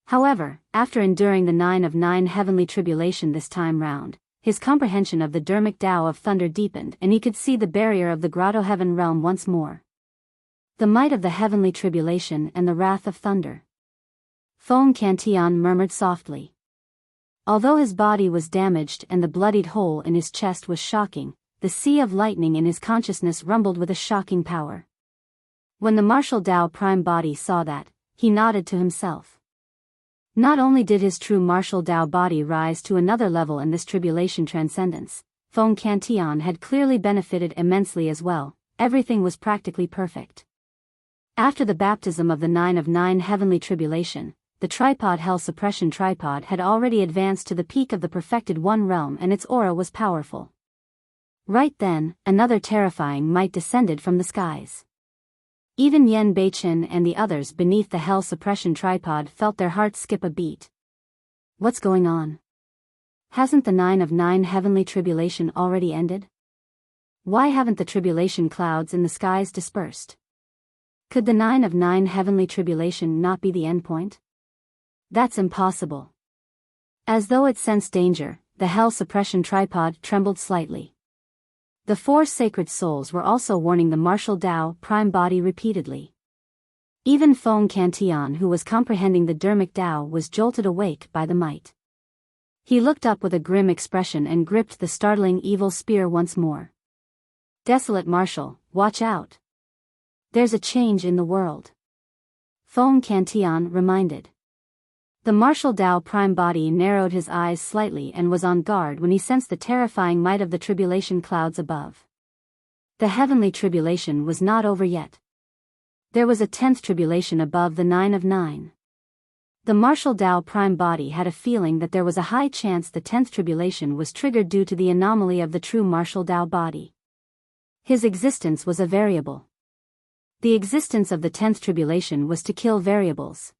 Speaker 1: However, after enduring the 9 of 9 heavenly tribulation this time round, his comprehension of the Dharmic Tao of thunder deepened and he could see the barrier of the Grotto Heaven realm once more. The might of the heavenly tribulation and the wrath of thunder. Feng Cantian murmured softly. Although his body was damaged and the bloodied hole in his chest was shocking, the sea of lightning in his consciousness rumbled with a shocking power. When the martial Tao prime body saw that, he nodded to himself. Not only did his true martial Tao body rise to another level in this tribulation transcendence, Feng Cantian had clearly benefited immensely as well. Everything was practically perfect. After the baptism of the 9 of 9 heavenly tribulation, the tripod hell suppression tripod had already advanced to the peak of the perfected one realm and its aura was powerful. Right then, another terrifying might descended from the skies. Even Yen Beichen and the others beneath the hell suppression tripod felt their hearts skip a beat. What's going on? Hasn't the 9 of 9 heavenly tribulation already ended? Why haven't the tribulation clouds in the skies dispersed? Could the 9 of 9 heavenly tribulation not be the endpoint? That's impossible. As though it sensed danger, the hell suppression tripod trembled slightly. The 4 sacred souls were also warning the martial Tao prime body repeatedly. Even Feng Cantian, who was comprehending the Dharmic Tao, was jolted awake by the might. He looked up with a grim expression and gripped the startling evil spear once more. Desolate Marshal, watch out. There's a change in the world. Feng Cantian reminded. The martial Tao prime body narrowed his eyes slightly and was on guard when he sensed the terrifying might of the tribulation clouds above. The heavenly tribulation was not over yet. There was a 10th tribulation above the 9 of 9. The martial Tao prime body had a feeling that there was a high chance the 10th tribulation was triggered due to the anomaly of the true martial Tao body. His existence was a variable. The existence of the 10th tribulation was to kill variables.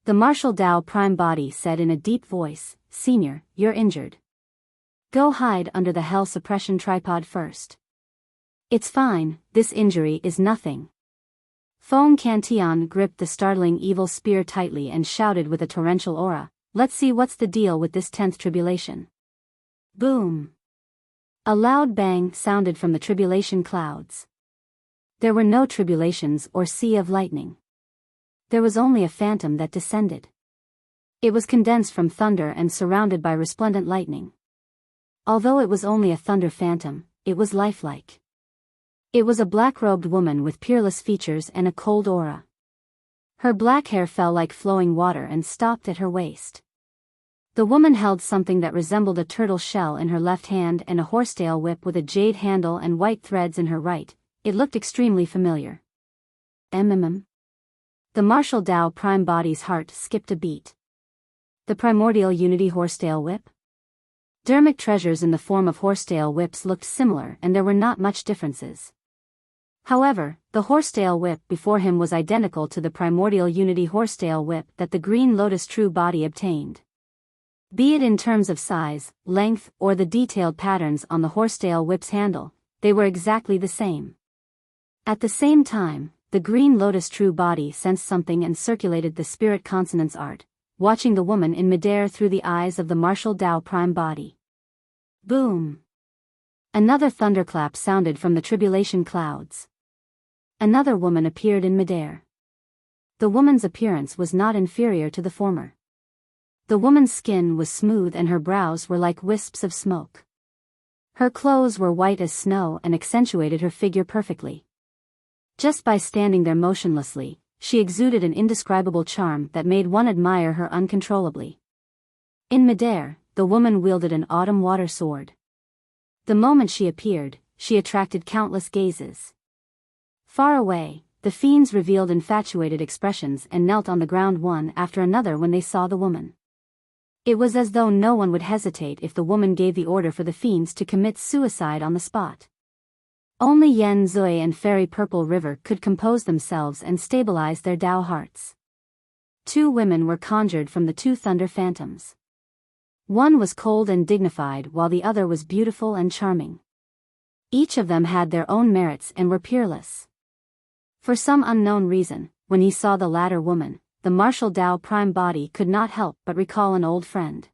Speaker 1: The martial Tao prime body said in a deep voice, "Senior, you're injured. Go hide under the hell suppression tripod first." "It's fine, this injury is nothing." Feng Cantian gripped the startling evil spear tightly and shouted with a torrential aura, "Let's see what's the deal with this 10th tribulation." Boom! A loud bang sounded from the tribulation clouds. There were no tribulations or sea of lightning. There was only a phantom that descended. It was condensed from thunder and surrounded by resplendent lightning. Although it was only a thunder phantom, it was lifelike. It was a black-robed woman with peerless features and a cold aura. Her black hair fell like flowing water and stopped at her waist. The woman held something that resembled a turtle shell in her left hand and a horsetail whip with a jade handle and white threads in her right. It looked extremely familiar. The martial Tao prime body's heart skipped a beat. The primordial unity horsetail whip? Dharmic treasures in the form of horsetail whips looked similar and there were not much differences. However, the horsetail whip before him was identical to the primordial unity horsetail whip that the green lotus true body obtained. Be it in terms of size, length, or the detailed patterns on the horsetail whip's handle, they were exactly the same. At the same time, the green lotus true body sensed something and circulated the spirit consonance art, watching the woman in midair through the eyes of the martial Tao prime body. Boom! Another thunderclap sounded from the tribulation clouds. Another woman appeared in midair. The woman's appearance was not inferior to the former. The woman's skin was smooth and her brows were like wisps of smoke. Her clothes were white as snow and accentuated her figure perfectly. Just by standing there motionlessly, she exuded an indescribable charm that made one admire her uncontrollably. In midair, the woman wielded an autumn water sword. The moment she appeared, she attracted countless gazes. Far away, the fiends revealed infatuated expressions and knelt on the ground one after another when they saw the woman. It was as though no one would hesitate if the woman gave the order for the fiends to commit suicide on the spot. Only Yen Zui and Fairy Purple River could compose themselves and stabilize their Dao hearts. Two women were conjured from the two thunder phantoms. One was cold and dignified while the other was beautiful and charming. Each of them had their own merits and were peerless. For some unknown reason, when he saw the latter woman, the martial Dao prime body could not help but recall an old friend.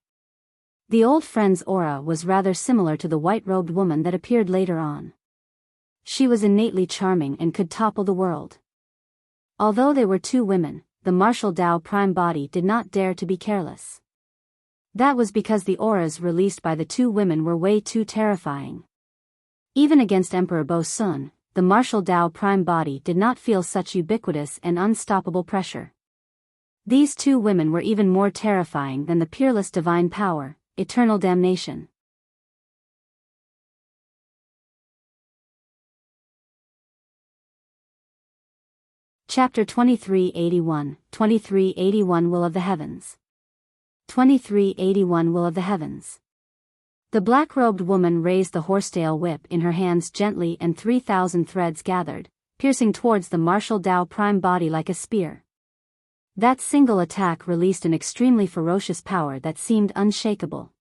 Speaker 1: The old friend's aura was rather similar to the white-robed woman that appeared later on. She was innately charming and could topple the world. Although they were two women, the martial Dao prime body did not dare to be careless. That was because the auras released by the two women were way too terrifying. Even against Emperor Bo Sun, the martial Dao prime body did not feel such ubiquitous and unstoppable pressure. These two women were even more terrifying than the peerless divine power, eternal damnation. Chapter 2381, 2381 Will of the Heavens. 2381 Will of the Heavens. The black-robed woman raised the horsetail whip in her hands gently and 3,000 threads gathered, piercing towards the martial Dao prime body like a spear. That single attack released an extremely ferocious power that seemed unshakable.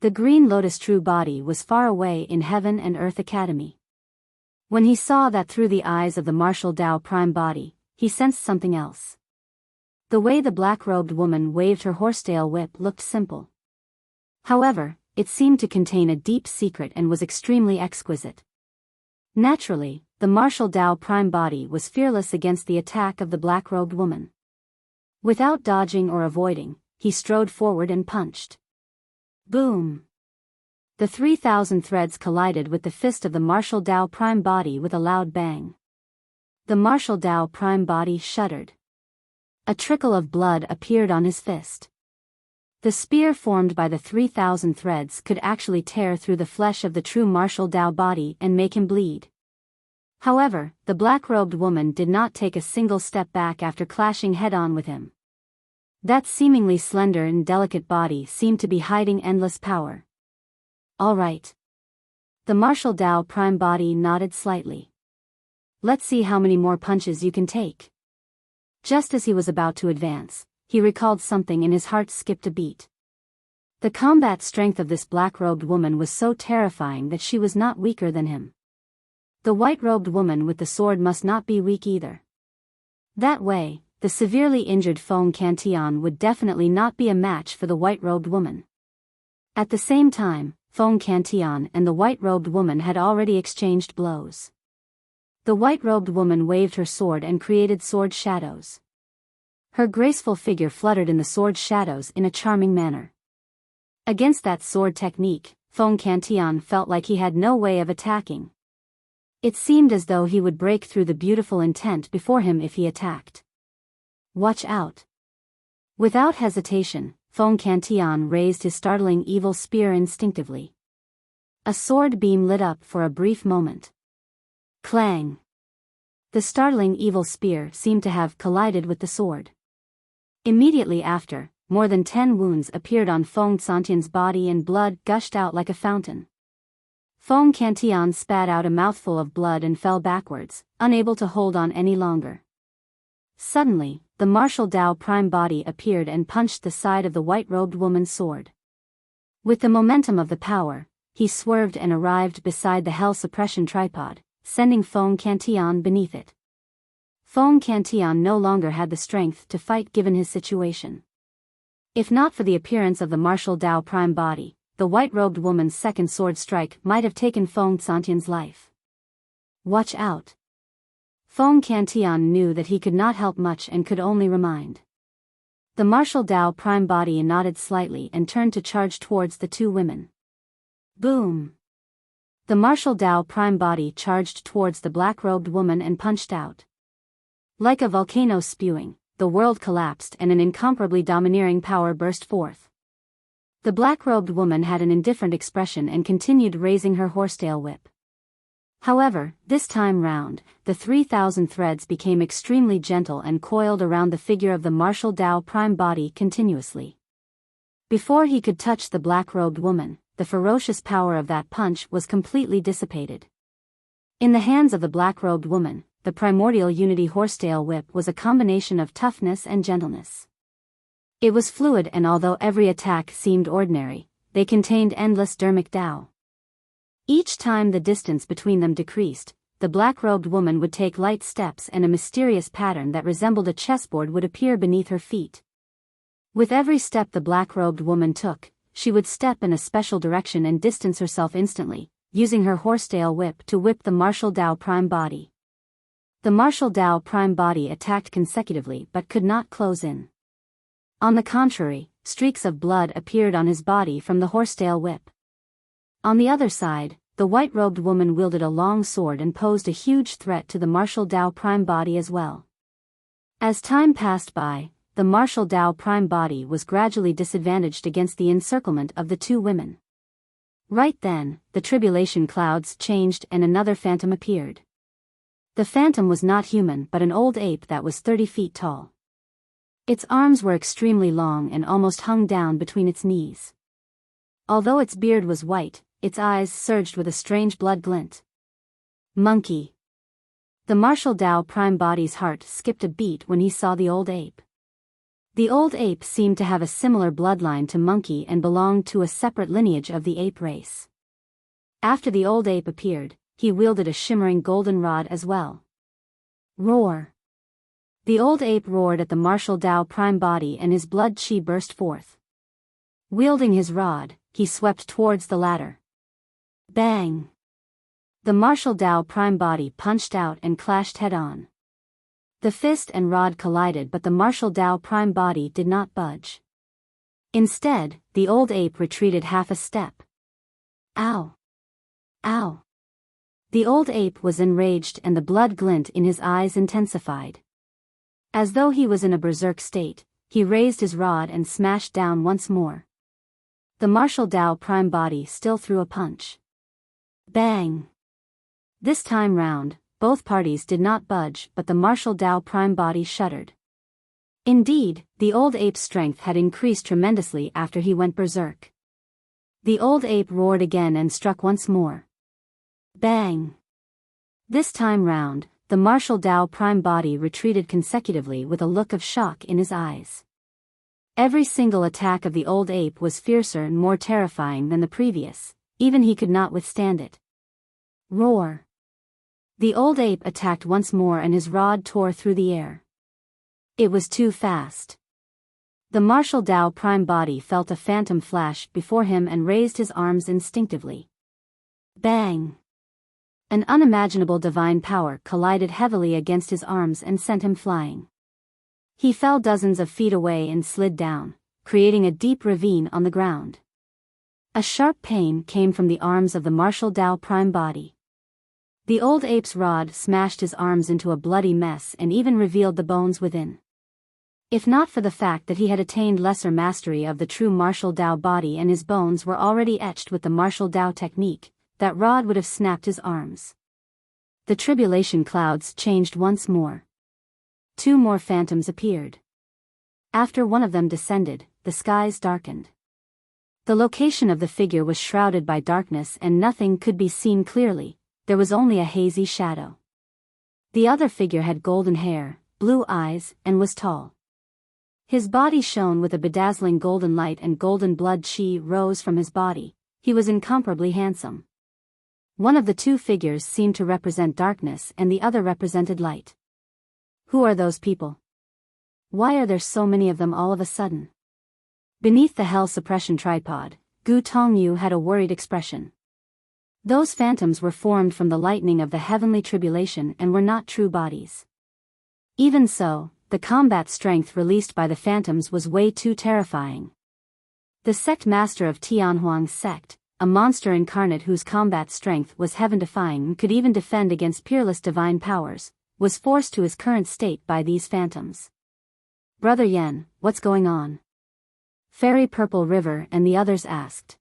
Speaker 1: The green lotus true body was far away in Heaven and Earth Academy. When he saw that through the eyes of the martial Dao prime body, he sensed something else. The way the black-robed woman waved her horsetail whip looked simple. However, it seemed to contain a deep secret and was extremely exquisite. Naturally, the martial Dao prime body was fearless against the attack of the black-robed woman. Without dodging or avoiding, he strode forward and punched. Boom! The 3,000 threads collided with the fist of the martial Dao prime body with a loud bang. The martial Dao prime body shuddered. A trickle of blood appeared on his fist. The spear formed by the 3,000 threads could actually tear through the flesh of the true martial Dao body and make him bleed. However, the black-robed woman did not take a single step back after clashing head-on with him. That seemingly slender and delicate body seemed to be hiding endless power. All right. The martial Dao prime body nodded slightly. Let's see how many more punches you can take. Just as he was about to advance, he recalled something and his heart skipped a beat. The combat strength of this black-robed woman was so terrifying that she was not weaker than him. The white-robed woman with the sword must not be weak either. That way, the severely injured Feng Cantian would definitely not be a match for the white-robed woman. At the same time, Feng Cantian and the white-robed woman had already exchanged blows. The white-robed woman waved her sword and created sword shadows. Her graceful figure fluttered in the sword shadows in a charming manner. Against that sword technique, Feng Cantian felt like he had no way of attacking. It seemed as though he would break through the beautiful intent before him if he attacked. Watch out! Without hesitation, Feng Cantian raised his startling evil spear instinctively. A sword beam lit up for a brief moment. Clang! The startling evil spear seemed to have collided with the sword. Immediately after, more than 10 wounds appeared on Feng Cantian's body and blood gushed out like a fountain. Feng Cantian spat out a mouthful of blood and fell backwards, unable to hold on any longer. Suddenly, the martial Dao prime body appeared and punched the side of the white-robed woman's sword. With the momentum of the power, he swerved and arrived beside the hell suppression tripod, sending Feng Cantian beneath it. Feng Cantian no longer had the strength to fight given his situation. If not for the appearance of the martial Dao prime body, the white-robed woman's second sword strike might have taken Feng Cantian's life. Watch out! Feng Cantian knew that he could not help much and could only remind. The martial Dao prime body nodded slightly and turned to charge towards the two women. Boom! The martial Tao prime body charged towards the black-robed woman and punched out. Like a volcano spewing, the world collapsed and an incomparably domineering power burst forth. The black-robed woman had an indifferent expression and continued raising her horsetail whip. However, this time round, the 3,000 threads became extremely gentle and coiled around the figure of the martial Tao prime body continuously. Before he could touch the black-robed woman, the ferocious power of that punch was completely dissipated. In the hands of the black-robed woman, the primordial unity horsetail whip was a combination of toughness and gentleness. It was fluid, and although every attack seemed ordinary, they contained endless dermic Tao. Each time the distance between them decreased, the black-robed woman would take light steps and a mysterious pattern that resembled a chessboard would appear beneath her feet. With every step the black-robed woman took, she would step in a special direction and distance herself instantly, using her horsetail whip to whip the martial Tao prime body. The martial Tao prime body attacked consecutively but could not close in. On the contrary, streaks of blood appeared on his body from the horsetail whip. On the other side, the white-robed woman wielded a long sword and posed a huge threat to the martial Tao prime body as well. As time passed by, the martial Tao prime body was gradually disadvantaged against the encirclement of the two women. Right then, the tribulation clouds changed and another phantom appeared. The phantom was not human but an old ape that was 30 feet tall. Its arms were extremely long and almost hung down between its knees. Although its beard was white, its eyes surged with a strange blood glint. Monkey. The martial Tao prime body's heart skipped a beat when he saw the old ape. The old ape seemed to have a similar bloodline to Monkey and belonged to a separate lineage of the ape race. After the old ape appeared, he wielded a shimmering golden rod as well. Roar. The old ape roared at the martial Tao prime body and his blood chi burst forth. Wielding his rod, he swept towards the latter. Bang! The martial Tao prime body punched out and clashed head-on. The fist and rod collided but the martial Tao prime body did not budge. Instead, the old ape retreated half a step. Ow! Ow! The old ape was enraged and the blood glint in his eyes intensified. As though he was in a berserk state, he raised his rod and smashed down once more. The martial Tao prime body still threw a punch. Bang! This time round, both parties did not budge but the martial Tao prime body shuddered. Indeed, the old ape's strength had increased tremendously after he went berserk. The old ape roared again and struck once more. Bang! This time round, the martial Tao prime body retreated consecutively with a look of shock in his eyes. Every single attack of the old ape was fiercer and more terrifying than the previous, even he could not withstand it. Roar! The old ape attacked once more and his rod tore through the air. It was too fast. The martial Tao prime body felt a phantom flash before him and raised his arms instinctively. Bang! An unimaginable divine power collided heavily against his arms and sent him flying. He fell dozens of feet away and slid down, creating a deep ravine on the ground. A sharp pain came from the arms of the martial Tao prime body. The old ape's rod smashed his arms into a bloody mess and even revealed the bones within. If not for the fact that he had attained lesser mastery of the true martial Tao body and his bones were already etched with the martial Tao technique, that rod would have snapped his arms. The tribulation clouds changed once more. Two more phantoms appeared. After one of them descended, the skies darkened. The location of the figure was shrouded by darkness and nothing could be seen clearly, there was only a hazy shadow. The other figure had golden hair, blue eyes, and was tall. His body shone with a bedazzling golden light and golden blood chi rose from his body. He was incomparably handsome. One of the two figures seemed to represent darkness and the other represented light. Who are those people? Why are there so many of them all of a sudden? Beneath the hell suppression tripod, Gu Tongyu had a worried expression. Those phantoms were formed from the lightning of the heavenly tribulation and were not true bodies. Even so, the combat strength released by the phantoms was way too terrifying. The sect master of Tianhuang's sect, a monster incarnate whose combat strength was heaven-defying and could even defend against peerless divine powers, was forced to his current state by these phantoms. "Brother Yen, what's going on?" Fairy Purple River and the others asked.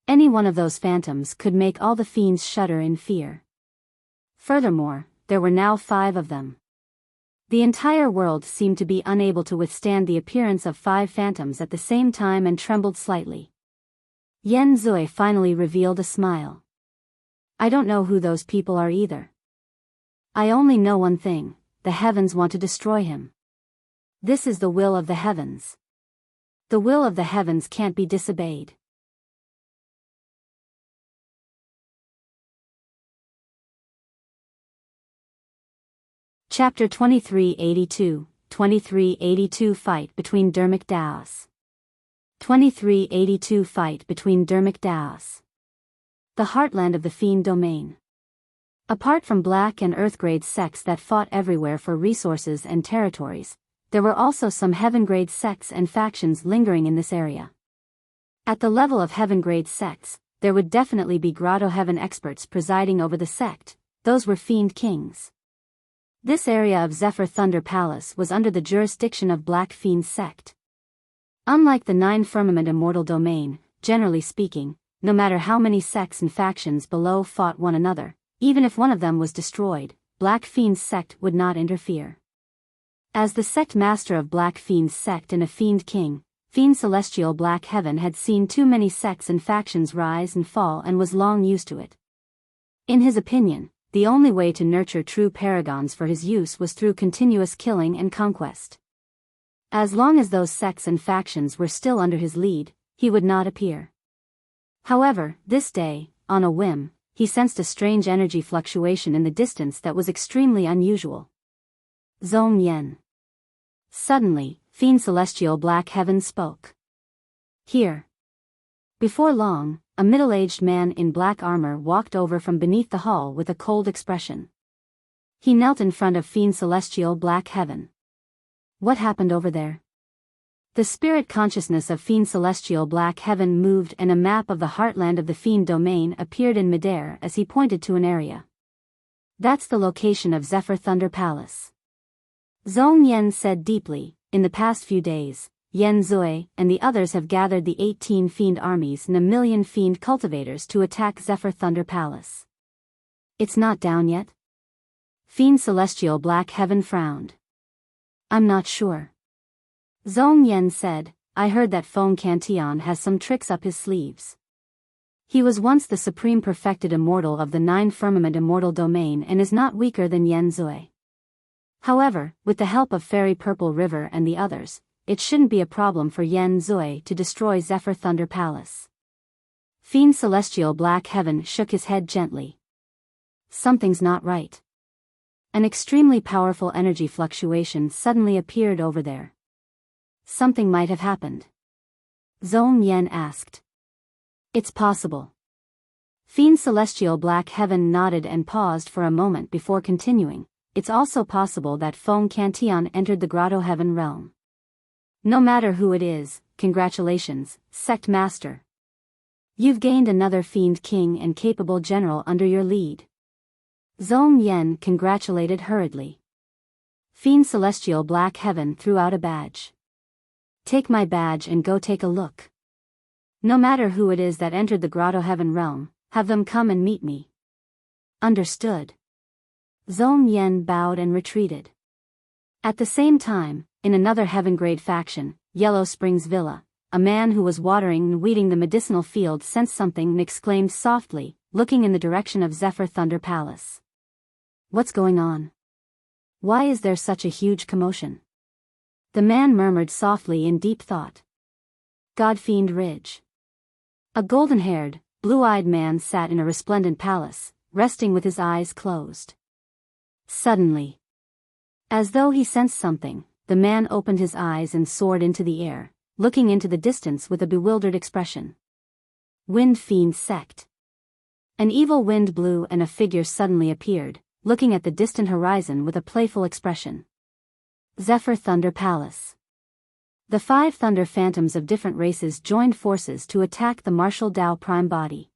Speaker 1: Any one of those phantoms could make all the fiends shudder in fear. Furthermore, there were now 5 of them. The entire world seemed to be unable to withstand the appearance of 5 phantoms at the same time and trembled slightly. Yen Zui finally revealed a smile. "I don't know who those people are either. I only know one thing: the heavens want to destroy him. This is the will of the heavens. The will of the heavens can't be disobeyed." Chapter 2382, 2382 Fight between Dermic Daos. 2382 Fight between Dermic Daos. The heartland of the Fiend Domain. Apart from Black and Earth-grade sects that fought everywhere for resources and territories, there were also some Heaven-grade sects and factions lingering in this area. At the level of Heaven-grade sects, there would definitely be Grotto Heaven experts presiding over the sect. Those were Fiend Kings. This area of Zephyr Thunder Palace was under the jurisdiction of Black Fiend sect. Unlike the 9 Firmament Immortal Domain, generally speaking, no matter how many sects and factions below fought one another, even if one of them was destroyed, Black Fiend's sect would not interfere. As the sect master of Black Fiend's sect and a Fiend King, Fiend Celestial Black Heaven had seen too many sects and factions rise and fall and was long used to it. In his opinion, the only way to nurture true paragons for his use was through continuous killing and conquest. As long as those sects and factions were still under his lead, he would not appear. However, this day, on a whim, he sensed a strange energy fluctuation in the distance that was extremely unusual. Zong Yen. Suddenly, Fiend Celestial Black Heaven spoke. "Here." Before long, a middle-aged man in black armor walked over from beneath the hall with a cold expression. He knelt in front of Fiend Celestial Black Heaven. "What happened over there?" The spirit consciousness of Fiend Celestial Black Heaven moved and a map of the heartland of the Fiend Domain appeared in midair as he pointed to an area. "That's the location of Zephyr Thunder Palace." Zong Yen said deeply, "In the past few days, Yen Zui and the others have gathered the 18 Fiend armies and 1,000,000 Fiend cultivators to attack Zephyr Thunder Palace." "It's not down yet?" Fiend Celestial Black Heaven frowned. "I'm not sure." Zong Yen said, "I heard that Feng Cantillon has some tricks up his sleeves. He was once the supreme perfected immortal of the 9 Firmament Immortal Domain and is not weaker than Yen Zui. However, with the help of Fairy Purple River and the others, it shouldn't be a problem for Yen Zui to destroy Zephyr Thunder Palace." Fiend Celestial Black Heaven shook his head gently. "Something's not right." An extremely powerful energy fluctuation suddenly appeared over there. "Something might have happened." Zong Yen asked. "It's possible." Fiend Celestial Black Heaven nodded and paused for a moment before continuing. "It's also possible that Feng Cantillon entered the Grotto Heaven realm. No matter who it is, congratulations, Sect Master. You've gained another Fiend King and capable general under your lead." Zong Yen congratulated hurriedly. Fiend Celestial Black Heaven threw out a badge. "Take my badge and go take a look. No matter who it is that entered the Grotto Heaven realm, have them come and meet me." "Understood." Zong Yen bowed and retreated. At the same time, in another Heaven-grade faction, Yellow Springs Villa, a man who was watering and weeding the medicinal field sensed something and exclaimed softly, looking in the direction of Zephyr Thunder Palace. "What's going on? Why is there such a huge commotion?" The man murmured softly in deep thought. "Godfiend Ridge." A golden-haired, blue-eyed man sat in a resplendent palace, resting with his eyes closed. Suddenly, as though he sensed something, the man opened his eyes and soared into the air, looking into the distance with a bewildered expression. Wind Fiend Sect. An evil wind blew and a figure suddenly appeared, looking at the distant horizon with a playful expression. Zephyr Thunder Palace. The 5 Thunder Phantoms of different races joined forces to attack the martial Dao Prime Body.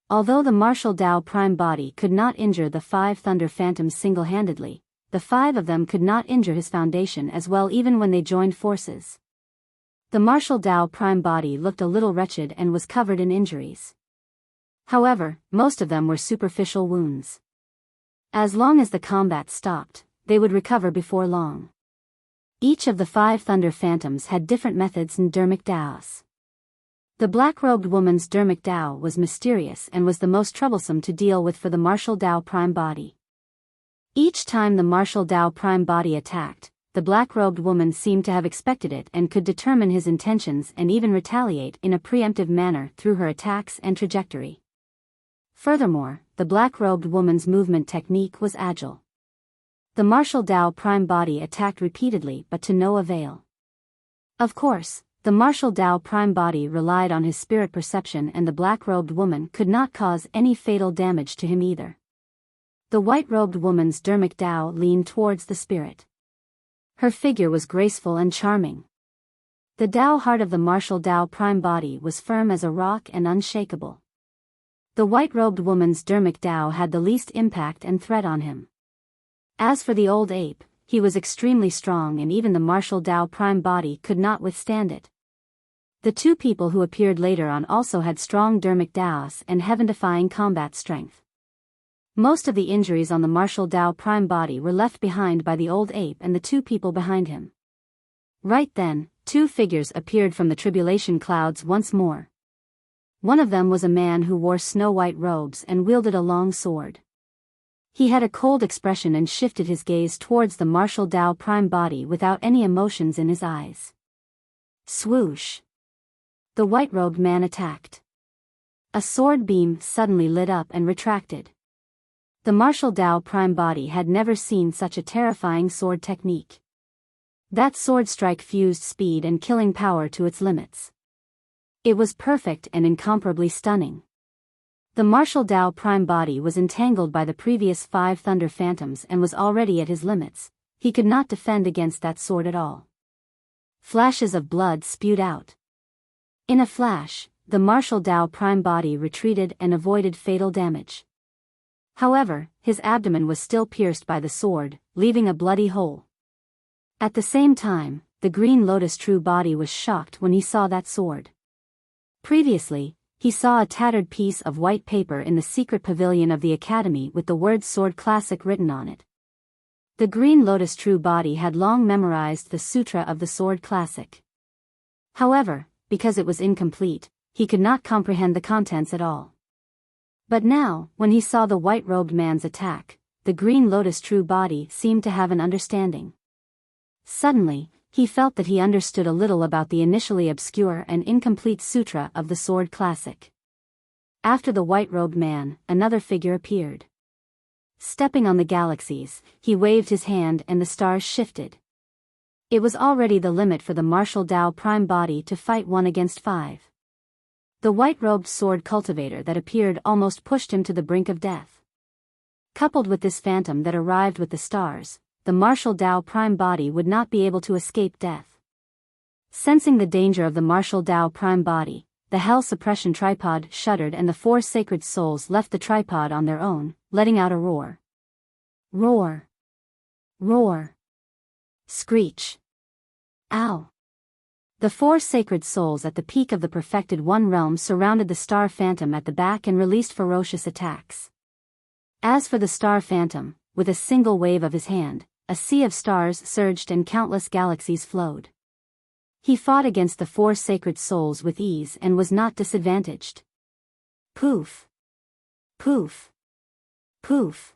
Speaker 1: Although the martial Dao Prime Body could not injure the 5 Thunder Phantoms single-handedly, the 5 of them could not injure his foundation as well even when they joined forces. The martial Dao Prime Body looked a little wretched and was covered in injuries. However, most of them were superficial wounds. As long as the combat stopped, they would recover before long. Each of the 5 Thunder Phantoms had different methods and dermic Daos. The black-robed woman's dermic Dao was mysterious and was the most troublesome to deal with for the martial Dao Prime Body. Each time the martial Dao Prime Body attacked, the black-robed woman seemed to have expected it and could determine his intentions and even retaliate in a preemptive manner through her attacks and trajectory. Furthermore, the black-robed woman's movement technique was agile. The martial Dao Prime Body attacked repeatedly but to no avail. Of course, the martial Dao Prime Body relied on his spirit perception and the black-robed woman could not cause any fatal damage to him either. The white-robed woman's dermic Dao leaned towards the spirit. Her figure was graceful and charming. The Dao heart of the martial Dao Prime Body was firm as a rock and unshakable. The white-robed woman's dermic Dao had the least impact and threat on him. As for the old ape, he was extremely strong and even the martial Dao Prime Body could not withstand it. The 2 people who appeared later on also had strong dermic Daos and heaven-defying combat strength. Most of the injuries on the martial Dao Prime Body were left behind by the old ape and the 2 people behind him. Right then, 2 figures appeared from the tribulation clouds once more. One of them was a man who wore snow-white robes and wielded a long sword. He had a cold expression and shifted his gaze towards the martial Dao Prime Body without any emotions in his eyes. Swoosh! The white-robed man attacked. A sword beam suddenly lit up and retracted. The martial Dao Prime Body had never seen such a terrifying sword technique. That sword strike fused speed and killing power to its limits. It was perfect and incomparably stunning. The martial Dao Prime Body was entangled by the previous 5 Thunder Phantoms and was already at his limits. He could not defend against that sword at all. Flashes of blood spewed out. In a flash, the martial Dao Prime Body retreated and avoided fatal damage. However, his abdomen was still pierced by the sword, leaving a bloody hole. At the same time, the Green Lotus True Body was shocked when he saw that sword. Previously, he saw a tattered piece of white paper in the secret pavilion of the Academy with the word Sword Classic written on it. The Green Lotus True Body had long memorized the Sutra of the Sword Classic. However, because it was incomplete, he could not comprehend the contents at all. But now, when he saw the white-robed man's attack, the Green Lotus True Body seemed to have an understanding. Suddenly, he felt that he understood a little about the initially obscure and incomplete Sutra of the Sword Classic. After the white-robed man, another figure appeared. Stepping on the galaxies, he waved his hand and the stars shifted. It was already the limit for the martial Dao Prime Body to fight 1 against 5. The white-robed sword cultivator that appeared almost pushed him to the brink of death. Coupled with this phantom that arrived with the stars, the martial Dao Prime Body would not be able to escape death. Sensing the danger of the martial Dao Prime Body, the Hell Suppression Tripod shuddered and the 4 sacred souls left the tripod on their own, letting out a roar. Roar! Roar! Screech! Ow! The 4 sacred souls at the peak of the perfected One realm surrounded the Star Phantom at the back and released ferocious attacks. As for the Star Phantom, with a single wave of his hand, a sea of stars surged and countless galaxies flowed. He fought against the 4 sacred souls with ease and was not disadvantaged. Poof! Poof! Poof!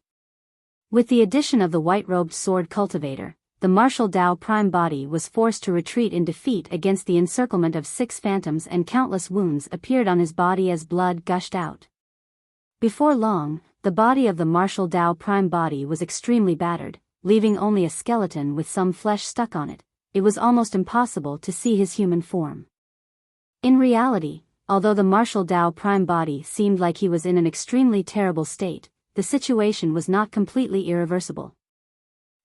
Speaker 1: With the addition of the white-robed sword cultivator, the martial Dao Prime Body was forced to retreat in defeat against the encirclement of 6 phantoms and countless wounds appeared on his body as blood gushed out. Before long, the body of the martial Dao Prime Body was extremely battered, leaving only a skeleton with some flesh stuck on it. It was almost impossible to see his human form. In reality, although the martial Dao Prime Body seemed like he was in an extremely terrible state, the situation was not completely irreversible.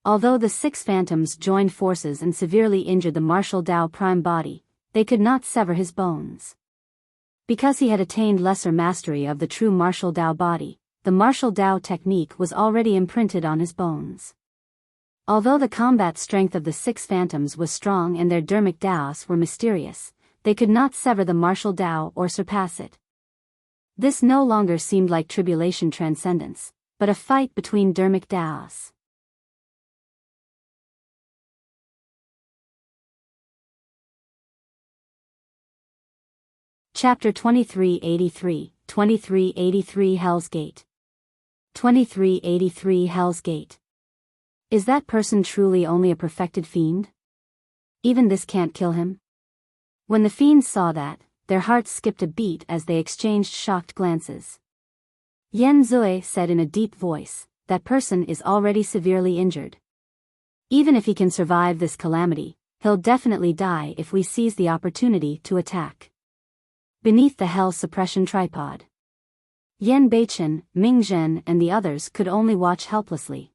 Speaker 1: Although the 6 phantoms joined forces and severely injured the martial Dao prime body, they could not sever his bones. Because he had attained lesser mastery of the true martial Dao body, the martial Dao technique was already imprinted on his bones. Although the combat strength of the 6 phantoms was strong and their dermic Daos were mysterious, they could not sever the martial Dao or surpass it. This no longer seemed like tribulation transcendence, but a fight between dermic Daos. Chapter 2383, 2383 Hell's Gate. 2383 Hell's Gate. Is that person truly only a perfected fiend? Even this can't kill him? When the fiends saw that, their hearts skipped a beat as they exchanged shocked glances. Yen Zui said in a deep voice, that person is already severely injured. Even if he can survive this calamity, he'll definitely die if we seize the opportunity to attack. Beneath the hell suppression tripod, Yen Beichen, Ming Zhen and the others could only watch helplessly.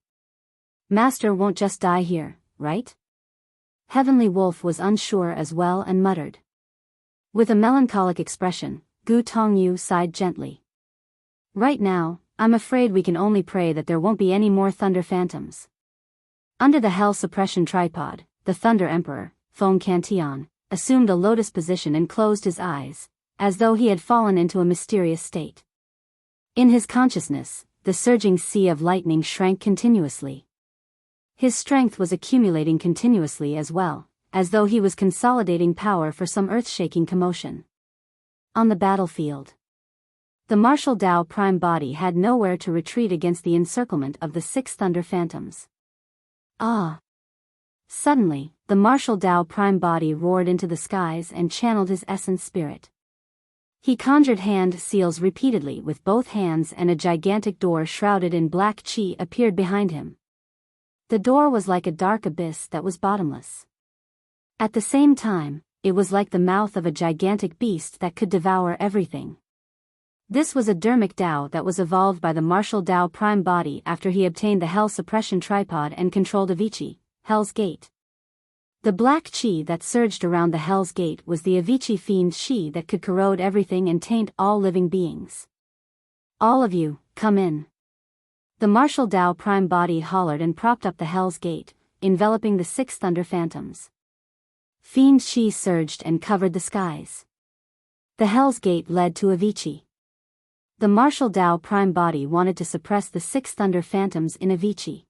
Speaker 1: Master won't just die here, right? Heavenly Wolf was unsure as well and muttered. With a melancholic expression, Gu Tongyu sighed gently. Right now, I'm afraid we can only pray that there won't be any more Thunder Phantoms. Under the hell suppression tripod, the Thunder Emperor, Feng Cantian, assumed a lotus position and closed his eyes, as though he had fallen into a mysterious state. In his consciousness, the surging sea of lightning shrank continuously. His strength was accumulating continuously as well, as though he was consolidating power for some earth-shaking commotion. On the battlefield, the martial Dao prime body had nowhere to retreat against the encirclement of the 6 Thunder Phantoms. Ah! Suddenly, the martial Dao prime body roared into the skies and channeled his essence spirit. He conjured hand seals repeatedly with both hands and a gigantic door shrouded in black chi appeared behind him. The door was like a dark abyss that was bottomless. At the same time, it was like the mouth of a gigantic beast that could devour everything. This was a dermic Dao that was evolved by the martial Dao prime body after he obtained the hell suppression tripod and controlled Avicii, Hell's Gate. The black chi that surged around the Hell's Gate was the Avicii fiend chi that could corrode everything and taint all living beings. All of you, come in. The martial Dao prime body hollered and propped up the Hell's Gate, enveloping the 6 Thunder Phantoms. Fiend chi surged and covered the skies. The Hell's Gate led to Avicii. The martial Dao prime body wanted to suppress the 6 Thunder Phantoms in Avicii.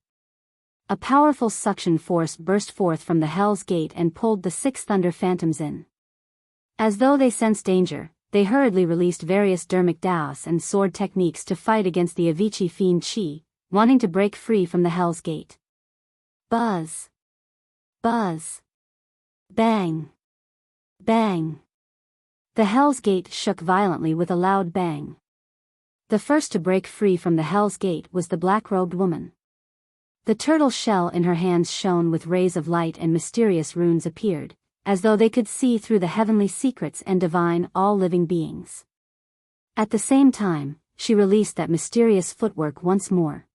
Speaker 1: A powerful suction force burst forth from the Hell's Gate and pulled the 6 Thunder Phantoms in. As though they sensed danger, they hurriedly released various dermic Daos and sword techniques to fight against the Avicii fiend chi, wanting to break free from the Hell's Gate. Buzz! Buzz! Bang! Bang! The Hell's Gate shook violently with a loud bang. The first to break free from the Hell's Gate was the black-robed woman. The turtle shell in her hands shone with rays of light and mysterious runes appeared, as though they could see through the heavenly secrets and divine all living beings. At the same time, she released that mysterious footwork once more.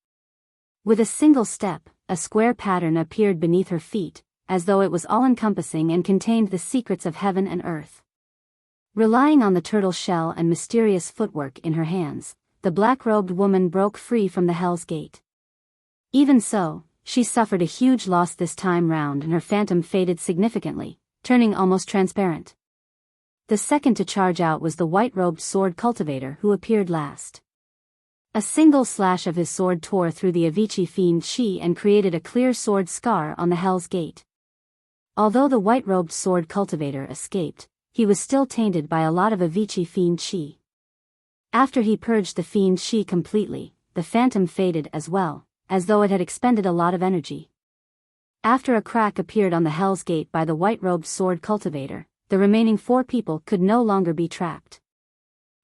Speaker 1: With a single step, a square pattern appeared beneath her feet, as though it was all-encompassing and contained the secrets of heaven and earth. Relying on the turtle shell and mysterious footwork in her hands, the black-robed woman broke free from the Hell's Gate. Even so, she suffered a huge loss this time round and her phantom faded significantly, turning almost transparent. The second to charge out was the white-robed sword cultivator who appeared last. A single slash of his sword tore through the Avicii fiend chi and created a clear sword scar on the Hell's Gate. Although the white-robed sword cultivator escaped, he was still tainted by a lot of Avicii fiend chi. After he purged the fiend chi completely, the phantom faded as well, as though it had expended a lot of energy. After a crack appeared on the Hell's Gate by the white-robed sword cultivator, the remaining 4 people could no longer be trapped.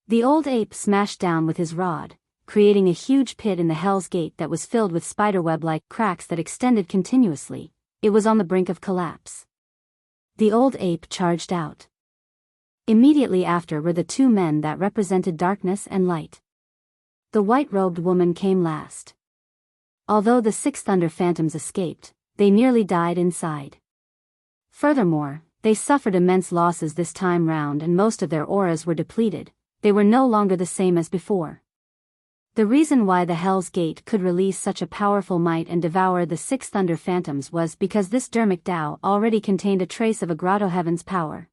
Speaker 1: The old ape smashed down with his rod, creating a huge pit in the Hell's Gate that was filled with spiderweb-like cracks that extended continuously. It was on the brink of collapse. The old ape charged out. Immediately after were the 2 men that represented darkness and light. The white-robed woman came last. Although the 6 Thunder Phantoms escaped, they nearly died inside. Furthermore, they suffered immense losses this time round and most of their auras were depleted. They were no longer the same as before. The reason why the Hell's Gate could release such a powerful might and devour the 6 Thunder Phantoms was because this Dharmic Tao already contained a trace of a Grotto Heaven's power.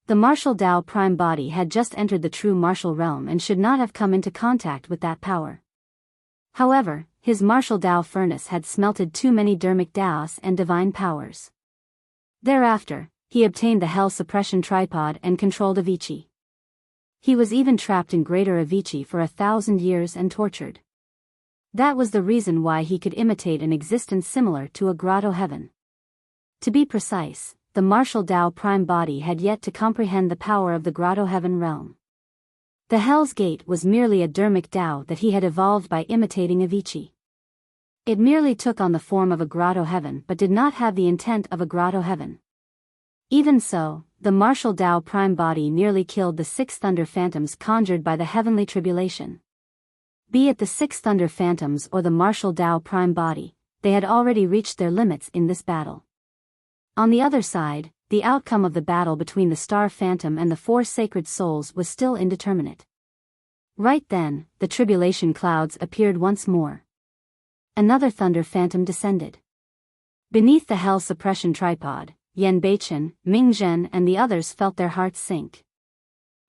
Speaker 1: The martial Tao prime body had just entered the true martial realm and should not have come into contact with that power. However, his martial Tao furnace had smelted too many Dharmic Taos and divine powers. Thereafter, he obtained the Hell Suppression Tripod and controlled Avicii. He was even trapped in Greater Avicii for 1,000 years and tortured. That was the reason why he could imitate an existence similar to a Grotto Heaven. To be precise, the martial Tao prime body had yet to comprehend the power of the Grotto Heaven realm. The Hell's Gate was merely a Dharmic Tao that he had evolved by imitating Avicii. It merely took on the form of a Grotto Heaven but did not have the intent of a Grotto Heaven. Even so, the martial Tao prime body nearly killed the 6 Thunder Phantoms conjured by the heavenly tribulation. Be it the 6 Thunder Phantoms or the martial Tao prime body, they had already reached their limits in this battle. On the other side, the outcome of the battle between the Star Phantom and the 4 Sacred Souls was still indeterminate. Right then, the tribulation clouds appeared once more. Another Thunder Phantom descended. Beneath the Hell Suppression Tripod, Yan Beichen, Ming Zhen and the others felt their hearts sink.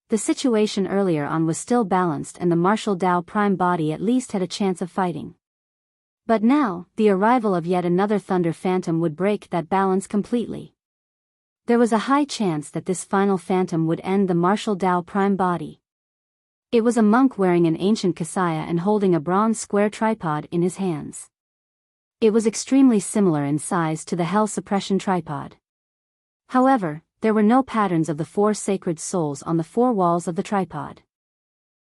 Speaker 1: The situation earlier on was still balanced and the martial Tao prime body at least had a chance of fighting. But now, the arrival of yet another Thunder Phantom would break that balance completely. There was a high chance that this final phantom would end the martial Tao prime body. It was a monk wearing an ancient kasaya and holding a bronze square tripod in his hands. It was extremely similar in size to the Hell Suppression Tripod. However, there were no patterns of the 4 Sacred Souls on the 4 walls of the tripod.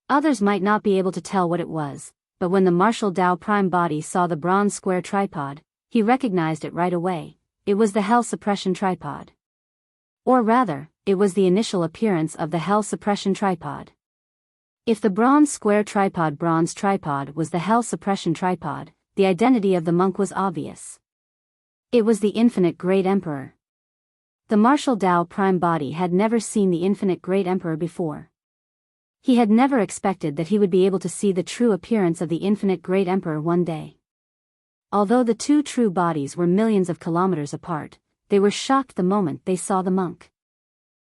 Speaker 1: Others might not be able to tell what it was, but when the martial Tao prime body saw the bronze square tripod, he recognized it right away. It was the Hell Suppression Tripod. Or rather, it was the initial appearance of the Hell Suppression Tripod. If the bronze tripod was the Hell Suppression Tripod, the identity of the monk was obvious. It was the Infinite Great Emperor. The martial Tao prime body had never seen the Infinite Great Emperor before. He had never expected that he would be able to see the true appearance of the Infinite Great Emperor one day. Although the two true bodies were millions of kilometers apart, they were shocked the moment they saw the monk.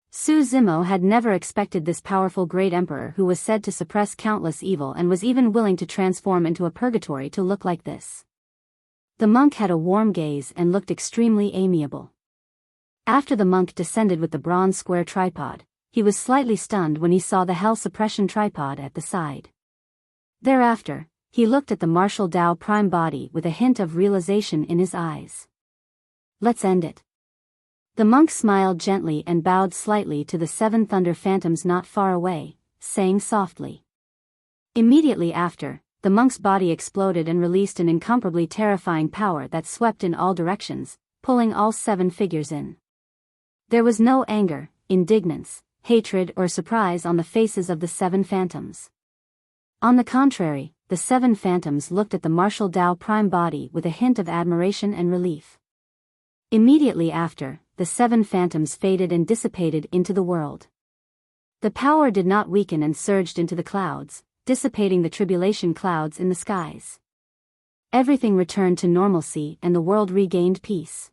Speaker 1: Su Zimo had never expected this powerful great emperor who was said to suppress countless evil and was even willing to transform into a purgatory to look like this. The monk had a warm gaze and looked extremely amiable. After the monk descended with the bronze square tripod, he was slightly stunned when he saw the Hell Suppression Tripod at the side. Thereafter, he looked at the martial Tao prime body with a hint of realization in his eyes. Let's end it. The monk smiled gently and bowed slightly to the 7 Thunder Phantoms not far away, saying softly. Immediately after, the monk's body exploded and released an incomparably terrifying power that swept in all directions, pulling all 7 figures in. There was no anger, indignance, hatred or surprise on the faces of the 7 phantoms. On the contrary, the 7 phantoms looked at the martial Tao prime body with a hint of admiration and relief. Immediately after, the 7 phantoms faded and dissipated into the world. The power did not weaken and surged into the clouds, dissipating the tribulation clouds in the skies. Everything returned to normalcy and the world regained peace.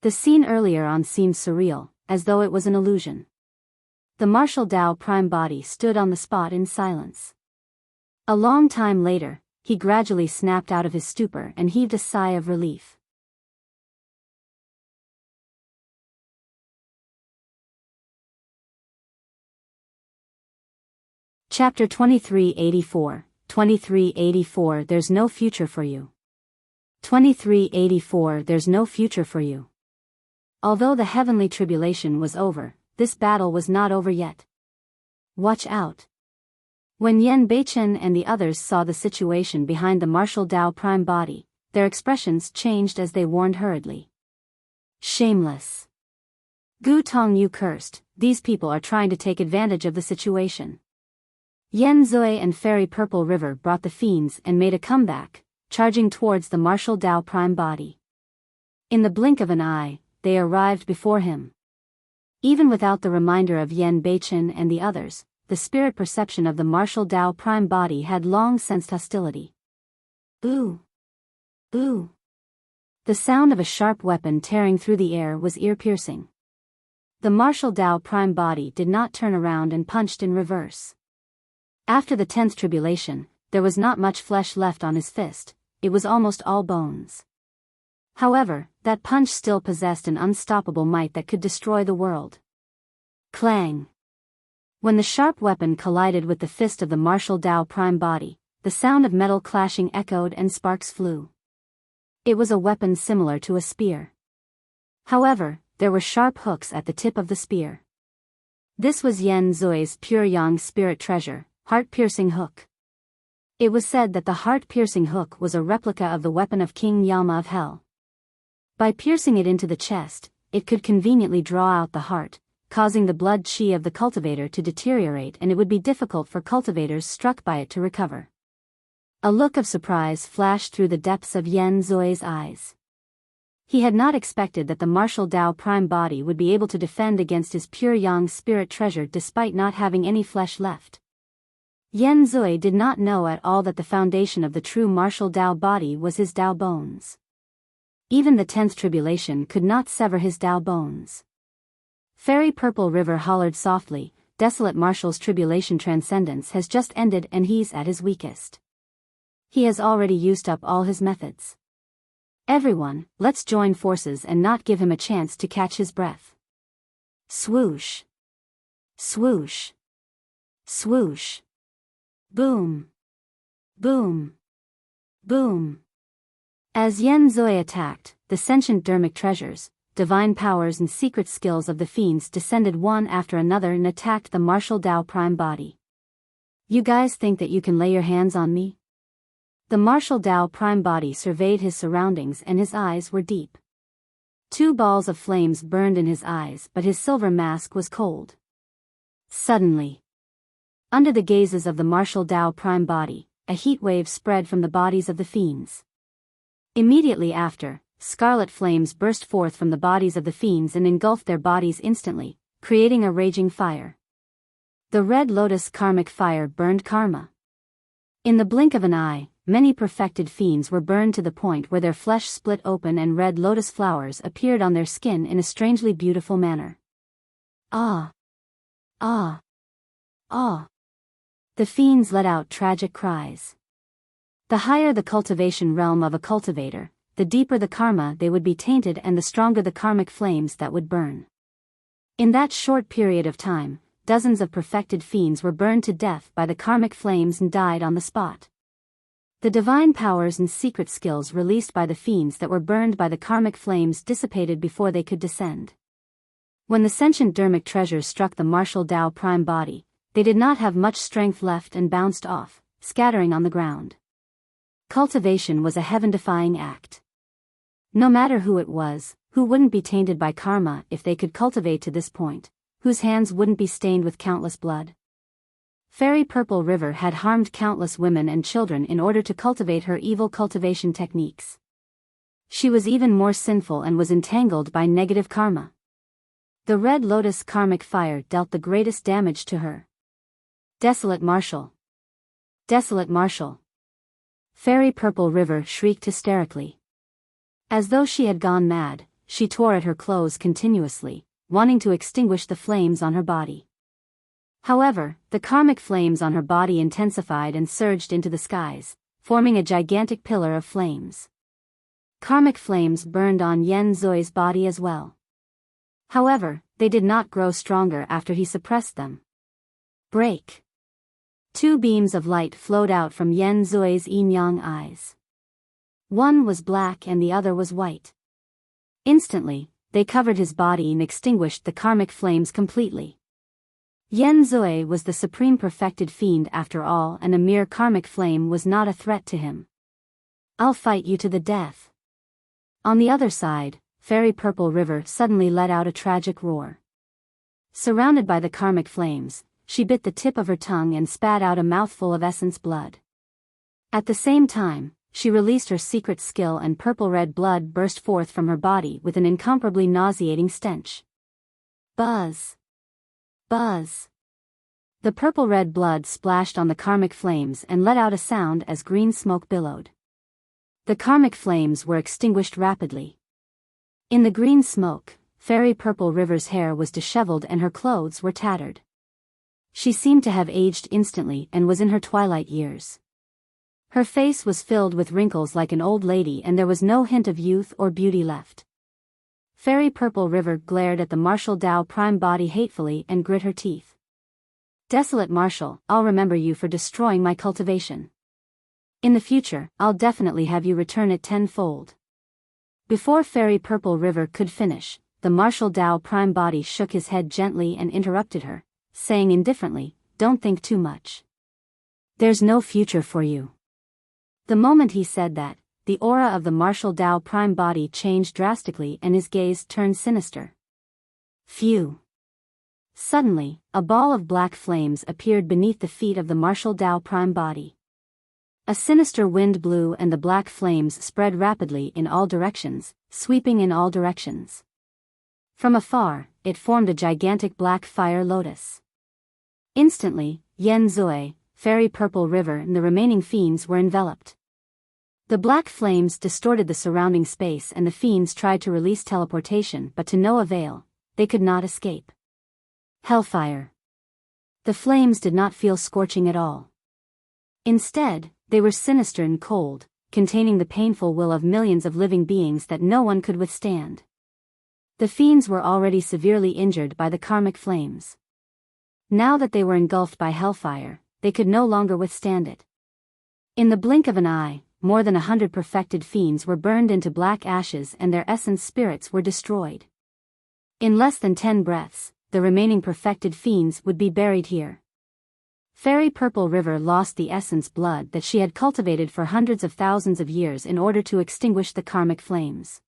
Speaker 1: The scene earlier on seemed surreal, as though it was an illusion. The martial Tao prime body stood on the spot in silence. A long time later, he gradually snapped out of his stupor and heaved a sigh of relief. Chapter 2384, 2384 There's no future for you. 2384 There's no future for you. Although the heavenly tribulation was over, this battle was not over yet. Watch out. When Yan Beichen and the others saw the situation behind the martial Tao prime body, their expressions changed as they warned hurriedly. Shameless. Gu Tongyu cursed, these people are trying to take advantage of the situation. Yan Zui and Fairy Purple River brought the fiends and made a comeback, charging towards the martial Dao prime body. In the blink of an eye, they arrived before him. Even without the reminder of Yen Beichen and the others, the spirit perception of the martial Dao prime body had long sensed hostility. Ooh! Ooh! The sound of a sharp weapon tearing through the air was ear-piercing. The martial Dao prime body did not turn around and punched in reverse. After the 10th tribulation, there was not much flesh left on his fist, it was almost all bones. However, that punch still possessed an unstoppable might that could destroy the world. Clang! When the sharp weapon collided with the fist of the martial Dao prime body, the sound of metal clashing echoed and sparks flew. It was a weapon similar to a spear. However, there were sharp hooks at the tip of the spear. This was Yen Zui's pure yang spirit treasure, heart-piercing hook. It was said that the heart-piercing hook was a replica of the weapon of King Yama of Hell. By piercing it into the chest, it could conveniently draw out the heart, causing the blood chi of the cultivator to deteriorate, and it would be difficult for cultivators struck by it to recover. A look of surprise flashed through the depths of Yen Zui's eyes. He had not expected that the martial Dao prime body would be able to defend against his pure yang spirit treasure despite not having any flesh left. Yen Zui did not know at all that the foundation of the true martial Dao body was his Dao bones. Even the 10th tribulation could not sever his Dao bones. Fairy Purple River hollered softly, desolate Martial's tribulation transcendence has just ended and he's at his weakest. He has already used up all his methods. Everyone, let's join forces and not give him a chance to catch his breath. Swoosh. Swoosh. Swoosh. Boom. Boom. Boom. As Yen Zui attacked, the sentient dermic treasures, divine powers and secret skills of the fiends descended one after another and attacked the martial Dao prime body. You guys think that you can lay your hands on me? The martial Dao prime body surveyed his surroundings and his eyes were deep. 2 balls of flames burned in his eyes, but his silver mask was cold. Suddenly, under the gazes of the martial Dao prime body, a heat wave spread from the bodies of the fiends. Immediately after, scarlet flames burst forth from the bodies of the fiends and engulfed their bodies instantly, creating a raging fire. The red lotus karmic fire burned karma. In the blink of an eye, many perfected fiends were burned to the point where their flesh split open and red lotus flowers appeared on their skin in a strangely beautiful manner. Ah! Ah! Ah! The fiends let out tragic cries. The higher the cultivation realm of a cultivator, the deeper the karma they would be tainted and the stronger the karmic flames that would burn. In that short period of time, dozens of perfected fiends were burned to death by the karmic flames and died on the spot. The divine powers and secret skills released by the fiends that were burned by the karmic flames dissipated before they could descend. When the sentient dermic treasures struck the martial Dao prime body, they did not have much strength left and bounced off, scattering on the ground. Cultivation was a heaven-defying act. No matter who it was, who wouldn't be tainted by karma if they could cultivate to this point, whose hands wouldn't be stained with countless blood. Fairy Purple River had harmed countless women and children in order to cultivate her evil cultivation techniques. She was even more sinful and was entangled by negative karma. The red lotus karmic fire dealt the greatest damage to her. Desolate Martial! Desolate Martial! Fairy Purple River shrieked hysterically. As though she had gone mad, she tore at her clothes continuously, wanting to extinguish the flames on her body. However, the karmic flames on her body intensified and surged into the skies, forming a gigantic pillar of flames. Karmic flames burned on Yen Zui's body as well. However, they did not grow stronger after he suppressed them. Break! 2 beams of light flowed out from Yen Zui's yin-yang eyes. One was black and the other was white. Instantly, they covered his body and extinguished the karmic flames completely. Yen Zui was the supreme perfected fiend after all, and a mere karmic flame was not a threat to him. I'll fight you to the death. On the other side, Fairy Purple River suddenly let out a tragic roar. Surrounded by the karmic flames, she bit the tip of her tongue and spat out a mouthful of essence blood. At the same time, she released her secret skill and purple-red blood burst forth from her body with an incomparably nauseating stench. Buzz! Buzz! The purple-red blood splashed on the karmic flames and let out a sound as green smoke billowed. The karmic flames were extinguished rapidly. In the green smoke, Fairy Purple River's hair was disheveled and her clothes were tattered. She seemed to have aged instantly and was in her twilight years. Her face was filled with wrinkles like an old lady and there was no hint of youth or beauty left. Fairy Purple River glared at the martial Tao prime body hatefully and grit her teeth. Desolate Marshal, I'll remember you for destroying my cultivation. In the future, I'll definitely have you return it tenfold. Before Fairy Purple River could finish, the martial Tao prime body shook his head gently and interrupted her, saying indifferently, "Don't think too much. There's no future for you." The moment he said that, the aura of the martial Tao prime body changed drastically and his gaze turned sinister. Phew! Suddenly, a ball of black flames appeared beneath the feet of the martial Tao prime body. A sinister wind blew and the black flames spread rapidly in all directions, sweeping in all directions. From afar, it formed a gigantic black fire lotus. Instantly, Yen Zui, Fairy Purple River and the remaining fiends were enveloped. The black flames distorted the surrounding space and the fiends tried to release teleportation but to no avail, they could not escape. Hellfire. The flames did not feel scorching at all. Instead, they were sinister and cold, containing the painful will of millions of living beings that no one could withstand. The fiends were already severely injured by the karmic flames. Now that they were engulfed by hellfire, they could no longer withstand it. In the blink of an eye, more than 100 perfected fiends were burned into black ashes and their essence spirits were destroyed. In less than 10 breaths, the remaining perfected fiends would be buried here. Fairy Purple River lost the essence blood that she had cultivated for hundreds of thousands of years in order to extinguish the karmic flames.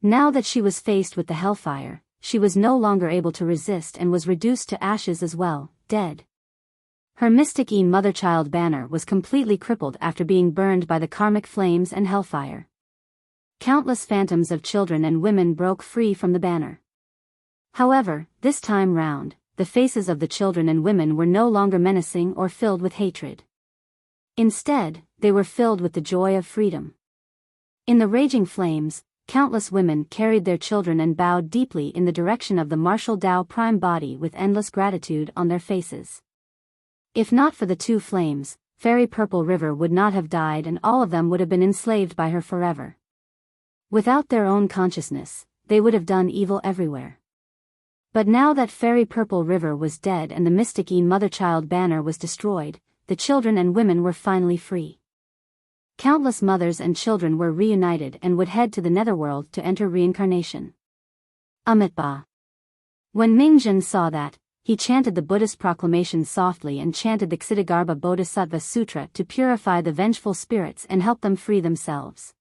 Speaker 1: Now that she was faced with the hellfire, she was no longer able to resist and was reduced to ashes as well, dead. Her mystic mother-child banner was completely crippled after being burned by the karmic flames and hellfire. Countless phantoms of children and women broke free from the banner. However, this time round, the faces of the children and women were no longer menacing or filled with hatred. Instead, they were filled with the joy of freedom. In the raging flames, countless women carried their children and bowed deeply in the direction of the martial Tao prime body with endless gratitude on their faces. If not for the two flames, Fairy Purple River would not have died and all of them would have been enslaved by her forever. Without their own consciousness, they would have done evil everywhere. But now that Fairy Purple River was dead and the mystic mother-child banner was destroyed, the children and women were finally free. Countless mothers and children were reunited and would head to the netherworld to enter reincarnation. Amitabha. When Mingjin saw that, he chanted the Buddhist proclamation softly and chanted the Ksitigarbha Bodhisattva Sutra to purify the vengeful spirits and help them free themselves.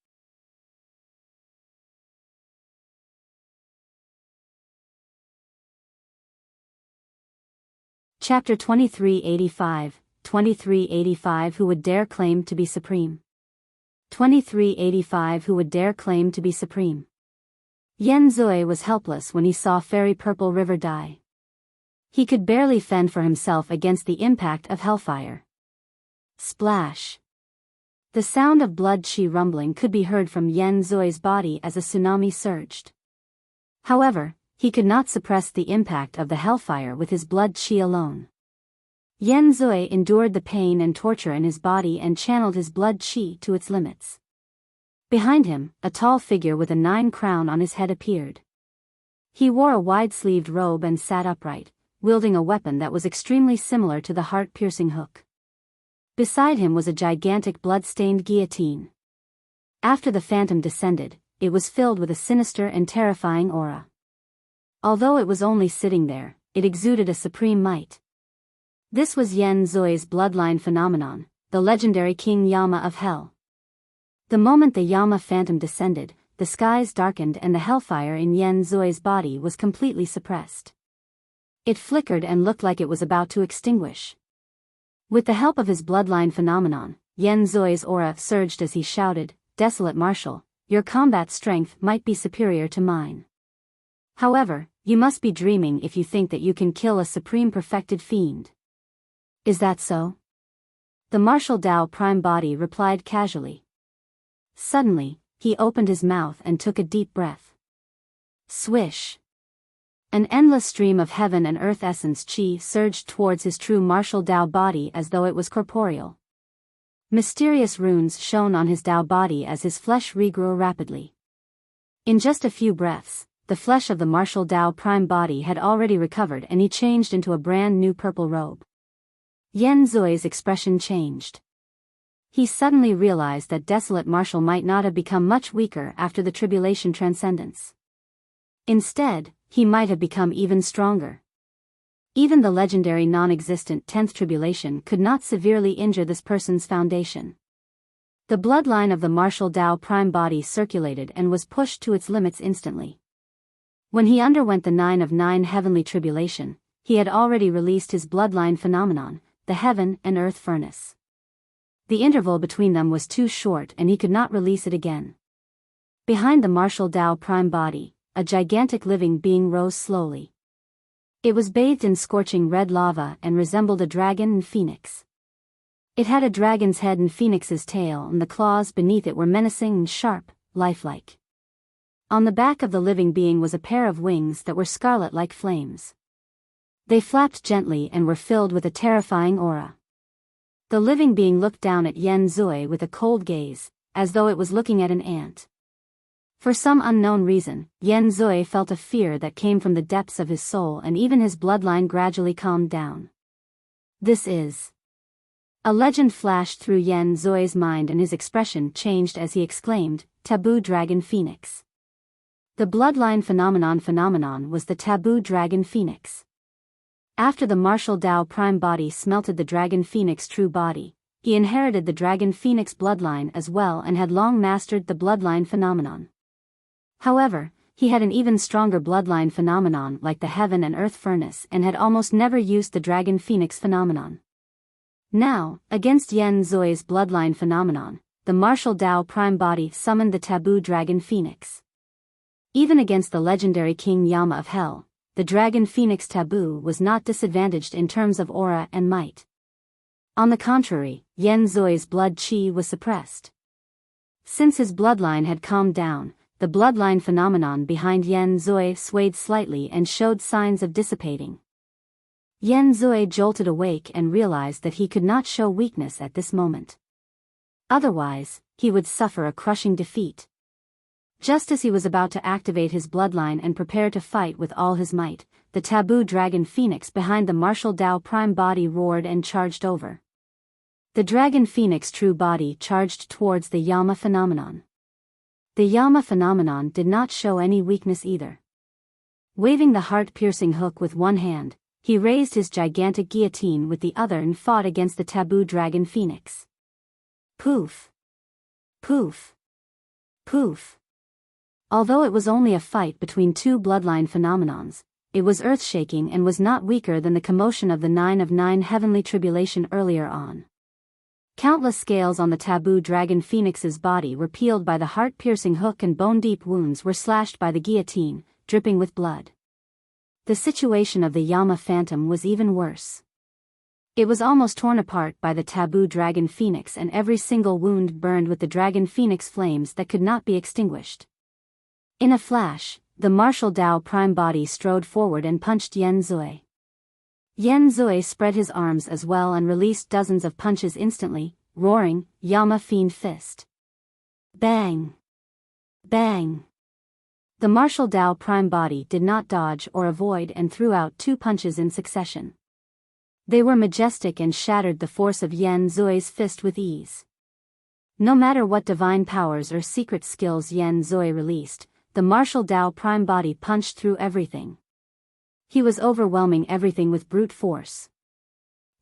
Speaker 1: Chapter 2385, 2385 Who would dare claim to be supreme? 2385 Who would dare claim to be supreme? Yen Zui was helpless when he saw Fairy Purple River die. He could barely fend for himself against the impact of hellfire. Splash! The sound of blood chi rumbling could be heard from Yen Zui's body as a tsunami surged. However, he could not suppress the impact of the hellfire with his blood chi alone. Yen Zui endured the pain and torture in his body and channeled his blood chi to its limits. Behind him, a tall figure with a 9 crown on his head appeared. He wore a wide-sleeved robe and sat upright, wielding a weapon that was extremely similar to the heart-piercing hook. Beside him was a gigantic blood-stained guillotine. After the phantom descended, it was filled with a sinister and terrifying aura. Although it was only sitting there, it exuded a supreme might. This was Yen Zui's bloodline phenomenon, the legendary King Yama of Hell. The moment the Yama phantom descended, the skies darkened and the hellfire in Yen Zui's body was completely suppressed. It flickered and looked like it was about to extinguish. With the help of his bloodline phenomenon, Yan Zui's aura surged as he shouted, "Desolate Marshal, your combat strength might be superior to mine. However, you must be dreaming if you think that you can kill a supreme perfected fiend." "Is that so?" The martial Dao prime body replied casually. Suddenly, he opened his mouth and took a deep breath. Swish! An endless stream of heaven and earth essence chi surged towards his true martial Dao body as though it was corporeal. Mysterious runes shone on his Dao body as his flesh regrew rapidly. In just a few breaths, the flesh of the martial Dao prime body had already recovered and he changed into a brand new purple robe. Yan Zui's expression changed. He suddenly realized that Desolate Marshal might not have become much weaker after the tribulation transcendence. Instead, he might have become even stronger. Even the legendary non-existent 10th tribulation could not severely injure this person's foundation. The bloodline of the martial Dao prime body circulated and was pushed to its limits instantly. When he underwent the 9 of 9 heavenly tribulation, he had already released his bloodline phenomenon, the heaven and earth furnace. The interval between them was too short and he could not release it again. Behind the martial Dao prime body, a gigantic living being rose slowly. It was bathed in scorching red lava and resembled a dragon and phoenix. It had a dragon's head and phoenix's tail, and the claws beneath it were menacing and sharp, lifelike. On the back of the living being was a pair of wings that were scarlet like flames. They flapped gently and were filled with a terrifying aura. The living being looked down at Yan Zui with a cold gaze, as though it was looking at an ant. For some unknown reason, Yan Zui felt a fear that came from the depths of his soul, and even his bloodline gradually calmed down. "This is..." A legend flashed through Yan Zui's mind and his expression changed as he exclaimed, "Taboo Dragon Phoenix." The bloodline phenomenon was the Taboo Dragon Phoenix. After the martial Dao prime body smelted the Dragon Phoenix true body, he inherited the Dragon Phoenix bloodline as well and had long mastered the bloodline phenomenon. However, he had an even stronger bloodline phenomenon like the heaven and earth furnace and had almost never used the Dragon Phoenix phenomenon. Now, against Yan Zui's bloodline phenomenon, the martial Dao prime body summoned the Taboo Dragon Phoenix. Even against the legendary King Yama of Hell, the Dragon Phoenix Taboo was not disadvantaged in terms of aura and might. On the contrary, Yan Zui's blood chi was suppressed. Since his bloodline had calmed down, the bloodline phenomenon behind Yan Zui swayed slightly and showed signs of dissipating. Yan Zui jolted awake and realized that he could not show weakness at this moment. Otherwise, he would suffer a crushing defeat. Just as he was about to activate his bloodline and prepare to fight with all his might, the Taboo Dragon Phoenix behind the martial Dao prime body roared and charged over. The Dragon Phoenix true body charged towards the Yama phenomenon. The Yama phenomenon did not show any weakness either. Waving the heart-piercing hook with one hand, he raised his gigantic guillotine with the other and fought against the Taboo Dragon Phoenix. Poof! Poof! Poof! Although it was only a fight between two bloodline phenomenons, it was earth-shaking and was not weaker than the commotion of the 9 of 9 heavenly tribulation earlier on. Countless scales on the Taboo Dragon Phoenix's body were peeled by the heart-piercing hook and bone-deep wounds were slashed by the guillotine, dripping with blood. The situation of the Yama Phantom was even worse. It was almost torn apart by the Taboo Dragon Phoenix and every single wound burned with the Dragon Phoenix flames that could not be extinguished. In a flash, the martial Dao prime body strode forward and punched Yan Zui. Yan Zui spread his arms as well and released dozens of punches instantly, roaring, "Yama Fiend Fist." Bang! Bang! The martial Dao prime body did not dodge or avoid and threw out 2 punches in succession. They were majestic and shattered the force of Yan Zui's fist with ease. No matter what divine powers or secret skills Yan Zui released, the martial Dao prime body punched through everything. He was overwhelming everything with brute force.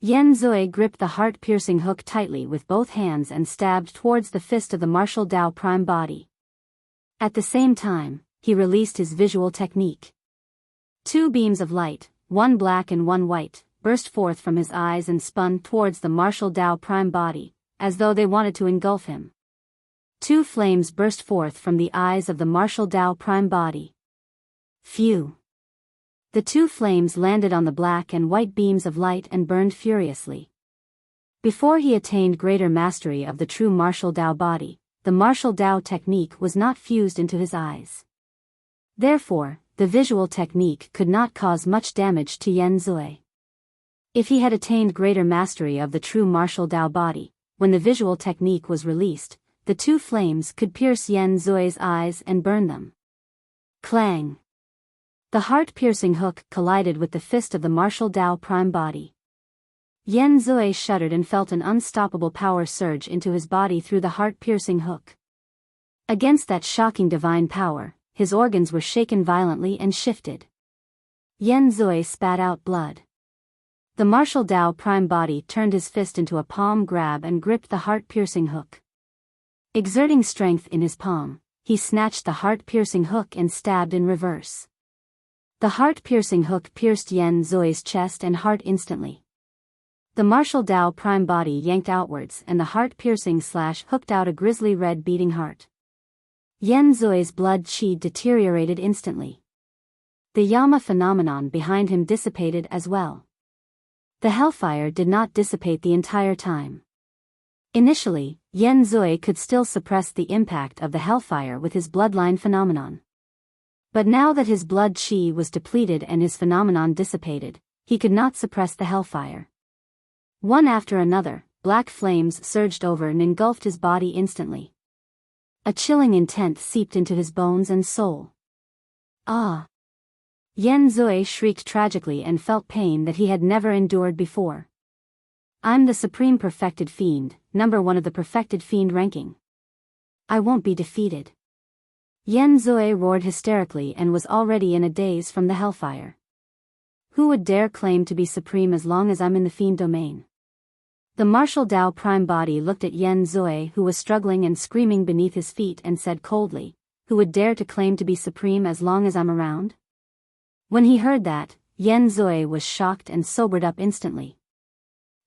Speaker 1: Yan Zui gripped the heart-piercing hook tightly with both hands and stabbed towards the fist of the martial Dao prime body. At the same time, he released his visual technique. 2 beams of light, one black and one white, burst forth from his eyes and spun towards the martial Dao prime body, as though they wanted to engulf him. Two flames burst forth from the eyes of the martial Tao prime body. Phew! The two flames landed on the black and white beams of light and burned furiously. Before he attained greater mastery of the true martial Tao body, the martial Tao technique was not fused into his eyes. Therefore, the visual technique could not cause much damage to Yen Zui. If he had attained greater mastery of the true martial Tao body, when the visual technique was released, the two flames could pierce Yen Zui's eyes and burn them. Clang! The heart-piercing hook collided with the fist of the martial Tao prime body. Yen Zui shuddered and felt an unstoppable power surge into his body through the heart-piercing hook. Against that shocking divine power, his organs were shaken violently and shifted. Yen Zui spat out blood. The martial Tao prime body turned his fist into a palm grab and gripped the heart-piercing hook. Exerting strength in his palm, he snatched the heart-piercing hook and stabbed in reverse. The heart-piercing hook pierced Yen Zui's chest and heart instantly. The martial Tao prime body yanked outwards and the heart-piercing slash hooked out a grisly red beating heart. Yen Zui's blood qi deteriorated instantly. The Yama phenomenon behind him dissipated as well. The hellfire did not dissipate the entire time. Initially, Yen Zui could still suppress the impact of the hellfire with his bloodline phenomenon. But now that his blood qi was depleted and his phenomenon dissipated, he could not suppress the hellfire. One after another, black flames surged over and engulfed his body instantly. A chilling intent seeped into his bones and soul. Ah! Yen Zui shrieked tragically and felt pain that he had never endured before. I'm the supreme perfected fiend, number 1 of the perfected fiend ranking. I won't be defeated. Yen Zui roared hysterically and was already in a daze from the hellfire. Who would dare claim to be supreme as long as I'm in the fiend domain? The martial Tao prime body looked at Yen Zui, who was struggling and screaming beneath his feet, and said coldly, who would dare to claim to be supreme as long as I'm around? When he heard that, Yen Zui was shocked and sobered up instantly.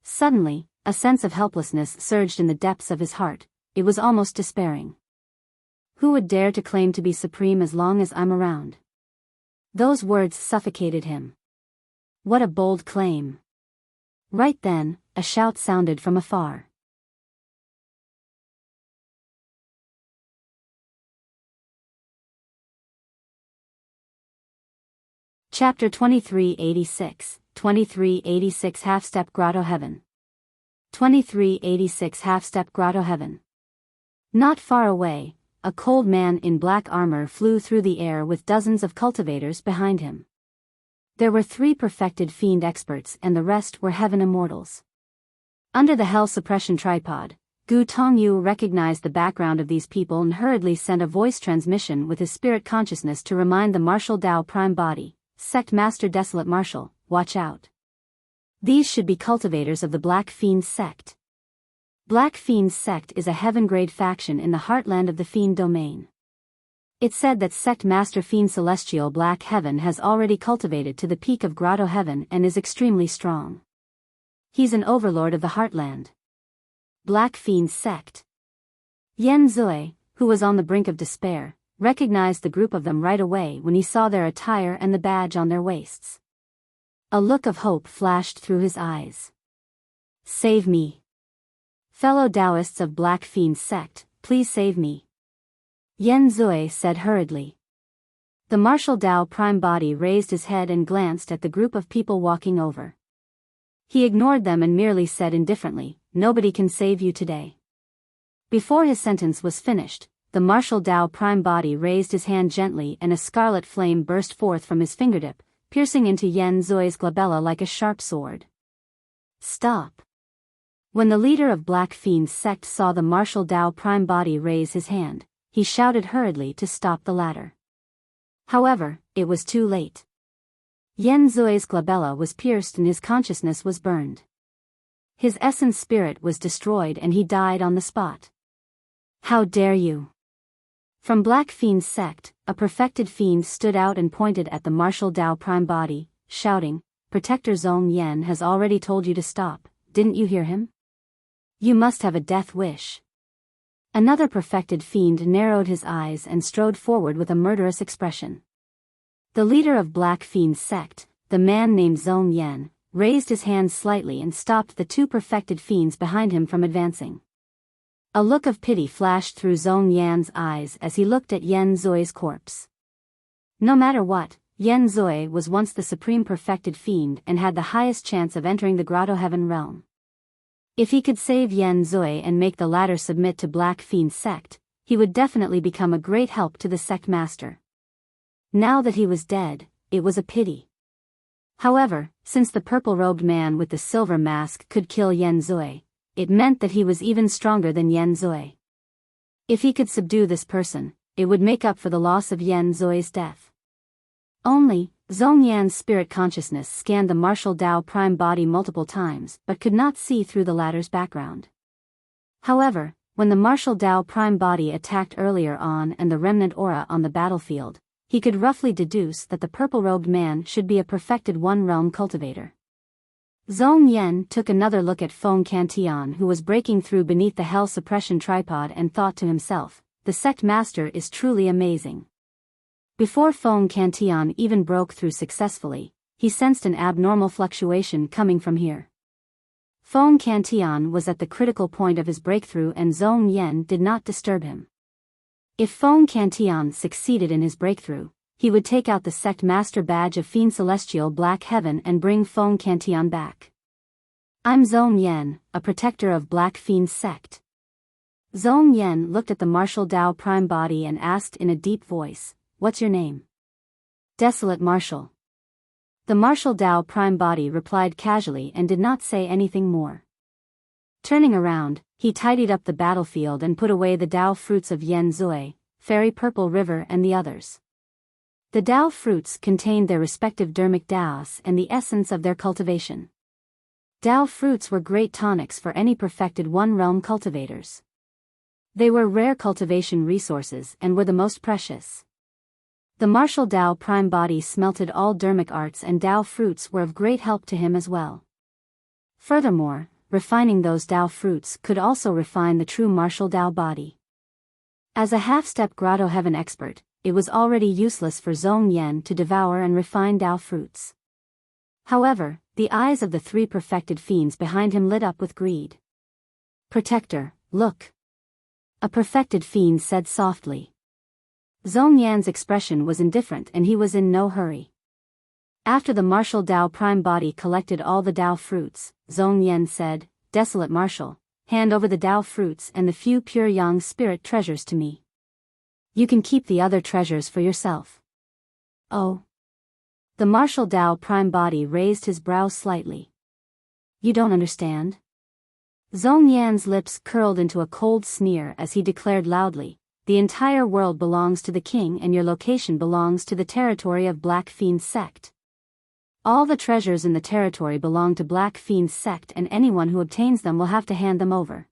Speaker 1: Suddenly, a sense of helplessness surged in the depths of his heart. It was almost despairing. Who would dare to claim to be supreme as long as I'm around? Those words suffocated him. What a bold claim. Right then, a shout sounded from afar. Chapter 2386, 2386 Half-Step Grotto Heaven. 2386 Half-Step Grotto Heaven. Not far away, a cold man in black armor flew through the air with dozens of cultivators behind him. There were 3 perfected fiend experts and the rest were heaven immortals. Under the hell suppression tripod, Gu Tongyu recognized the background of these people and hurriedly sent a voice transmission with his spirit consciousness to remind the martial Tao prime body, Sect Master Desolate Martial, watch out. These should be cultivators of the Black Fiend Sect. Black Fiend Sect is a heaven-grade faction in the heartland of the Fiend domain. It's said that Sect Master Fiend Celestial Black Heaven has already cultivated to the peak of Grotto Heaven and is extremely strong. He's an overlord of the heartland. Black Fiend Sect. Yen Zui, who was on the brink of despair, recognized the group of them right away when he saw their attire and the badge on their waists. A look of hope flashed through his eyes. Save me. Fellow Taoists of Black Fiend Sect, please save me. Yen Zui said hurriedly. The martial Tao prime body raised his head and glanced at the group of people walking over. He ignored them and merely said indifferently, nobody can save you today. Before his sentence was finished, the martial Tao prime body raised his hand gently and a scarlet flame burst forth from his fingertip, piercing into Yen Zui's glabella like a sharp sword. Stop. When the leader of Black Fiend Sect saw the martial Tao prime body raise his hand, he shouted hurriedly to stop the latter. However, it was too late. Yen Zui's glabella was pierced and his consciousness was burned. His essence spirit was destroyed and he died on the spot. How dare you! From Black Fiend Sect, a perfected fiend stood out and pointed at the martial Tao prime body, shouting, Protector Zong Yen has already told you to stop, didn't you hear him? You must have a death wish. Another perfected fiend narrowed his eyes and strode forward with a murderous expression. The leader of Black Fiend's sect, the man named Zhong Yan, raised his hands slightly and stopped the two perfected fiends behind him from advancing. A look of pity flashed through Zhong Yan's eyes as he looked at Yan Zui's corpse. No matter what, Yan Zui was once the supreme perfected fiend and had the highest chance of entering the Grotto Heaven realm. If he could save Yan Zui and make the latter submit to Black Fiend's sect, he would definitely become a great help to the sect master. Now that he was dead, it was a pity. However, since the purple-robed man with the silver mask could kill Yan Zui, it meant that he was even stronger than Yan Zui. If he could subdue this person, it would make up for the loss of Yan Zui's death. Only, Zhong Yan's spirit consciousness scanned the martial Dao prime body multiple times but could not see through the latter's background. However, when the martial Dao prime body attacked earlier on and the remnant aura on the battlefield, he could roughly deduce that the purple-robed man should be a perfected one-realm cultivator. Zhong Yan took another look at Feng Cantian, who was breaking through beneath the hell suppression tripod, and thought to himself, the sect master is truly amazing. Before Feng Cantian even broke through successfully, he sensed an abnormal fluctuation coming from here. Feng Cantian was at the critical point of his breakthrough and Zhong Yan did not disturb him. If Feng Cantian succeeded in his breakthrough, he would take out the sect master badge of Fiend Celestial Black Heaven and bring Feng Cantian back. I'm Zhong Yan, a protector of Black Fiend's sect. Zhong Yan looked at the martial Dao prime body and asked in a deep voice, what's your name? Desolate Martial. The martial Dao prime body replied casually and did not say anything more. Turning around, he tidied up the battlefield and put away the Dao fruits of Yan Zui, Fairy Purple River and the others. The Dao fruits contained their respective dermic Daos and the essence of their cultivation. Dao fruits were great tonics for any perfected one-realm cultivators. They were rare cultivation resources and were the most precious. The martial Dao prime body smelted all dermic arts and Dao fruits were of great help to him as well. Furthermore, refining those Dao fruits could also refine the true martial Dao body. As a half-step Grotto Heaven expert, it was already useless for Zhong Yan to devour and refine Dao fruits. However, the eyes of the three perfected fiends behind him lit up with greed. Protector, look. A perfected fiend said softly. Zhong Yan's expression was indifferent and he was in no hurry. After the martial Dao prime body collected all the Dao fruits, Zhong Yan said, Desolate Martial, hand over the Dao fruits and the few pure yang spirit treasures to me. You can keep the other treasures for yourself. Oh. The martial Dao prime body raised his brows slightly. You don't understand? Zhong Yan's lips curled into a cold sneer as he declared loudly, the entire world belongs to the king and your location belongs to the territory of Black Fiend's sect. All the treasures in the territory belong to Black Fiend's sect and anyone who obtains them will have to hand them over.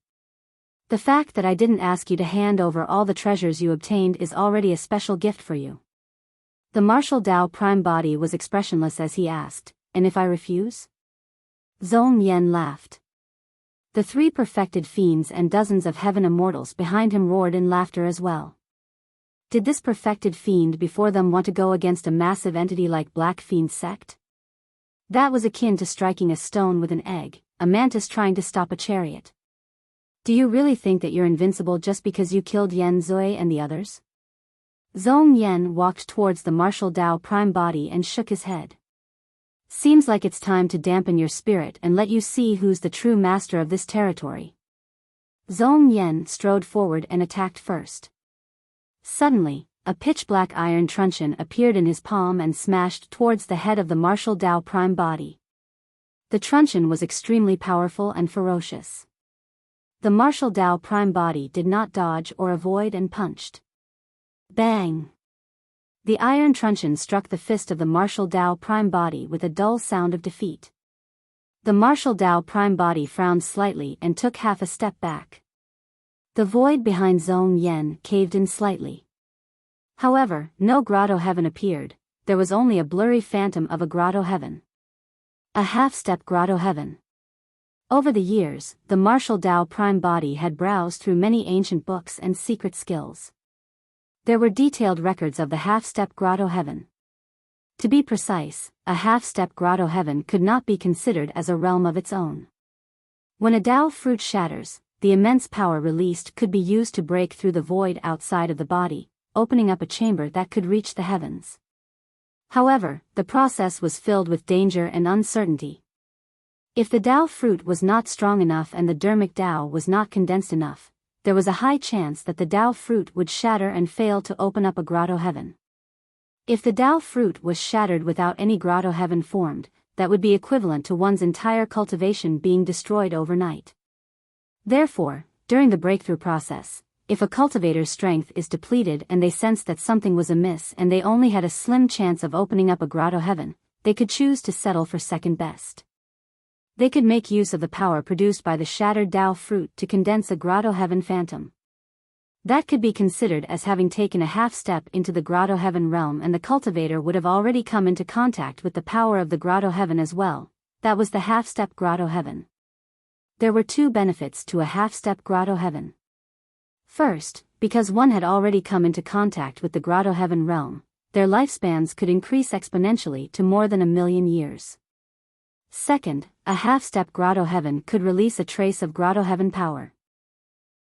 Speaker 1: The fact that I didn't ask you to hand over all the treasures you obtained is already a special gift for you. The martial Dao prime body was expressionless as he asked, and if I refuse? Zhong Yan laughed. The three perfected fiends and dozens of heaven immortals behind him roared in laughter as well. Did this perfected fiend before them want to go against a massive entity like Black Fiend's sect? That was akin to striking a stone with an egg, a mantis trying to stop a chariot. Do you really think that you're invincible just because you killed Yan Zui and the others? Zhong Yan walked towards the martial Dao prime body and shook his head. Seems like it's time to dampen your spirit and let you see who's the true master of this territory. Zhong Yan strode forward and attacked first. Suddenly, a pitch-black iron truncheon appeared in his palm and smashed towards the head of the martial Dao prime body. The truncheon was extremely powerful and ferocious. The martial Dao prime body did not dodge or avoid and punched. Bang! The iron truncheon struck the fist of the martial Dao prime body with a dull sound of defeat. The martial Dao prime body frowned slightly and took half a step back. The void behind Zhong Yan caved in slightly. However, no Grotto Heaven appeared, there was only a blurry phantom of a Grotto Heaven. A half-step Grotto Heaven. Over the years, the martial Tao prime body had browsed through many ancient books and secret skills. There were detailed records of the half-step grotto heaven. To be precise, a half-step grotto heaven could not be considered as a realm of its own. When a Tao fruit shatters, the immense power released could be used to break through the void outside of the body, opening up a chamber that could reach the heavens. However, the process was filled with danger and uncertainty. If the Tao fruit was not strong enough and the dermic Tao was not condensed enough, there was a high chance that the Tao fruit would shatter and fail to open up a grotto heaven. If the Tao fruit was shattered without any grotto heaven formed, that would be equivalent to one's entire cultivation being destroyed overnight. Therefore, during the breakthrough process, if a cultivator's strength is depleted and they sensed that something was amiss and they only had a slim chance of opening up a grotto heaven, they could choose to settle for second best. They could make use of the power produced by the shattered Tao fruit to condense a grotto heaven phantom. That could be considered as having taken a half step into the grotto heaven realm, and the cultivator would have already come into contact with the power of the grotto heaven as well. That was the half-step grotto heaven. There were two benefits to a half-step grotto heaven. First, because one had already come into contact with the grotto heaven realm, their lifespans could increase exponentially to more than 1,000,000 years. Second, a half-step grotto heaven could release a trace of grotto heaven power.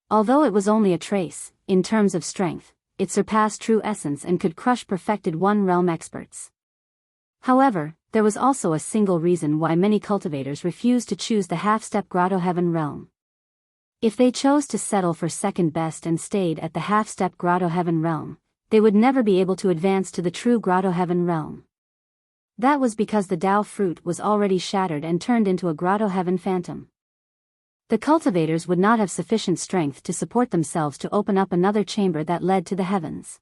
Speaker 1: Although it was only a trace, in terms of strength, it surpassed true essence and could crush perfected one-realm experts. However, there was also a single reason why many cultivators refused to choose the half-step grotto heaven realm. If they chose to settle for second best and stayed at the half-step grotto heaven realm, they would never be able to advance to the true grotto heaven realm. That was because the Tao fruit was already shattered and turned into a grotto heaven phantom. The cultivators would not have sufficient strength to support themselves to open up another chamber that led to the heavens.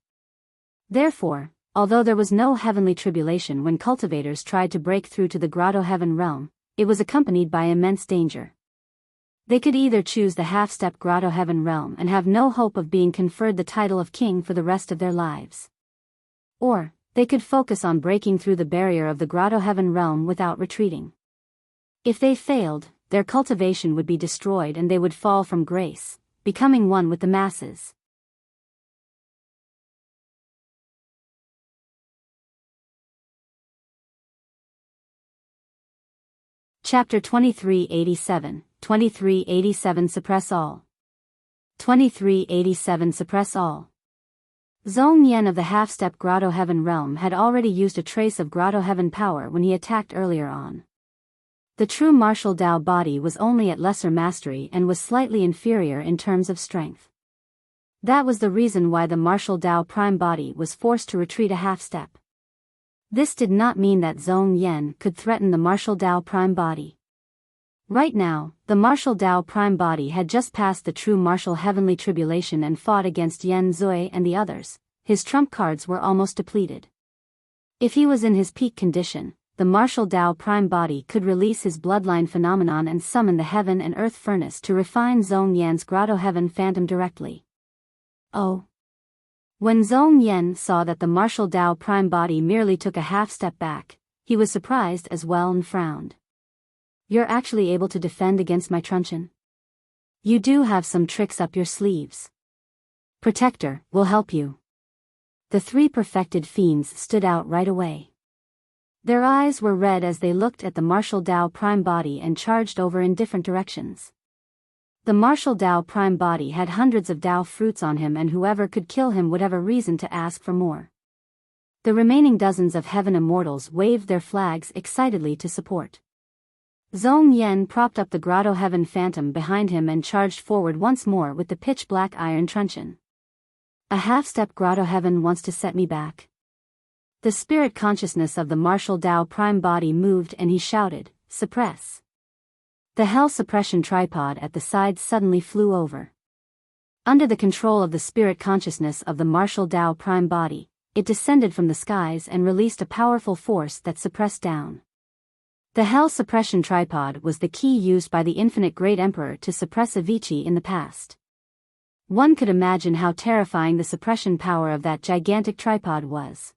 Speaker 1: Therefore, although there was no heavenly tribulation when cultivators tried to break through to the grotto heaven realm, it was accompanied by immense danger. They could either choose the half-step grotto heaven realm and have no hope of being conferred the title of king for the rest of their lives. Or, they could focus on breaking through the barrier of the grotto heaven realm without retreating. If they failed, their cultivation would be destroyed and they would fall from grace, becoming one with the masses. Chapter 2387, 2387 Suppress All. 2387 Suppress All. Zhong Yan of the half-step grotto heaven realm had already used a trace of grotto heaven power when he attacked earlier on. The true martial Tao body was only at lesser mastery and was slightly inferior in terms of strength. That was the reason why the martial Tao prime body was forced to retreat a half-step. This did not mean that Zhong Yan could threaten the martial Tao prime body. Right now, the martial Tao prime body had just passed the true martial heavenly tribulation and fought against Yan Zui and the others. His trump cards were almost depleted. If he was in his peak condition, the martial Tao prime body could release his bloodline phenomenon and summon the heaven and earth furnace to refine Zhong Yan's grotto heaven phantom directly. Oh. When Zhong Yan saw that the martial Tao prime body merely took a half step back, he was surprised as well and frowned. You're actually able to defend against my truncheon? You do have some tricks up your sleeves. Protector, will help you. The three perfected fiends stood out right away. Their eyes were red as they looked at the martial Tao prime body and charged over in different directions. The martial Tao prime body had hundreds of Tao fruits on him, and whoever could kill him would have a reason to ask for more. The remaining dozens of heaven immortals waved their flags excitedly to support. Zhong Yan propped up the grotto heaven phantom behind him and charged forward once more with the pitch-black iron truncheon. A half-step grotto heaven wants to set me back. The spirit consciousness of the martial Tao prime body moved and he shouted, "Suppress." The hell suppression tripod at the side suddenly flew over. Under the control of the spirit consciousness of the martial Tao prime body, it descended from the skies and released a powerful force that suppressed down. The hell suppression tripod was the key used by the infinite great emperor to suppress Avicii in the past. One could imagine how terrifying the suppression power of that gigantic tripod was.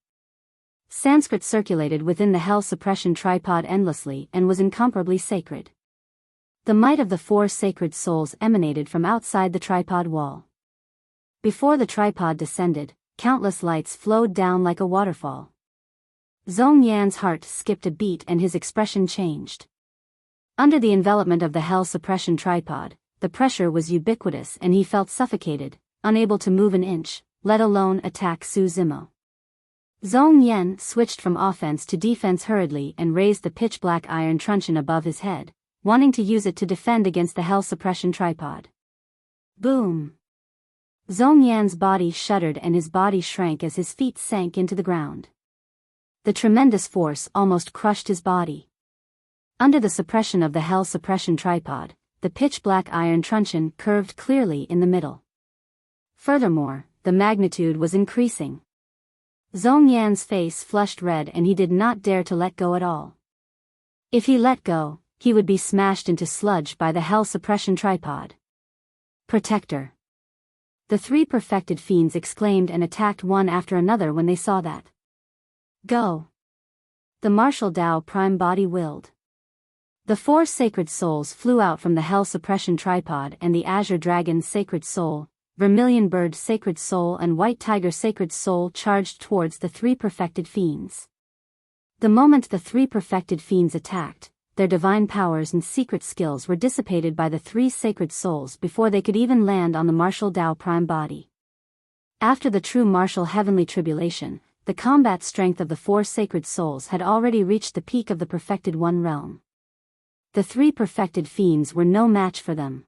Speaker 1: Sanskrit circulated within the hell suppression tripod endlessly and was incomparably sacred. The might of the four sacred souls emanated from outside the tripod wall. Before the tripod descended, countless lights flowed down like a waterfall. Zhong Yan's heart skipped a beat and his expression changed. Under the envelopment of the hell suppression tripod, the pressure was ubiquitous and he felt suffocated, unable to move an inch, let alone attack Su Zimo. Zhong Yan switched from offense to defense hurriedly and raised the pitch-black iron truncheon above his head, wanting to use it to defend against the hell suppression tripod. Boom! Zhong Yan's body shuddered and his body shrank as his feet sank into the ground. The tremendous force almost crushed his body. Under the suppression of the hell suppression tripod, the pitch-black iron truncheon curved clearly in the middle. Furthermore, the magnitude was increasing. Zhong Yan's face flushed red and he did not dare to let go at all. If he let go, he would be smashed into sludge by the hell suppression tripod. Protector. The three perfected fiends exclaimed and attacked one after another when they saw that. Go! The martial Tao prime body willed. The four sacred souls flew out from the hell suppression tripod and the azure dragon sacred soul, vermilion bird sacred soul and white tiger sacred soul charged towards the three perfected fiends. The moment the three perfected fiends attacked, their divine powers and secret skills were dissipated by the three sacred souls before they could even land on the martial Tao prime body. After the true martial heavenly tribulation, the combat strength of the four sacred souls had already reached the peak of the perfected one realm. The three perfected fiends were no match for them.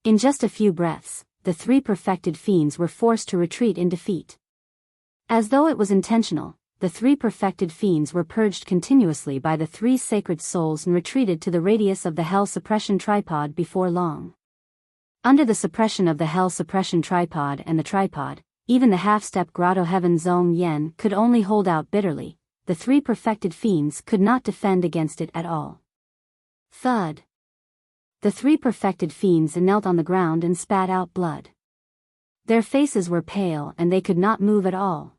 Speaker 1: In just a few breaths, the three perfected fiends were forced to retreat in defeat. As though it was intentional, the three perfected fiends were purged continuously by the three sacred souls and retreated to the radius of the hell suppression tripod before long. Under the suppression of the hell suppression tripod and the tripod, even the half-step grotto heaven Zhong Yan could only hold out bitterly. The three perfected fiends could not defend against it at all. Thud. The three perfected fiends knelt on the ground and spat out blood. Their faces were pale and they could not move at all.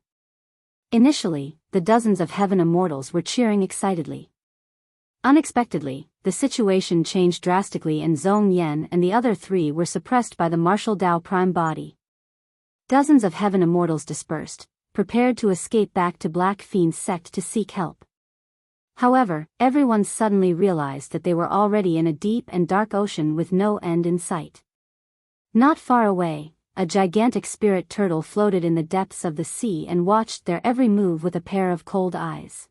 Speaker 1: Initially, the dozens of heaven immortals were cheering excitedly. Unexpectedly, the situation changed drastically and Zhong Yan and the other three were suppressed by the martial Tao prime body. Dozens of heaven immortals dispersed, prepared to escape back to Black Fiend's sect to seek help. However, everyone suddenly realized that they were already in a deep and dark ocean with no end in sight. Not far away, a gigantic spirit turtle floated in the depths of the sea and watched their every move with a pair of cold eyes.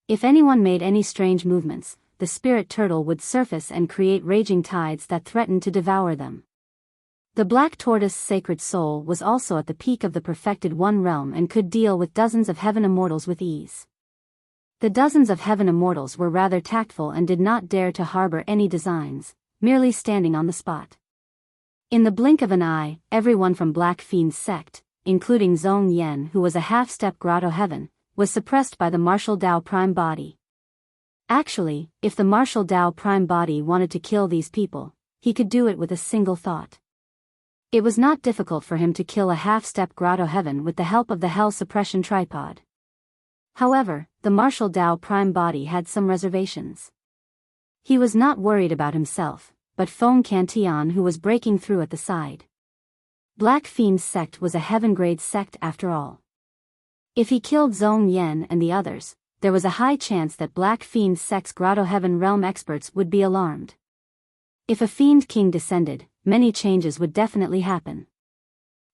Speaker 1: If anyone made any strange movements, the spirit turtle would surface and create raging tides that threatened to devour them. The black tortoise sacred soul was also at the peak of the perfected one realm and could deal with dozens of heaven immortals with ease. The dozens of heaven immortals were rather tactful and did not dare to harbor any designs, merely standing on the spot. In the blink of an eye, everyone from Black Fiend's sect, including Zhong Yan who was a half-step grotto heaven, was suppressed by the martial Tao prime body. Actually, if the martial Tao prime body wanted to kill these people, he could do it with a single thought. It was not difficult for him to kill a half-step grotto heaven with the help of the hell suppression tripod. However, the martial Tao prime body had some reservations. He was not worried about himself, but Feng Cantian who was breaking through at the side. Black Fiend's sect was a heaven-grade sect after all. If he killed Zhong Yan and the others, there was a high chance that Black Fiend's sect's grotto heaven realm experts would be alarmed. If a Fiend King descended, many changes would definitely happen.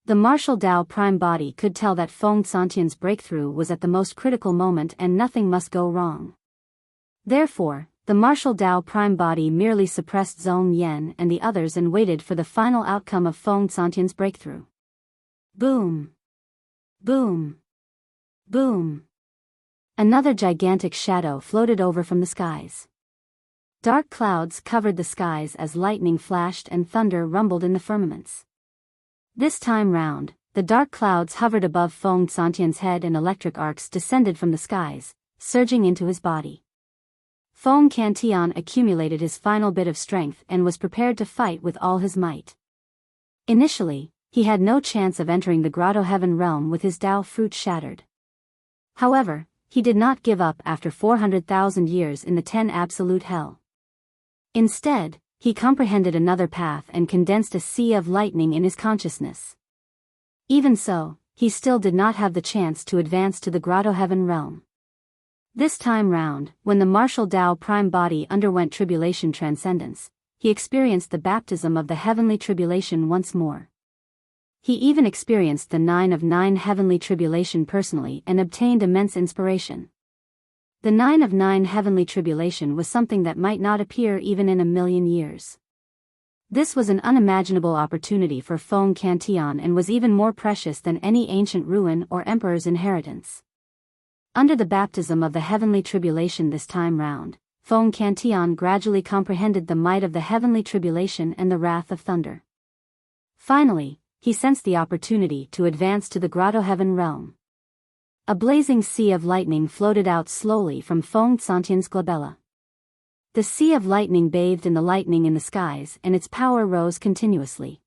Speaker 1: The martial Tao prime body could tell that Feng Cantian's breakthrough was at the most critical moment and nothing must go wrong. Therefore, the martial Tao prime body merely suppressed Zhong Yan and the others and waited for the final outcome of Feng Cantian's breakthrough. Boom! Boom! Boom! Another gigantic shadow floated over from the skies. Dark clouds covered the skies as lightning flashed and thunder rumbled in the firmaments. This time round, the dark clouds hovered above Feng Cantian's head and electric arcs descended from the skies, surging into his body. Feng Cantian accumulated his final bit of strength and was prepared to fight with all his might. Initially, he had no chance of entering the grotto heaven realm with his Tao fruit shattered. However, he did not give up after 400,000 years in the 10 absolute hell. Instead, he comprehended another path and condensed a sea of lightning in his consciousness. Even so, he still did not have the chance to advance to the Grotto Heaven realm. This time round, when the martial Tao prime body underwent tribulation transcendence, he experienced the baptism of the heavenly tribulation once more. He even experienced the 9 of 9 heavenly tribulation personally and obtained immense inspiration. The 9 of 9 heavenly tribulation was something that might not appear even in 1,000,000 years. This was an unimaginable opportunity for Feng Cantian and was even more precious than any ancient ruin or emperor's inheritance. Under the baptism of the heavenly tribulation this time round, Feng Cantian gradually comprehended the might of the heavenly tribulation and the wrath of thunder. Finally, he sensed the opportunity to advance to the Grotto Heaven realm. A blazing sea of lightning floated out slowly from Feng Cantian's glabella. The sea of lightning bathed in the lightning in the skies and its power rose continuously.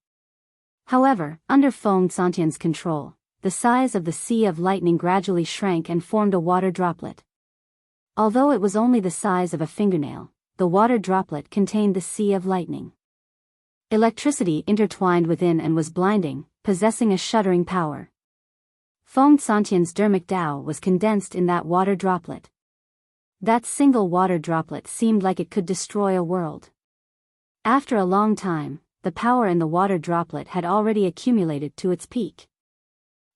Speaker 1: However, under Feng Cantian's control, the size of the sea of lightning gradually shrank and formed a water droplet. Although it was only the size of a fingernail, the water droplet contained the sea of lightning. Electricity intertwined within and was blinding, possessing a shuddering power. Feng Cantian's dermic Tao was condensed in that water droplet. That single water droplet seemed like it could destroy a world. After a long time, the power in the water droplet had already accumulated to its peak.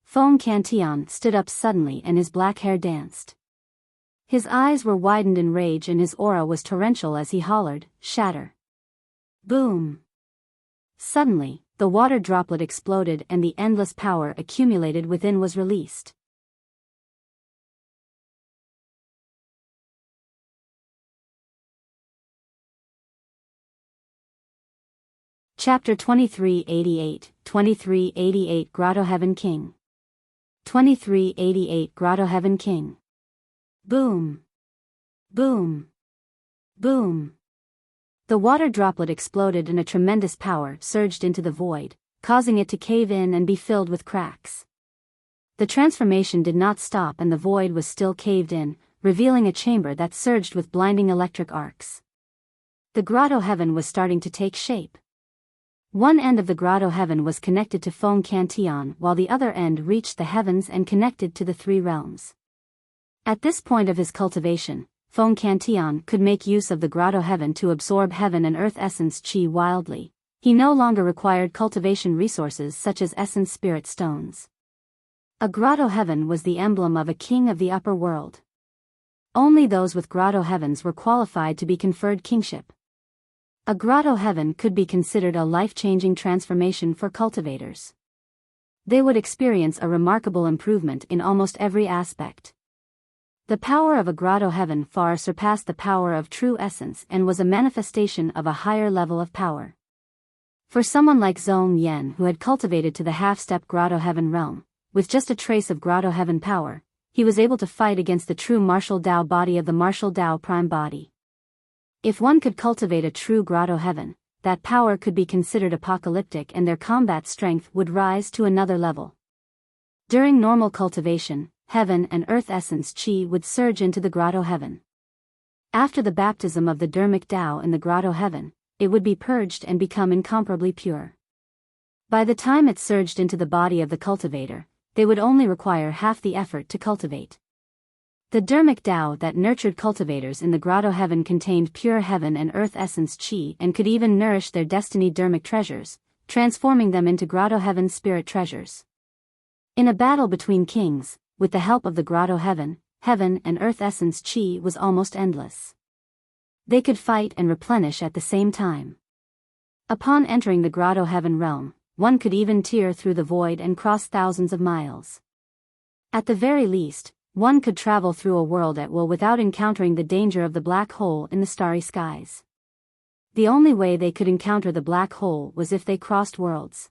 Speaker 1: Feng Cantian stood up suddenly and his black hair danced. His eyes were widened in rage and his aura was torrential as he hollered, "Shatter!" Boom! Suddenly, the water droplet exploded and the endless power accumulated within was released. Chapter 2388, 2388 Grotto Heaven King. 2388 Grotto Heaven King. Boom! Boom! Boom! The water droplet exploded and a tremendous power surged into the void, causing it to cave in and be filled with cracks. The transformation did not stop and the void was still caved in, revealing a chamber that surged with blinding electric arcs. The Grotto Heaven was starting to take shape. One end of the Grotto Heaven was connected to Feng Cantian while the other end reached the heavens and connected to the 3 realms. At this point of his cultivation, Feng Cantian could make use of the Grotto Heaven to absorb heaven and earth essence qi wildly. He no longer required cultivation resources such as essence spirit stones. A Grotto Heaven was the emblem of a king of the upper world. Only those with Grotto Heavens were qualified to be conferred kingship. A Grotto Heaven could be considered a life-changing transformation for cultivators. They would experience a remarkable improvement in almost every aspect. The power of a Grotto Heaven far surpassed the power of true essence and was a manifestation of a higher level of power. For someone like Zhong Yan who had cultivated to the half-step Grotto Heaven realm, with just a trace of Grotto Heaven power, he was able to fight against the true martial Tao body of the martial Tao prime body. If one could cultivate a true Grotto Heaven, that power could be considered apocalyptic and their combat strength would rise to another level. During normal cultivation, heaven and earth essence qi would surge into the Grotto Heaven. After the baptism of the dermic Tao in the Grotto Heaven, it would be purged and become incomparably pure. By the time it surged into the body of the cultivator, they would only require half the effort to cultivate. The dermic Tao that nurtured cultivators in the Grotto Heaven contained pure heaven and earth essence qi and could even nourish their destiny dermic treasures, transforming them into Grotto Heaven spirit treasures. In a battle between kings, with the help of the Grotto Heaven, heaven and earth essence qi was almost endless. They could fight and replenish at the same time. Upon entering the Grotto Heaven realm, one could even tear through the void and cross thousands of miles. At the very least, one could travel through a world at will without encountering the danger of the black hole in the starry skies. The only way they could encounter the black hole was if they crossed worlds.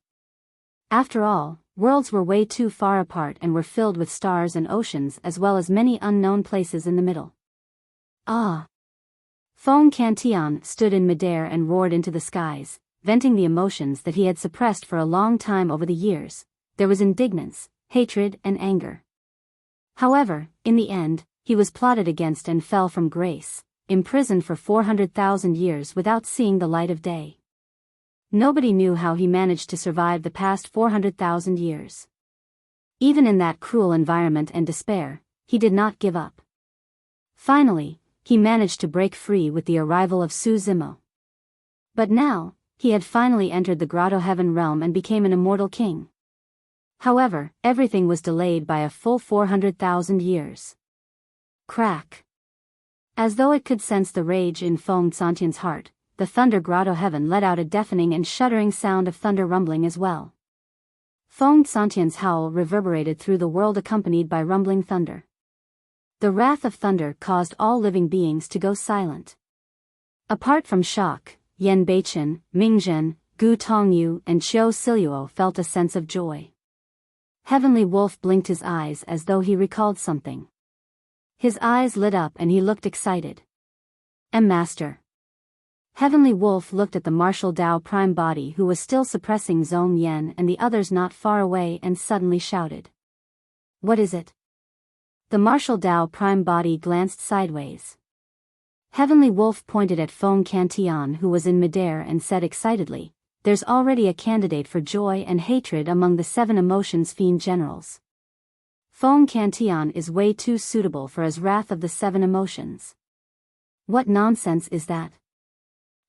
Speaker 1: After all, worlds were way too far apart and were filled with stars and oceans as well as many unknown places in the middle. Ah! Feng Cantian stood in midair and roared into the skies, venting the emotions that he had suppressed for a long time over the years. There was indignance, hatred and anger. However, in the end, he was plotted against and fell from grace. imprisoned for 400,000 years without seeing the light of day. Nobody knew how he managed to survive the past 400,000 years. Even in that cruel environment and despair, he did not give up. Finally, he managed to break free with the arrival of Su Zimo. But now, he had finally entered the Grotto Heaven realm and became an immortal king. However, everything was delayed by a full 400,000 years. Crack. As though it could sense the rage in Feng Santian's heart, the Thunder Grotto Heaven let out a deafening and shuddering sound of thunder rumbling as well. Feng Santian's howl reverberated through the world accompanied by rumbling thunder. The wrath of thunder caused all living beings to go silent. Apart from shock, Yan Beichen, Mingzhen, Gu Tongyu and Qiu Siluo felt a sense of joy. Heavenly Wolf blinked his eyes as though he recalled something. His eyes lit up and he looked excited. Master. Heavenly Wolf looked at the martial Tao prime body who was still suppressing Zhong Yan and the others not far away and suddenly shouted. What is it? The martial Tao prime body glanced sideways. Heavenly Wolf pointed at Feng Cantian who was in midair and said excitedly, there's already a candidate for joy and hatred among the 7 emotions fiend generals. Feng Cantian is way too suitable for his wrath of the 7 emotions. What nonsense is that?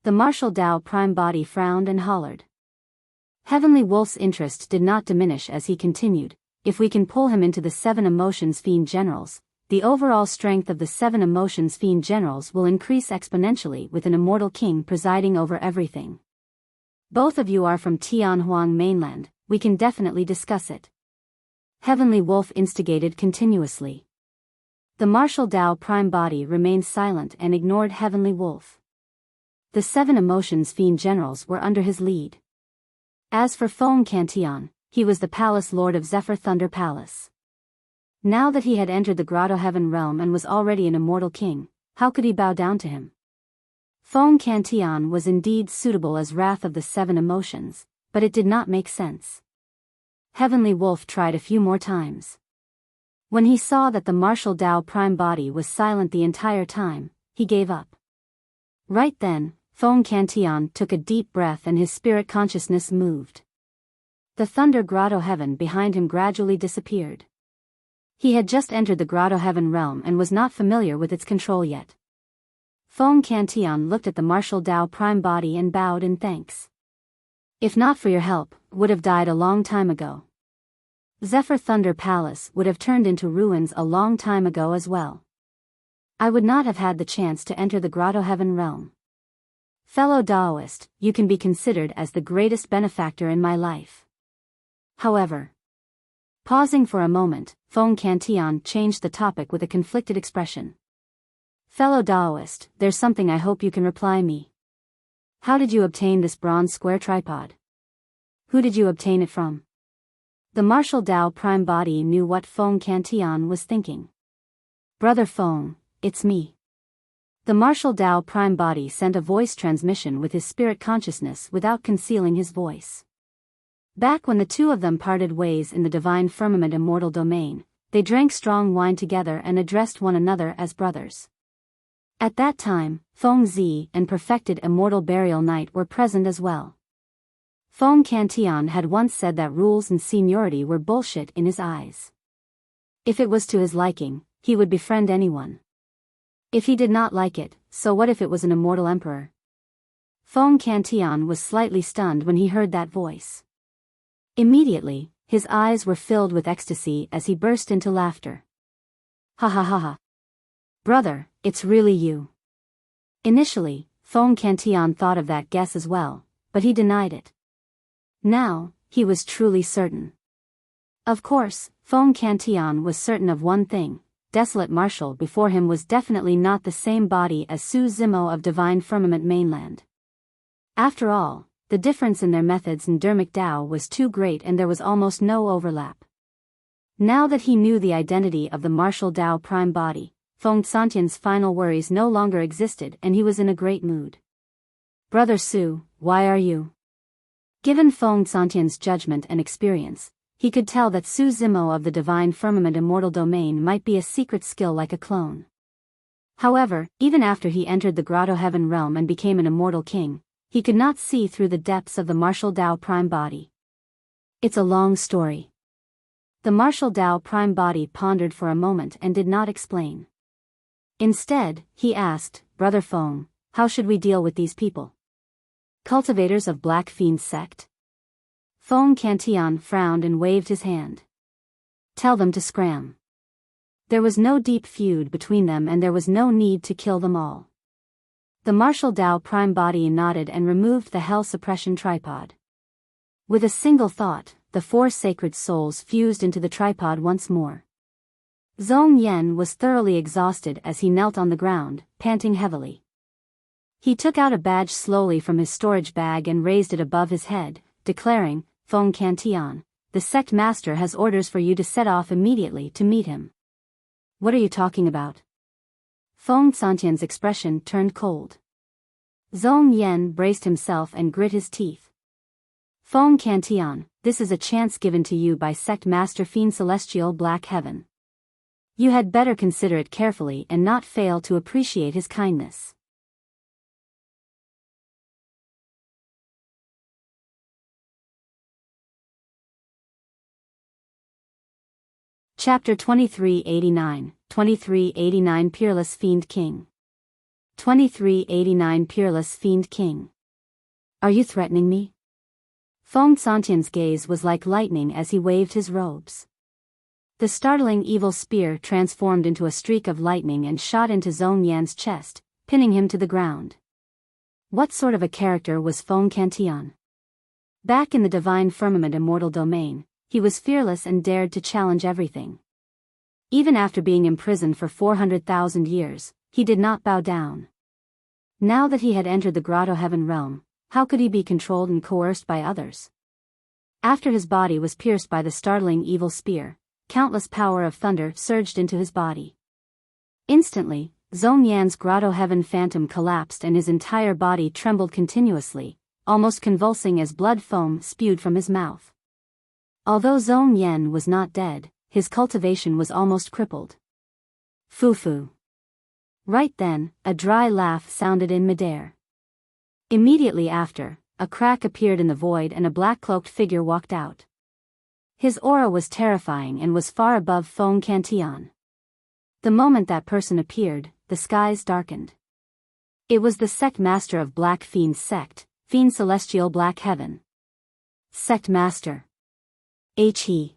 Speaker 1: The martial Tao prime body frowned and hollered. Heavenly Wolf's interest did not diminish as he continued, if we can pull him into the 7 emotions fiend generals, the overall strength of the 7 emotions fiend generals will increase exponentially with an immortal king presiding over everything. Both of you are from Tianhuang mainland, we can definitely discuss it. Heavenly Wolf instigated continuously. The martial Tao prime body remained silent and ignored Heavenly Wolf. The 7 emotions fiend generals were under his lead. As for Feng Cantian, he was the palace lord of Zephyr Thunder Palace. Now that he had entered the Grotto Heaven realm and was already an immortal king, how could he bow down to him? Feng Cantian was indeed suitable as wrath of the 7 emotions, but it did not make sense. Heavenly Wolf tried a few more times. When he saw that the martial Tao prime body was silent the entire time, he gave up. Right then, Feng Cantian took a deep breath and his spirit consciousness moved. The Thunder Grotto Heaven behind him gradually disappeared. He had just entered the Grotto Heaven realm and was not familiar with its control yet. Feng Cantian looked at the martial Tao prime body and bowed in thanks. If not for your help, would have died a long time ago. Zephyr Thunder Palace would have turned into ruins a long time ago as well. I would not have had the chance to enter the Grotto Heaven realm. Fellow Daoist, you can be considered as the greatest benefactor in my life. However, pausing for a moment, Feng Cantian changed the topic with a conflicted expression. Fellow Daoist, there's something I hope you can reply me. How did you obtain this bronze square tripod? Who did you obtain it from? The martial Tao prime body knew what Feng Cantian was thinking. Brother Feng, it's me. The martial Tao prime body sent a voice transmission with his spirit consciousness without concealing his voice. Back when the 2 of them parted ways in the divine firmament immortal domain, they drank strong wine together and addressed one another as brothers. At that time, Feng Zi and perfected immortal burial knight were present as well. Feng Cantian had once said that rules and seniority were bullshit in his eyes. If it was to his liking, he would befriend anyone. If he did not like it, so what if it was an immortal emperor? Feng Cantian was slightly stunned when he heard that voice. Immediately, his eyes were filled with ecstasy as he burst into laughter. Ha ha ha ha. Brother, it's really you. Initially, Feng Cantian thought of that guess as well, but he denied it. Now, he was truly certain. Of course, Feng Cantian was certain of one thing. Desolate Marshal before him was definitely not the same body as Su Zimo of Divine Firmament Mainland. After all, the difference in their methods in Dermic Tao was too great and there was almost no overlap. Now that he knew the identity of the martial Tao prime body, Feng Santian's final worries no longer existed and he was in a great mood. Brother Su, why are you? Given Feng Santian's judgment and experience, he could tell that Su Zimo of the Divine Firmament Immortal Domain might be a secret skill like a clone. However, even after he entered the Grotto Heaven realm and became an immortal king, he could not see through the depths of the martial Tao prime body. It's a long story. The martial Tao prime body pondered for a moment and did not explain. Instead, he asked, Brother Feng, how should we deal with these people? Cultivators of Black Fiend sect? Feng Cantian frowned and waved his hand. Tell them to scram. There was no deep feud between them and there was no need to kill them all. The martial Tao prime body nodded and removed the hell suppression tripod. With a single thought, the four sacred souls fused into the tripod once more. Zhong Yan was thoroughly exhausted as he knelt on the ground, panting heavily. He took out a badge slowly from his storage bag and raised it above his head, declaring, Feng Cantian, the sect master has orders for you to set off immediately to meet him. What are you talking about? Feng Cantian's expression turned cold. Zhong Yan braced himself and grit his teeth. Feng Cantian, this is a chance given to you by sect master Fiend Celestial Black Heaven. You had better consider it carefully and not fail to appreciate his kindness. Chapter 2389, 2389 Peerless Fiend King. 2389 Peerless Fiend King. Are you threatening me? Feng Cantian's gaze was like lightning as he waved his robes. The startling evil spear transformed into a streak of lightning and shot into Zhong Yan's chest, pinning him to the ground. What sort of a character was Feng Cantian? Back in the divine firmament immortal domain, he was fearless and dared to challenge everything. Even after being imprisoned for 400,000 years, he did not bow down. Now that he had entered the Grotto Heaven realm, how could he be controlled and coerced by others? After his body was pierced by the startling evil spear, countless power of thunder surged into his body. Instantly, Zhong Yan's Grotto Heaven phantom collapsed and his entire body trembled continuously, almost convulsing as blood foam spewed from his mouth. Although Zhong Yan was not dead, his cultivation was almost crippled. Foo-foo. Right then, a dry laugh sounded in midair. Immediately after, a crack appeared in the void and a black-cloaked figure walked out. His aura was terrifying and was far above Feng Cantian. The moment that person appeared, the skies darkened. It was the sect master of Black Fiend's sect, Fiend Celestial Black Heaven. Sect master. He.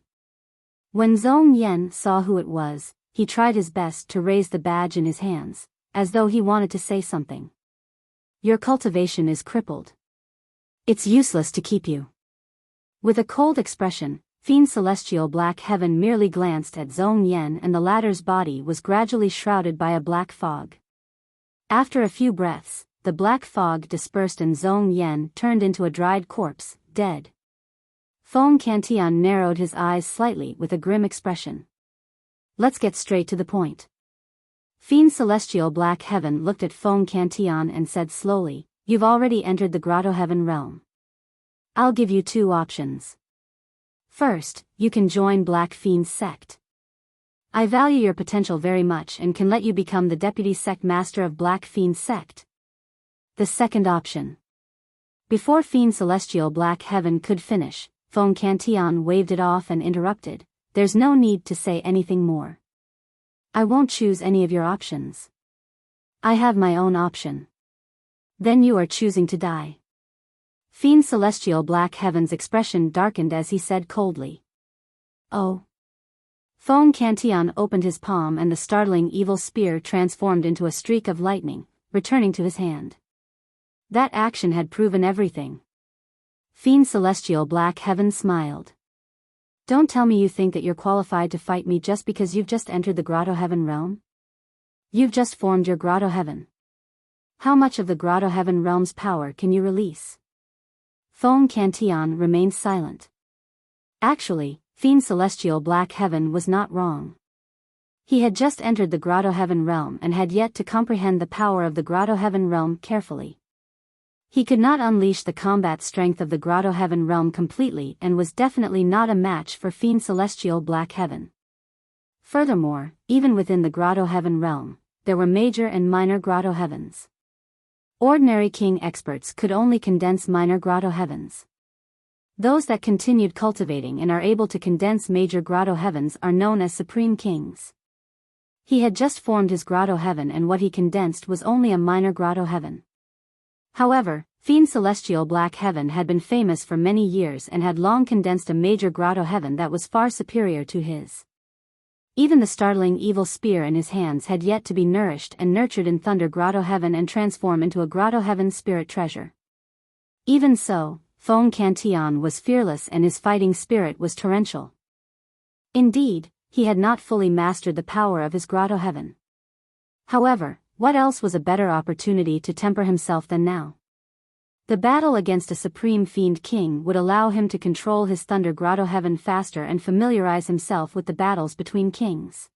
Speaker 1: When Zhong Yan saw who it was, he tried his best to raise the badge in his hands, as though he wanted to say something. Your cultivation is crippled. It's useless to keep you. With a cold expression, Fiend Celestial Black Heaven merely glanced at Zhong Yan and the latter's body was gradually shrouded by a black fog. After a few breaths, the black fog dispersed and Zhong Yan turned into a dried corpse, dead. Feng Cantian narrowed his eyes slightly with a grim expression. Let's get straight to the point. Fiend Celestial Black Heaven looked at Feng Cantian and said slowly, You've already entered the Grotto Heaven realm. I'll give you two options. First, you can join Black Fiend's sect. I value your potential very much and can let you become the deputy sect master of Black Fiend's sect. The second option. Before Fiend Celestial Black Heaven could finish, Feng Cantian waved it off and interrupted, There's no need to say anything more. I won't choose any of your options. I have my own option. Then you are choosing to die. Fiend Celestial Black Heaven's expression darkened as he said coldly. Oh. Feng Cantian opened his palm and the startling evil spear transformed into a streak of lightning, returning to his hand. That action had proven everything. Fiend Celestial Black Heaven smiled. Don't tell me you think that you're qualified to fight me just because you've just entered the Grotto Heaven realm? You've just formed your Grotto Heaven. How much of the Grotto Heaven realm's power can you release? Feng Cantian remained silent. Actually, Fiend Celestial Black Heaven was not wrong. He had just entered the Grotto Heaven realm and had yet to comprehend the power of the Grotto Heaven realm carefully. He could not unleash the combat strength of the Grotto Heaven realm completely and was definitely not a match for Fiend Celestial Black Heaven. Furthermore, even within the Grotto Heaven realm, there were major and minor grotto heavens. Ordinary king experts could only condense minor grotto heavens. Those that continued cultivating and are able to condense major grotto heavens are known as supreme kings. He had just formed his grotto heaven, and what he condensed was only a minor grotto heaven. However, Fiend Celestial Black Heaven had been famous for many years and had long condensed a major grotto heaven that was far superior to his. Even the startling evil spear in his hands had yet to be nourished and nurtured in Thunder Grotto Heaven and transform into a Grotto Heaven spirit treasure. Even so, Fong Cantillon was fearless and his fighting spirit was torrential. Indeed, he had not fully mastered the power of his Grotto Heaven. However, what else was a better opportunity to temper himself than now? The battle against a supreme fiend king would allow him to control his Thunder Grotto Heaven faster and familiarize himself with the battles between kings.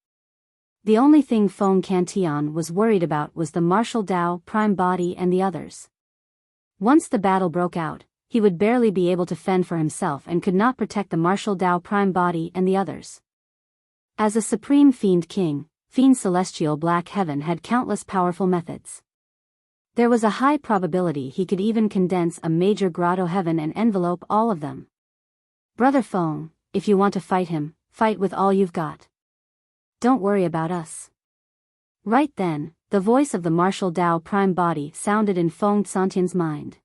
Speaker 1: The only thing Fong Cantillon was worried about was the martial Tao Prime Body and the others. Once the battle broke out, he would barely be able to fend for himself and could not protect the martial Tao Prime Body and the others. As a supreme fiend king, Fiend Celestial Black Heaven had countless powerful methods. There was a high probability he could even condense a major grotto heaven and envelope all of them. Brother Fong, if you want to fight him, fight with all you've got. Don't worry about us. Right then, the voice of the martial Tao Prime Body sounded in Fong Cantillon's mind.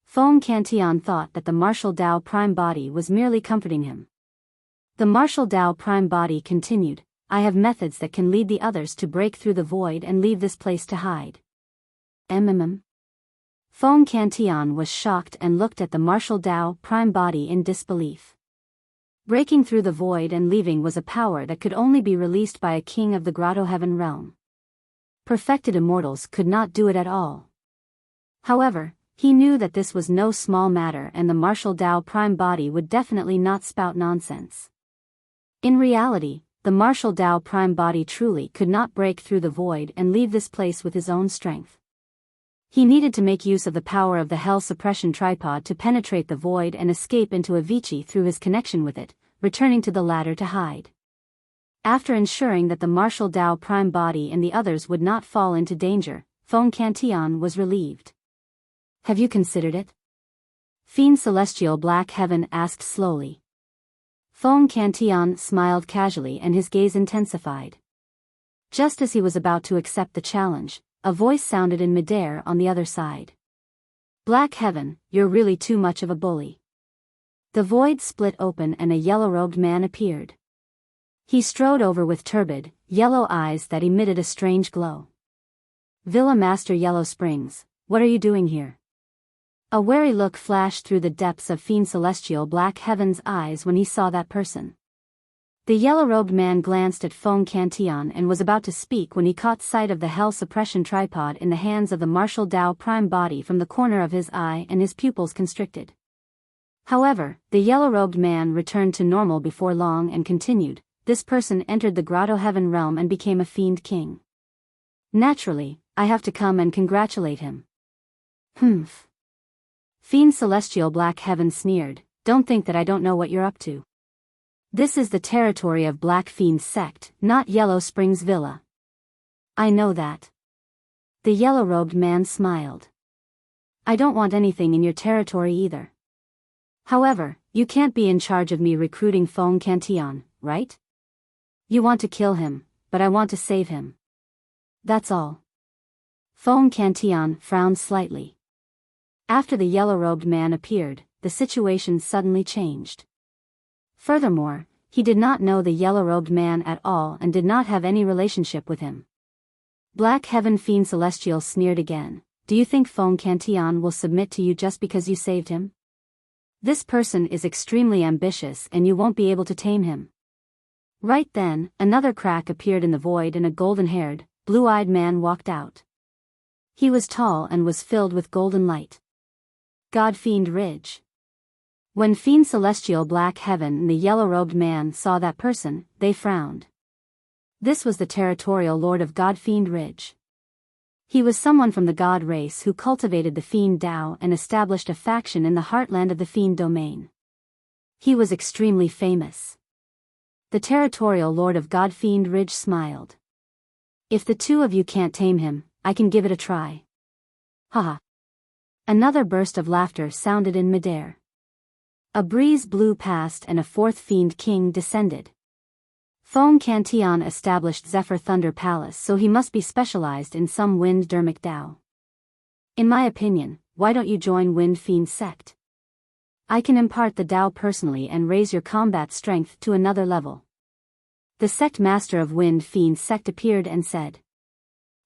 Speaker 1: Fong Cantillon thought that the martial Tao Prime Body was merely comforting him. The martial Tao Prime Body continued, I have methods that can lead the others to break through the void and leave this place to hide. Fong Cantillon was shocked and looked at the martial Tao Prime Body in disbelief. Breaking through the void and leaving was a power that could only be released by a king of the Grotto Heaven realm. Perfected immortals could not do it at all. However, he knew that this was no small matter and the martial Tao Prime Body would definitely not spout nonsense. In reality, the martial Tao Prime Body truly could not break through the void and leave this place with his own strength. He needed to make use of the power of the Hell Suppression Tripod to penetrate the void and escape into Avicii through his connection with it, returning to the ladder to hide. After ensuring that the martial Tao Prime Body and the others would not fall into danger, Fong Cantillon was relieved. Have you considered it? Fiend Celestial Black Heaven asked slowly. Fong Cantillon smiled casually and his gaze intensified. Just as he was about to accept the challenge, a voice sounded in midair on the other side. Black Heaven, you're really too much of a bully. The void split open and a yellow-robed man appeared. He strode over with turbid, yellow eyes that emitted a strange glow. Villa Master Yellow Springs, what are you doing here? A wary look flashed through the depths of Fiend Celestial Black Heaven's eyes when he saw that person. The yellow-robed man glanced at Fong Cantillon and was about to speak when he caught sight of the Hell Suppression Tripod in the hands of the martial Tao Prime Body from the corner of his eye and his pupils constricted. However, the yellow-robed man returned to normal before long and continued, this person entered the Grotto Heaven realm and became a fiend king. Naturally, I have to come and congratulate him. Humph. Fiend Celestial Black Heaven sneered, don't think that I don't know what you're up to. This is the territory of Black Fiend's sect, not Yellow Springs Villa. I know that. The yellow-robed man smiled. I don't want anything in your territory either. However, you can't be in charge of me recruiting Fong Cantillon, right? You want to kill him, but I want to save him. That's all. Fong Cantillon frowned slightly. After the yellow-robed man appeared, the situation suddenly changed. Furthermore, he did not know the yellow-robed man at all and did not have any relationship with him. Black Heaven Fiend Celestial sneered again, do you think Fong Cantillon will submit to you just because you saved him? This person is extremely ambitious and you won't be able to tame him. Right then, another crack appeared in the void and a golden-haired, blue-eyed man walked out. He was tall and was filled with golden light. God Fiend Ridge. When Fiend Celestial Black Heaven and the yellow-robed man saw that person, they frowned. This was the territorial lord of God Fiend Ridge. He was someone from the god race who cultivated the Fiend Tao and established a faction in the heartland of the Fiend domain. He was extremely famous. The territorial lord of God Fiend Ridge smiled. If the two of you can't tame him, I can give it a try. Haha. Another burst of laughter sounded in midair. A breeze blew past and a fourth Fiend King descended. Feng Cantian established Zephyr Thunder Palace, so he must be specialized in some Wind Dermic Dao. In my opinion, why don't you join Wind Fiend Sect? I can impart the Dao personally and raise your combat strength to another level. The sect master of Wind Fiend Sect appeared and said.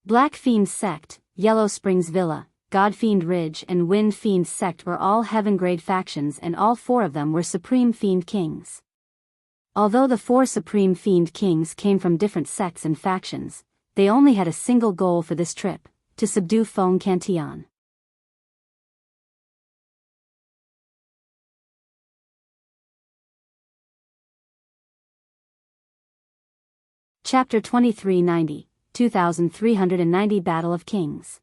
Speaker 1: Black Fiend Sect, Yellow Springs Villa, God Fiend Ridge and Wind Fiend Sect were all heaven-grade factions, and all four of them were Supreme Fiend Kings. Although the four Supreme Fiend Kings came from different sects and factions, they only had a single goal for this trip, to subdue Feng Cantian. Chapter 2390, 2390 Battle of Kings.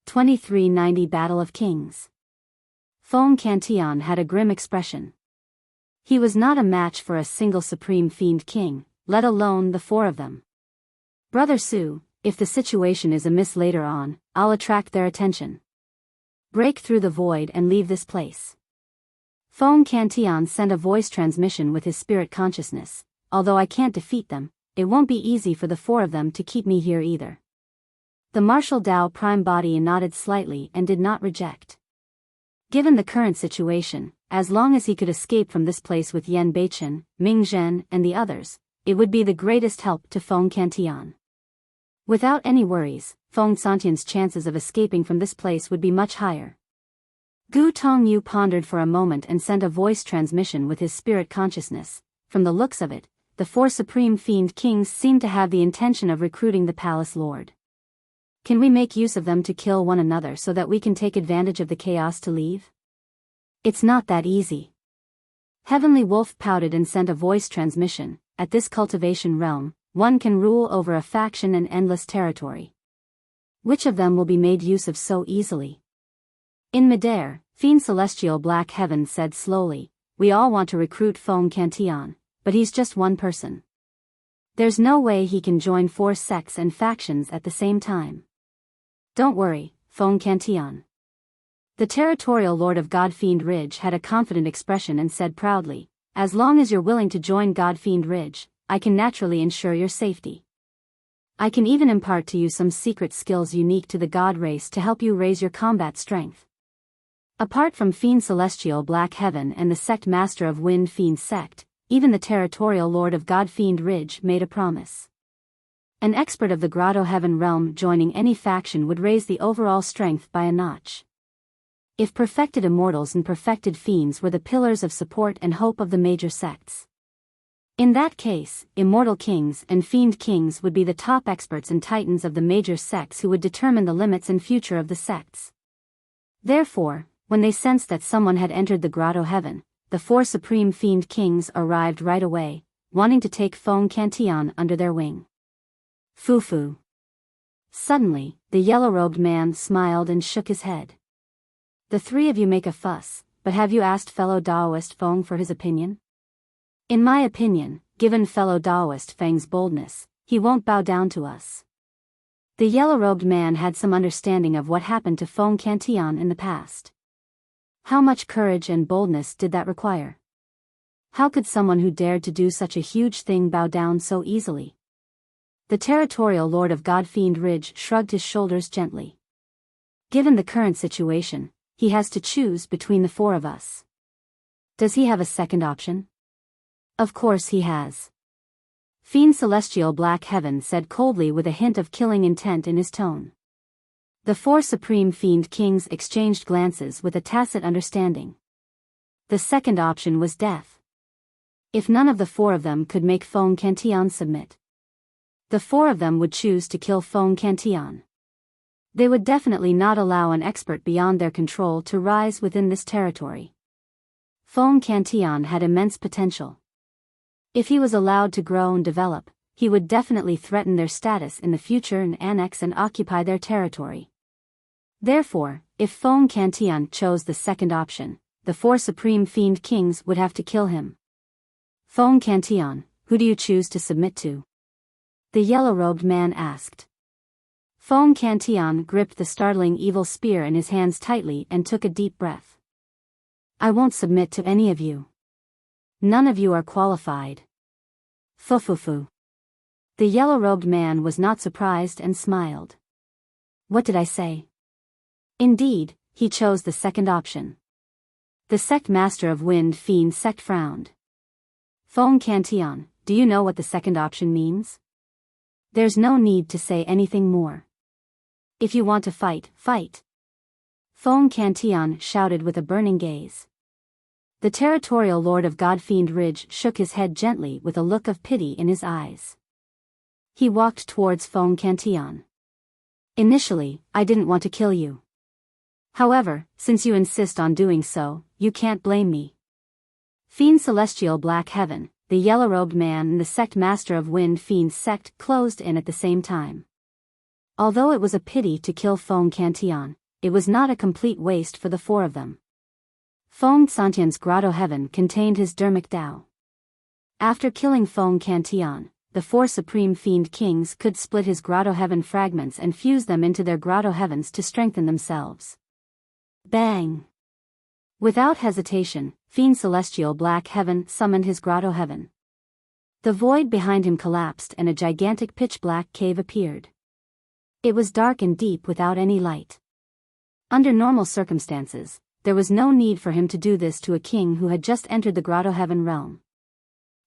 Speaker 1: 2390 Battle of Kings. Feng Cantian had a grim expression. He was not a match for a single Supreme Fiend King, let alone the four of them. Brother Su, if the situation is amiss later on, I'll attract their attention. Break through the void and leave this place. Feng Cantian sent a voice transmission with his spirit consciousness. Although I can't defeat them, it won't be easy for the four of them to keep me here either. The martial Dao prime body nodded slightly and did not reject. Given the current situation, as long as he could escape from this place with Yan Beichen, Ming Zhen and the others, it would be the greatest help to Feng Cantian. Without any worries, Feng Santian's chances of escaping from this place would be much higher. Gu Tongyu pondered for a moment and sent a voice transmission with his spirit consciousness. From the looks of it, the four Supreme Fiend Kings seemed to have the intention of recruiting the Palace Lord. Can we make use of them to kill one another so that we can take advantage of the chaos to leave? It's not that easy. Heavenly Wolf pouted and sent a voice transmission. At this cultivation realm, one can rule over a faction and endless territory. Which of them will be made use of so easily? In midair, Fiend Celestial Black Heaven said slowly, we all want to recruit Feng Cantian, but he's just one person. There's no way he can join four sects and factions at the same time. Don't worry, Feng Cantian. The territorial lord of God Fiend Ridge had a confident expression and said proudly, as long as you're willing to join God Fiend Ridge, I can naturally ensure your safety. I can even impart to you some secret skills unique to the God race to help you raise your combat strength. Apart from Fiend Celestial Black Heaven and the sect master of Wind Fiend Sect, even the territorial lord of God Fiend Ridge made a promise. An expert of the Grotto Heaven realm joining any faction would raise the overall strength by a notch. If perfected immortals and perfected fiends were the pillars of support and hope of the major sects. In that case, immortal kings and fiend kings would be the top experts and titans of the major sects who would determine the limits and future of the sects. Therefore, when they sensed that someone had entered the Grotto Heaven, the four Supreme Fiend Kings arrived right away, wanting to take Feng Cantian under their wing. Foo-foo. Suddenly, the yellow-robed man smiled and shook his head. The three of you make a fuss, but have you asked fellow Daoist Feng for his opinion? In my opinion, given fellow Daoist Feng's boldness, he won't bow down to us. The yellow-robed man had some understanding of what happened to Feng Cantian in the past. How much courage and boldness did that require? How could someone who dared to do such a huge thing bow down so easily? The territorial lord of God Fiend Ridge shrugged his shoulders gently. Given the current situation, he has to choose between the four of us. Does he have a second option? Of course he has. Fiend Celestial Black Heaven said coldly with a hint of killing intent in his tone. The four Supreme Fiend Kings exchanged glances with a tacit understanding. The second option was death. If none of the four of them could make Feng Cantian submit, the four of them would choose to kill Feng Cantian. They would definitely not allow an expert beyond their control to rise within this territory. Feng Cantian had immense potential. If he was allowed to grow and develop, he would definitely threaten their status in the future and annex and occupy their territory. Therefore, if Feng Cantian chose the second option, the four Supreme Fiend Kings would have to kill him. Feng Cantian, who do you choose to submit to? the yellow-robed man asked. Feng Cantian gripped the startling evil spear in his hands tightly and took a deep breath. I won't submit to any of you. None of you are qualified. Fufufu. The yellow-robed man was not surprised and smiled. What did I say? Indeed, he chose the second option. The sect master of Wind Fiend sect frowned. Feng Cantian, do you know what the second option means? There's no need to say anything more. If you want to fight, fight. Feng Cantian shouted with a burning gaze. The territorial lord of Godfiend Ridge shook his head gently with a look of pity in his eyes. He walked towards Feng Cantian. Initially, I didn't want to kill you. However, since you insist on doing so, you can't blame me. Fiend Celestial Black Heaven, the yellow-robed man and the sect master of Wind Fiend sect closed in at the same time. Although it was a pity to kill Feng Cantian, it was not a complete waste for the four of them. Feng Santian's Grotto Heaven contained his Dermic Tao. After killing Feng Cantian, the four Supreme Fiend Kings could split his Grotto Heaven fragments and fuse them into their Grotto Heavens to strengthen themselves. Bang! Without hesitation, Fiend Celestial Black Heaven summoned his Grotto Heaven. The void behind him collapsed and a gigantic pitch-black cave appeared. It was dark and deep without any light. Under normal circumstances, there was no need for him to do this to a king who had just entered the Grotto Heaven realm.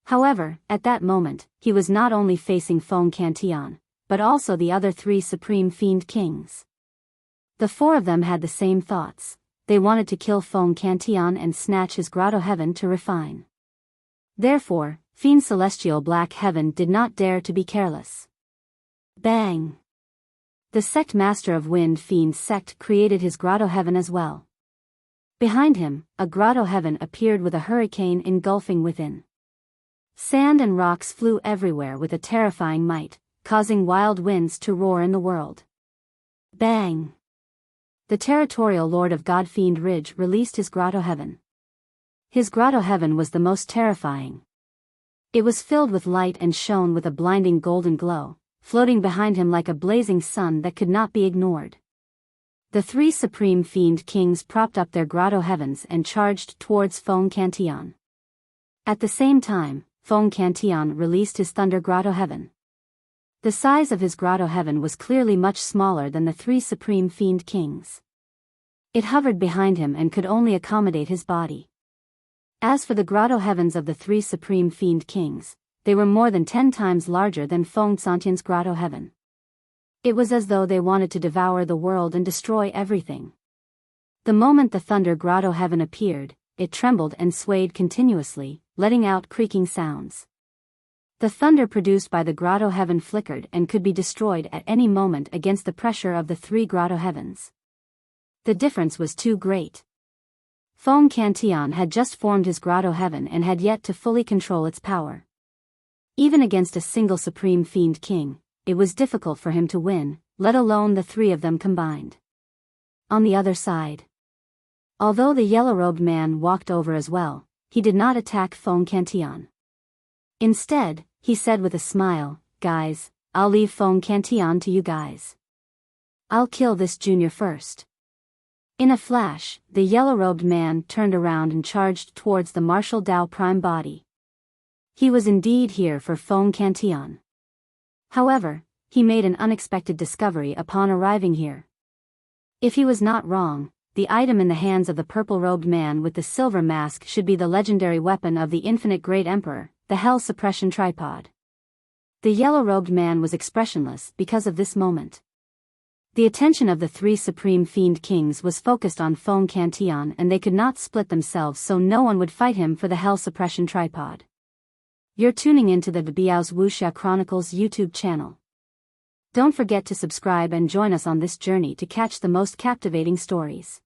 Speaker 1: However, at that moment, he was not only facing Feng Cantian, but also the other three Supreme Fiend Kings. The four of them had the same thoughts. They wanted to kill Feng Cantian and snatch his Grotto Heaven to refine. Therefore, Fiend Celestial Black Heaven did not dare to be careless. Bang! The sect master of Wind Fiend sect created his Grotto Heaven as well. Behind him, a Grotto Heaven appeared with a hurricane engulfing within. Sand and rocks flew everywhere with a terrifying might, causing wild winds to roar in the world. Bang! The territorial lord of Godfiend Ridge released his Grotto Heaven. His Grotto Heaven was the most terrifying. It was filled with light and shone with a blinding golden glow, floating behind him like a blazing sun that could not be ignored. The three Supreme Fiend Kings propped up their Grotto Heavens and charged towards Feng Cantian. At the same time, Feng Cantian released his Thunder Grotto Heaven. The size of his Grotto Heaven was clearly much smaller than the three Supreme Fiend Kings. It hovered behind him and could only accommodate his body. As for the Grotto Heavens of the three Supreme Fiend Kings, they were more than 10 times larger than Feng Santian's Grotto Heaven. It was as though they wanted to devour the world and destroy everything. The moment the Thunder Grotto Heaven appeared, it trembled and swayed continuously, letting out creaking sounds. The thunder produced by the Grotto Heaven flickered and could be destroyed at any moment against the pressure of the three Grotto Heavens. The difference was too great. Feng Cantian had just formed his Grotto Heaven and had yet to fully control its power. Even against a single Supreme Fiend King, it was difficult for him to win, let alone the three of them combined. On the other side, although the yellow-robed man walked over as well, he did not attack Feng Cantian. Instead, he said with a smile, "Guys, I'll leave Feng Cantian to you guys. I'll kill this junior first." In a flash, the yellow-robed man turned around and charged towards the martial Dao prime body. He was indeed here for Feng Cantian. However, he made an unexpected discovery upon arriving here. If he was not wrong, the item in the hands of the purple-robed man with the silver mask should be the legendary weapon of the infinite great emperor, the Hell Suppression Tripod. The yellow-robed man was expressionless because of this moment. The attention of the three Supreme Fiend Kings was focused on Feng Cantian and they could not split themselves so no one would fight him for the Hell Suppression Tripod. You're tuning into the Biyao's Wuxia Chronicles YouTube channel. Don't forget to subscribe and join us on this journey to catch the most captivating stories.